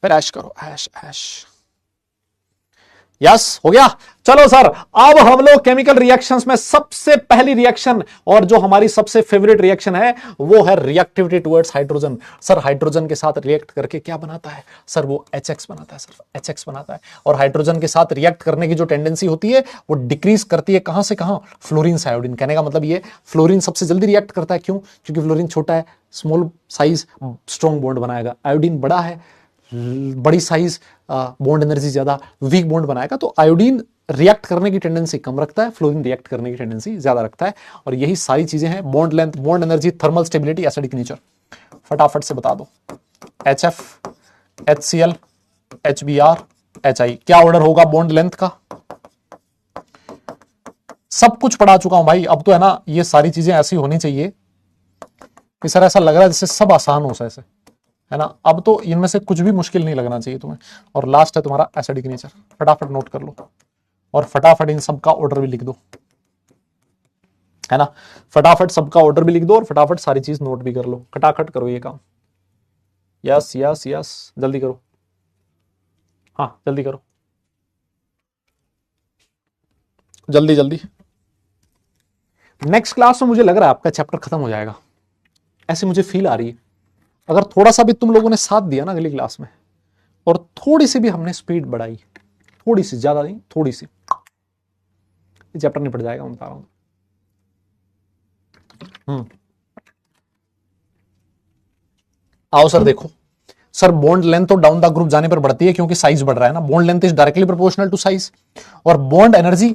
Speaker 1: फिर ऐश करो, ऐश। यस, हो गया। चलो सर, अब हम लोग केमिकल रिएक्शंस में सबसे पहली रिएक्शन और जो हमारी सबसे फेवरेट रिएक्शन है वो है reactivity towards hydrogen. Sir hydrogen के साथ रिएक्ट करके क्या बनाता है सर? वो HX बनाता है सर, HX बनाता है। और हाइड्रोजन के साथ रिएक्ट करने की जो टेंडेंसी होती है वो डिक्रीज करती है, कहां से कहां? फ्लोरीन से आयोडीन। कहने का मतलब ये, फ्लोरीन सबसे जल्दी रिएक्ट करता है। क्यों? क्योंकि फ्लोरीन छोटा है, स्मॉल साइज, स्ट्रॉन्ग बॉन्ड बनाएगा। आयोडीन बड़ा है, बड़ी साइज, बॉन्ड एनर्जी ज्यादा, वीक बॉन्ड बनाएगा। तो आयोडीन रिएक्ट करने की टेंडेंसी कम रखता है, फ्लोरीन रिएक्ट करने की टेंडेंसी ज्यादा रखता है। और यही सारी चीजें हैं, bond length, bond energy, thermal stability, acidic nature. फटाफट से बता दो। HF, HCl, HBr, HI, क्या ऑर्डर होगा बॉन्ड लेंथ का? सब कुछ पढ़ा चुका हूं भाई, अब तो है ना ये सारी चीजें ऐसी होनी चाहिए कि सर ऐसा लग रहा है जैसे सब आसान हो सा ऐसे, है ना। अब तो इनमें से कुछ भी मुश्किल नहीं लगना चाहिए तुम्हें। और लास्ट है तुम्हारा एसिडिक नेचर, फटाफट नोट कर लो और फटाफट इन सब का ऑर्डर भी लिख दो, है ना। फटाफट सबका ऑर्डर भी लिख दो और फटाफट सारी चीज नोट भी कर लो। खटाखट करो ये काम। यस यस यस, जल्दी करो, हाँ जल्दी करो, जल्दी जल्दी। नेक्स्ट क्लास में मुझे लग रहा है आपका चैप्टर खत्म हो जाएगा, ऐसे मुझे फील आ रही है। अगर थोड़ा सा भी तुम लोगों ने साथ दिया ना अगली क्लास में, और थोड़ी सी भी हमने स्पीड बढ़ाई, थोड़ी सी, ज्यादा नहीं, थोड़ी सी, ये चैप्टर निपट जाएगा, मैं बता रहा हूं। आओ सर, देखो सर, बॉन्ड लेंथ तो डाउन द ग्रुप जाने पर बढ़ती है क्योंकि साइज बढ़ रहा है ना। Bond length is directly proportional to size. और bond energy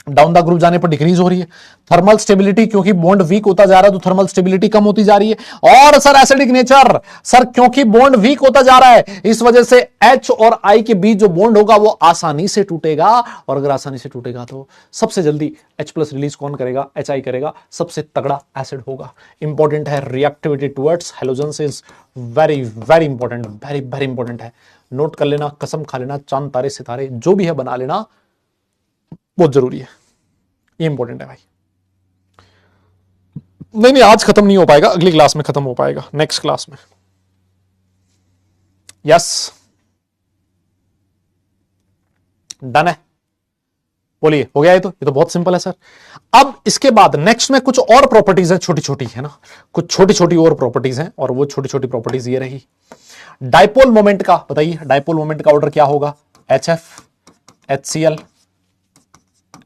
Speaker 1: down the group जाने पर डिक्रीज हो रही है। थर्मल स्टेबिलिटी, क्योंकि बॉन्ड वीक होता जा रहा है तो थर्मल स्टेबिलिटी कम होती जा रही है। और सर एसिडिक नेचर, सर क्योंकि बॉन्ड वीक होता जा रहा है इस वजह से H और I के बीच जो बॉन्ड होगा वो आसानी से टूटेगा। और अगर आसानी से टूटेगा तो सबसे जल्दी H+ रिलीज कौन करेगा? HI करेगा, सबसे तगड़ा एसिड होगा। इंपॉर्टेंट है, reactivity towards halogens is very very important, very very important है। नोट कर लेना, कसम खा लेना, चांद तारे सितारे जो भी है बना लेना, बहुत जरूरी है, ये इंपॉर्टेंट है भाई। नहीं, आज खत्म नहीं हो पाएगा, अगली क्लास में खत्म हो पाएगा, नेक्स्ट क्लास में। यस, डन है, बोलिए, हो गया ये तो बहुत सिंपल है सर। अब इसके बाद नेक्स्ट में कुछ और प्रॉपर्टीज है, छोटी छोटी, है ना, कुछ छोटी छोटी और प्रॉपर्टीज हैं। और वो छोटी छोटी प्रॉपर्टीज ये रही। डाइपोल मोमेंट का बताइए, डाइपोल मोमेंट का ऑर्डर क्या होगा? HF, HCl,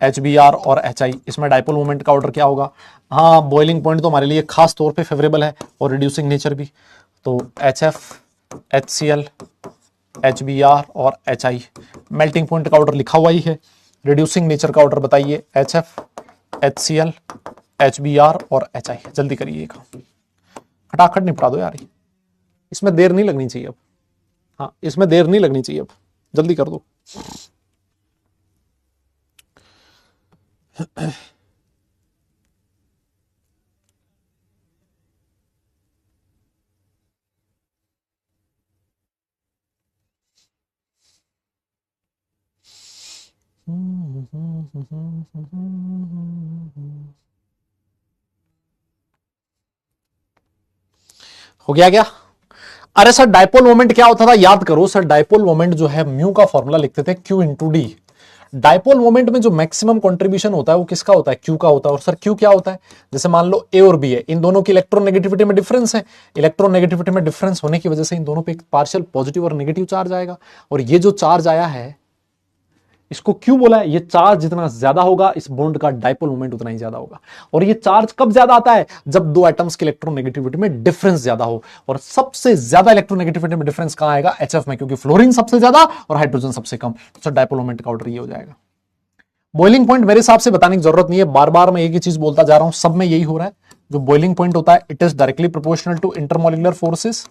Speaker 1: HBr और HI। इसमें डाइपोल मोमेंट का ऑर्डर क्या होगा? हाँ, बॉइलिंग पॉइंट तो हमारे लिए खास तौर पे फेवरेबल है और रिड्यूसिंग नेचर भी। तो HF, HCl, HBr और HI। मेल्टिंग पॉइंट का ऑर्डर लिखा हुआ ही है। रिड्यूसिंग नेचर का ऑर्डर बताइए, HF, HCl, HBr और HI। जल्दी करिए काम, फटाफट निपटा दो यार, इसमें देर नहीं लगनी चाहिए अब। हाँ, इसमें देर नहीं लगनी चाहिए अब, जल्दी कर दो। हो गया क्या? अरे सर, डाइपोल मोमेंट क्या होता था याद करो सर। डाइपोल मोमेंट जो है, म्यू का फॉर्मूला लिखते थे Q/D। डाइपोल मोमेंट में जो मैक्सिमम कंट्रीब्यूशन होता है वो किसका होता है? Q का होता है। और सर Q क्या होता है? जैसे मान लो A और B है, इन दोनों की इलेक्ट्रोनेगेटिविटी में डिफरेंस है। इलेक्ट्रोनेगेटिविटी में डिफरेंस होने की वजह से इन दोनों पे एक पार्शियल पॉजिटिव और नेगेटिव चार्ज आएगा। और ये जो चार्ज आया है, इसको क्यों बोला है? ये चार्ज जितना ज्यादा होगा इस बॉन्ड का डाइपोल मोमेंट उतना ही ज्यादा होगा। और ये चार्ज कब ज्यादा आता है? जब दो एटम्स की इलेक्ट्रोनेगेटिविटी में डिफरेंस ज्यादा हो। और सबसे ज्यादा इलेक्ट्रोनेगेटिविटी में डिफरेंस कहां आएगा? एचएफ में, क्योंकि फ्लोरीन सबसे ज्यादा और हाइड्रोजन सबसे कम। तो डाइपोल मोमेंट का ऑर्डर ये हो जाएगा। बॉइलिंग पॉइंट मेरे हिसाब से बताने की जरूरत नहीं है, बार बार मैं एक ही चीज बोलता जा रहा हूं, सब में यही हो रहा है। जो बॉइलिंग पॉइंट होता है it is directly proportional to intermolecular forces.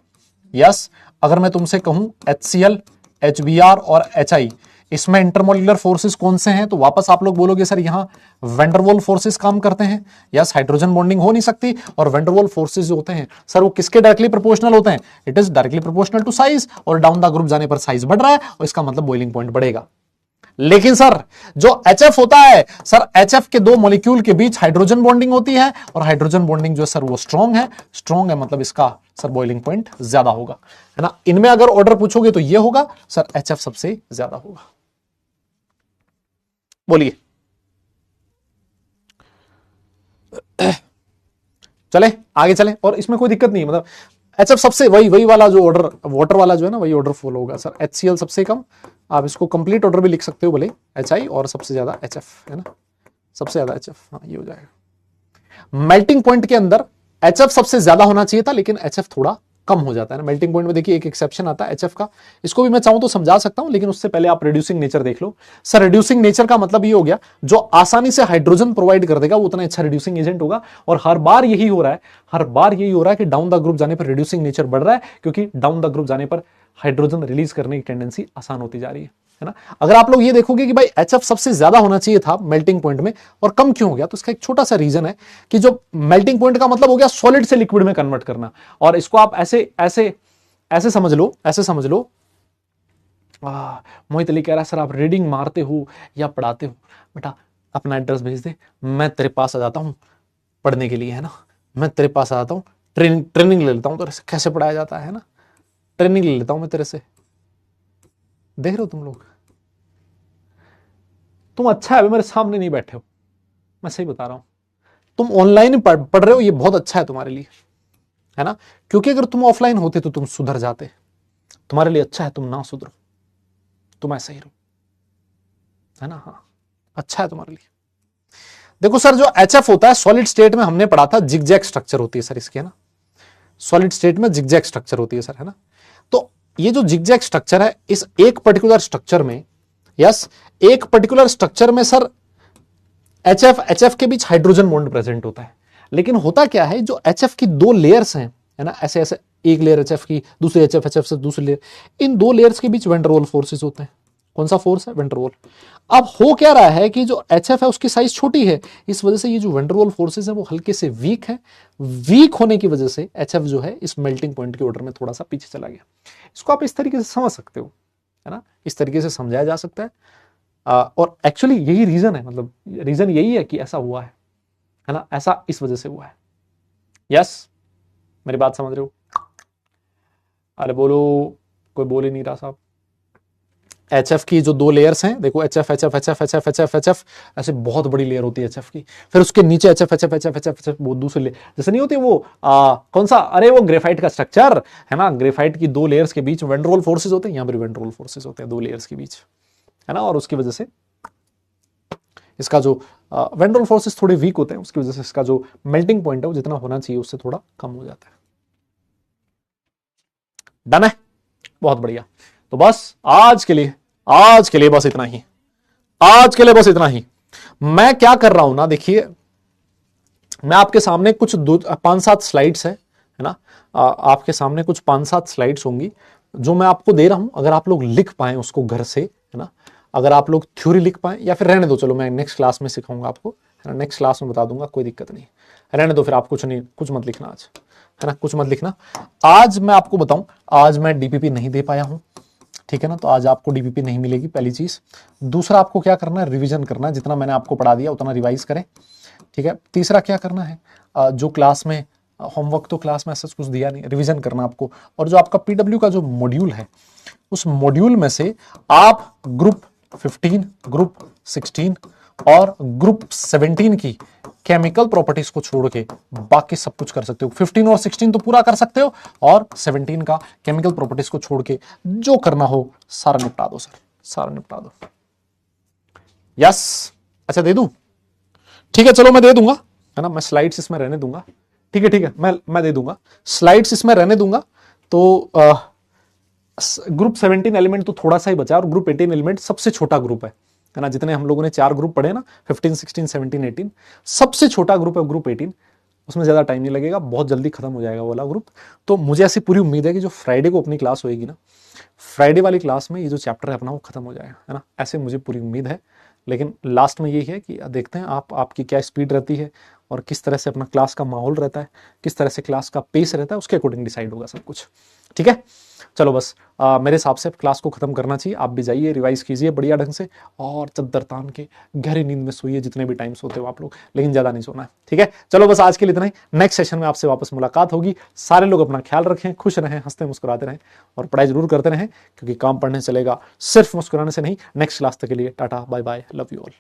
Speaker 1: Yes, अगर मैं तुमसे कहूं HCl, HBr और HI, इसमें इंटरमोलिकुलर फोर्सेस कौन से हैं? तो वापस आप लोग बोलोगे सर यहां वेंडरवॉल फोर्सेस काम करते हैं। यस, हाइड्रोजन बॉन्डिंग हो नहीं सकती। और वेंडरवॉल फोर्सेस जो होते हैं सर वो किसके डायरेक्टली प्रोपोर्शनल होते हैं? It is directly proportional to size. और डाउन द ग्रुप जाने पर साइज बढ़ रहा है और इसका मतलब बॉइलिंग पॉइंट बढ़ेगा। लेकिन सर जो HF होता है सर, HF के दो मॉलिक्यूल के बीच हाइड्रोजन बॉन्डिंग होती है और हाइड्रोजन बॉन्डिंग जो है सर वो स्ट्रॉन्ग है। स्ट्रॉन्ग है मतलब इसका सर बॉइलिंग पॉइंट ज्यादा होगा, है ना। इनमें अगर ऑर्डर पूछोगे तो ये होगा सर, HF सबसे ज्यादा होगा। बोलिए, चले आगे चले। और इसमें कोई दिक्कत नहीं, मतलब HF सबसे वही वाला जो ऑर्डर वाटर वाला जो है ना वही ऑर्डर फॉलो होगा सर। HCl सबसे कम, आप इसको कंप्लीट ऑर्डर भी लिख सकते हो भले, HI और सबसे ज्यादा HF, है ना, सबसे ज्यादा HF। हाँ ये हो जाएगा। मेल्टिंग पॉइंट के अंदर HF सबसे ज्यादा होना चाहिए था, लेकिन HF थोड़ा कम हो जाता है ना मेल्टिंग पॉइंट में। देखिए एक एक्सेप्शन आता है HF का, इसको भी मैं चाहूं तो समझा सकता हूं, लेकिन उससे पहले आप रिड्यूसिंग नेचर देख लो। सर रिड्यूसिंग नेचर का मतलब ये हो गया जो आसानी से हाइड्रोजन प्रोवाइड कर देगा वो उतना अच्छा रिड्यूसिंग एजेंट होगा। और हर बार यही हो रहा है कि डाउन द ग्रुप जाने पर रिड्यूसिंग नेचर बढ़ रहा है, क्योंकि डाउन द ग्रुप जाने पर हाइड्रोजन रिलीज करने की टेंडेंसी आसान होती जा रही है ना। अगर आप लोग ये देखोगे कि भाई HF सबसे ज्यादा होना चाहिए था मेल्टिंग पॉइंट में और कम क्यों हो गया, तो इसका एक छोटा सा रीजन है कि जो मेल्टिंग पॉइंट का मतलब हो गया सॉलिड से लिक्विड में कन्वर्ट करना। और इसको आप ऐसे समझ लो। मोहित अली कह रहा है सर आप रीडिंग मारते हो या पढ़ाते हो? बेटा अपना एड्रेस भेज दे, मैं तेरे पास आ जाता हूं पढ़ने के लिए, है ना। मैं तेरे पास आ जाता हूं, ट्रेनिंग ले लेता हूं तेरे से, कैसे पढ़ाया जाता है ना। ट्रेनिंग ले लेता हूं मैं तेरे से। देख रहे हो तुम लोग, तुम अच्छा है मेरे सामने नहीं बैठे हो, मैं सही बता रहा हूं। तुम ऑनलाइन पढ़ रहे हो, ये बहुत अच्छा है तुम्हारे लिए, है ना। क्योंकि अगर तुम ऑफलाइन होते तो तुम सुधर जाते। तुम्हारे लिए अच्छा है तुम ना सुधरो, तुम ऐसे ही रहो, है ना। हाँ अच्छा है तुम्हारे लिए। देखो सर जो HF होता है सॉलिड स्टेट में हमने पढ़ा था जिगजैग स्ट्रक्चर होती है सर इसकी, है ना। सॉलिड स्टेट में जिगजैग स्ट्रक्चर होती है सर, है ना। तो ये जो जिगजैग स्ट्रक्चर है इस एक पर्टिकुलर स्ट्रक्चर में, यस एक पर्टिकुलर स्ट्रक्चर में सर HF के बीच हाइड्रोजन बॉन्ड प्रेजेंट होता है। लेकिन होता क्या है, जो HF की दो लेयर्स हैं, है ना, ऐसे ऐसे एक लेयर HF की, दूसरी HF से दूसरी लेयर, इन दो लेयर्स के बीच वेंडरवॉल फोर्सेस होते हैं। कौन सा फोर्स है? वेंडरवॉल। अब हो क्या रहा है कि जो HF है उसकी साइज छोटी है, इस वजह से ये जो वेंडरवॉल फोर्सेस है वो हल्के से वीक है। वीक होने की वजह से HF जो है इस मेल्टिंग पॉइंट के ऑर्डर में थोड़ा सा पीछे चला गया। इसको आप इस तरीके से समझ सकते हो, है ना, इस तरीके से समझाया जा सकता है। और एक्चुअली यही रीजन है, मतलब रीजन यही है कि ऐसा हुआ है ना, ऐसा इस वजह से हुआ है। यस मेरी बात समझ रहे हो? अरे बोलो, कोई बोल ही नहीं रहा साहब। HF की जो दो लेयर्स हैं देखो, HF ऐसे बहुत बड़ी लेयर होती है HF की। फिर उसके नीचे HF वो दूसरी लेयर, जैसे नहीं होती वो कौन सा, अरे वो ग्रेफाइट का स्ट्रक्चर, है ना। ग्रेफाइट की दो लेयर्स के बीच वेंडरवॉल फोर्सेस होते हैं, यहाँ पर वेंडरवॉल फोर्सेस होते हैं दो लेयर्स के बीच, है ना। और उसकी वजह से इसका जो वेंडरवॉल फोर्सेस थोड़े वीक होते हैं, उसकी वजह से इसका जो मेल्टिंग पॉइंट है वो जितना होना चाहिए उससे थोड़ा कम हो जाता है। डन है, बहुत बढ़िया। तो बस आज के लिए बस इतना ही, आज के लिए बस इतना ही। मैं क्या कर रहा हूं ना, देखिए मैं आपके सामने कुछ 5-7 स्लाइड्स है ना, आपके सामने कुछ 5-7 स्लाइड्स होंगी जो मैं आपको दे रहा हूं। अगर आप लोग लिख पाए उसको घर से, है ना, अगर आप लोग थ्योरी लिख पाए, या फिर रहने दो, चलो मैं नेक्स्ट क्लास में सिखाऊंगा आपको, है ना, नेक्स्ट क्लास में बता दूंगा, कोई दिक्कत नहीं, रहने दो। फिर आप कुछ मत लिखना आज, है ना, कुछ मत लिखना। आज मैं आपको बताऊं, आज मैं DPP नहीं दे पाया हूं, ठीक है ना। तो आज आपको DPP नहीं मिलेगी, पहली चीज। दूसरा, आपको क्या करना है, रिवीजन करना है, जितना मैंने आपको पढ़ा दिया उतना रिवाइज करें, ठीक है। तीसरा क्या करना है, जो क्लास में होमवर्क तो क्लास में ऐसा कुछ दिया नहीं, रिवीजन करना आपको। और जो आपका PW का जो मॉड्यूल है, उस मॉड्यूल में से आप ग्रुप 15, ग्रुप 16 और ग्रुप 17 की केमिकल प्रॉपर्टीज को छोड़ के बाकी सब कुछ कर सकते हो। 15 और 16 तो पूरा कर सकते हो, और 17 का केमिकल प्रॉपर्टीज को छोड़ के जो करना हो सारा निपटा दो सर, सारा निपटा दो। यस, अच्छा दे दूं, ठीक है चलो मैं दे दूंगा, है ना, मैं स्लाइड्स इसमें रहने दूंगा, ठीक है ठीक है, मैं दे दूंगा, स्लाइड्स इसमें रहने दूंगा। तो ग्रुप 17 एलिमेंट तो थोड़ा सा ही बचा, और ग्रुप 18 एलिमेंट सबसे छोटा ग्रुप है ना, जितने हम लोगों ने 4 ग्रुप पढ़े ना, 15, 16, 17, 18, सबसे छोटा ग्रुप है ग्रुप 18, उसमें ज्यादा टाइम नहीं लगेगा, बहुत जल्दी खत्म हो जाएगा वो वाला ग्रुप। तो मुझे ऐसी पूरी उम्मीद है कि जो फ्राइडे को अपनी क्लास होएगी ना, फ्राइडे वाली क्लास में ये जो चैप्टर है अपना वो खत्म हो जाएगा, है ना, ऐसे मुझे पूरी उम्मीद है। लेकिन लास्ट में यही है कि देखते हैं आपकी क्या स्पीड रहती है, और किस तरह से अपना क्लास का माहौल रहता है, किस तरह से क्लास का पेस रहता है, उसके अकॉर्डिंग डिसाइड होगा सब कुछ, ठीक है। चलो बस मेरे हिसाब से क्लास को खत्म करना चाहिए, आप भी जाइए रिवाइज कीजिए बढ़िया ढंग से, और चद्दर तान के गहरी नींद में सोइए, जितने भी टाइम सोते हो आप लोग, लेकिन ज्यादा नहीं सोना है, ठीक है। चलो बस आज के लिए इतना ही, नेक्स्ट सेशन में आपसे वापस मुलाकात होगी। सारे लोग अपना ख्याल रखें, खुश रहें, हंसते मुस्कुराते रहें, और पढ़ाई जरूर करते रहें, क्योंकि काम पढ़ने चलेगा सिर्फ मुस्कुराने से नहीं। नेक्स्ट क्लास तक के लिए tata bye bye, love you all.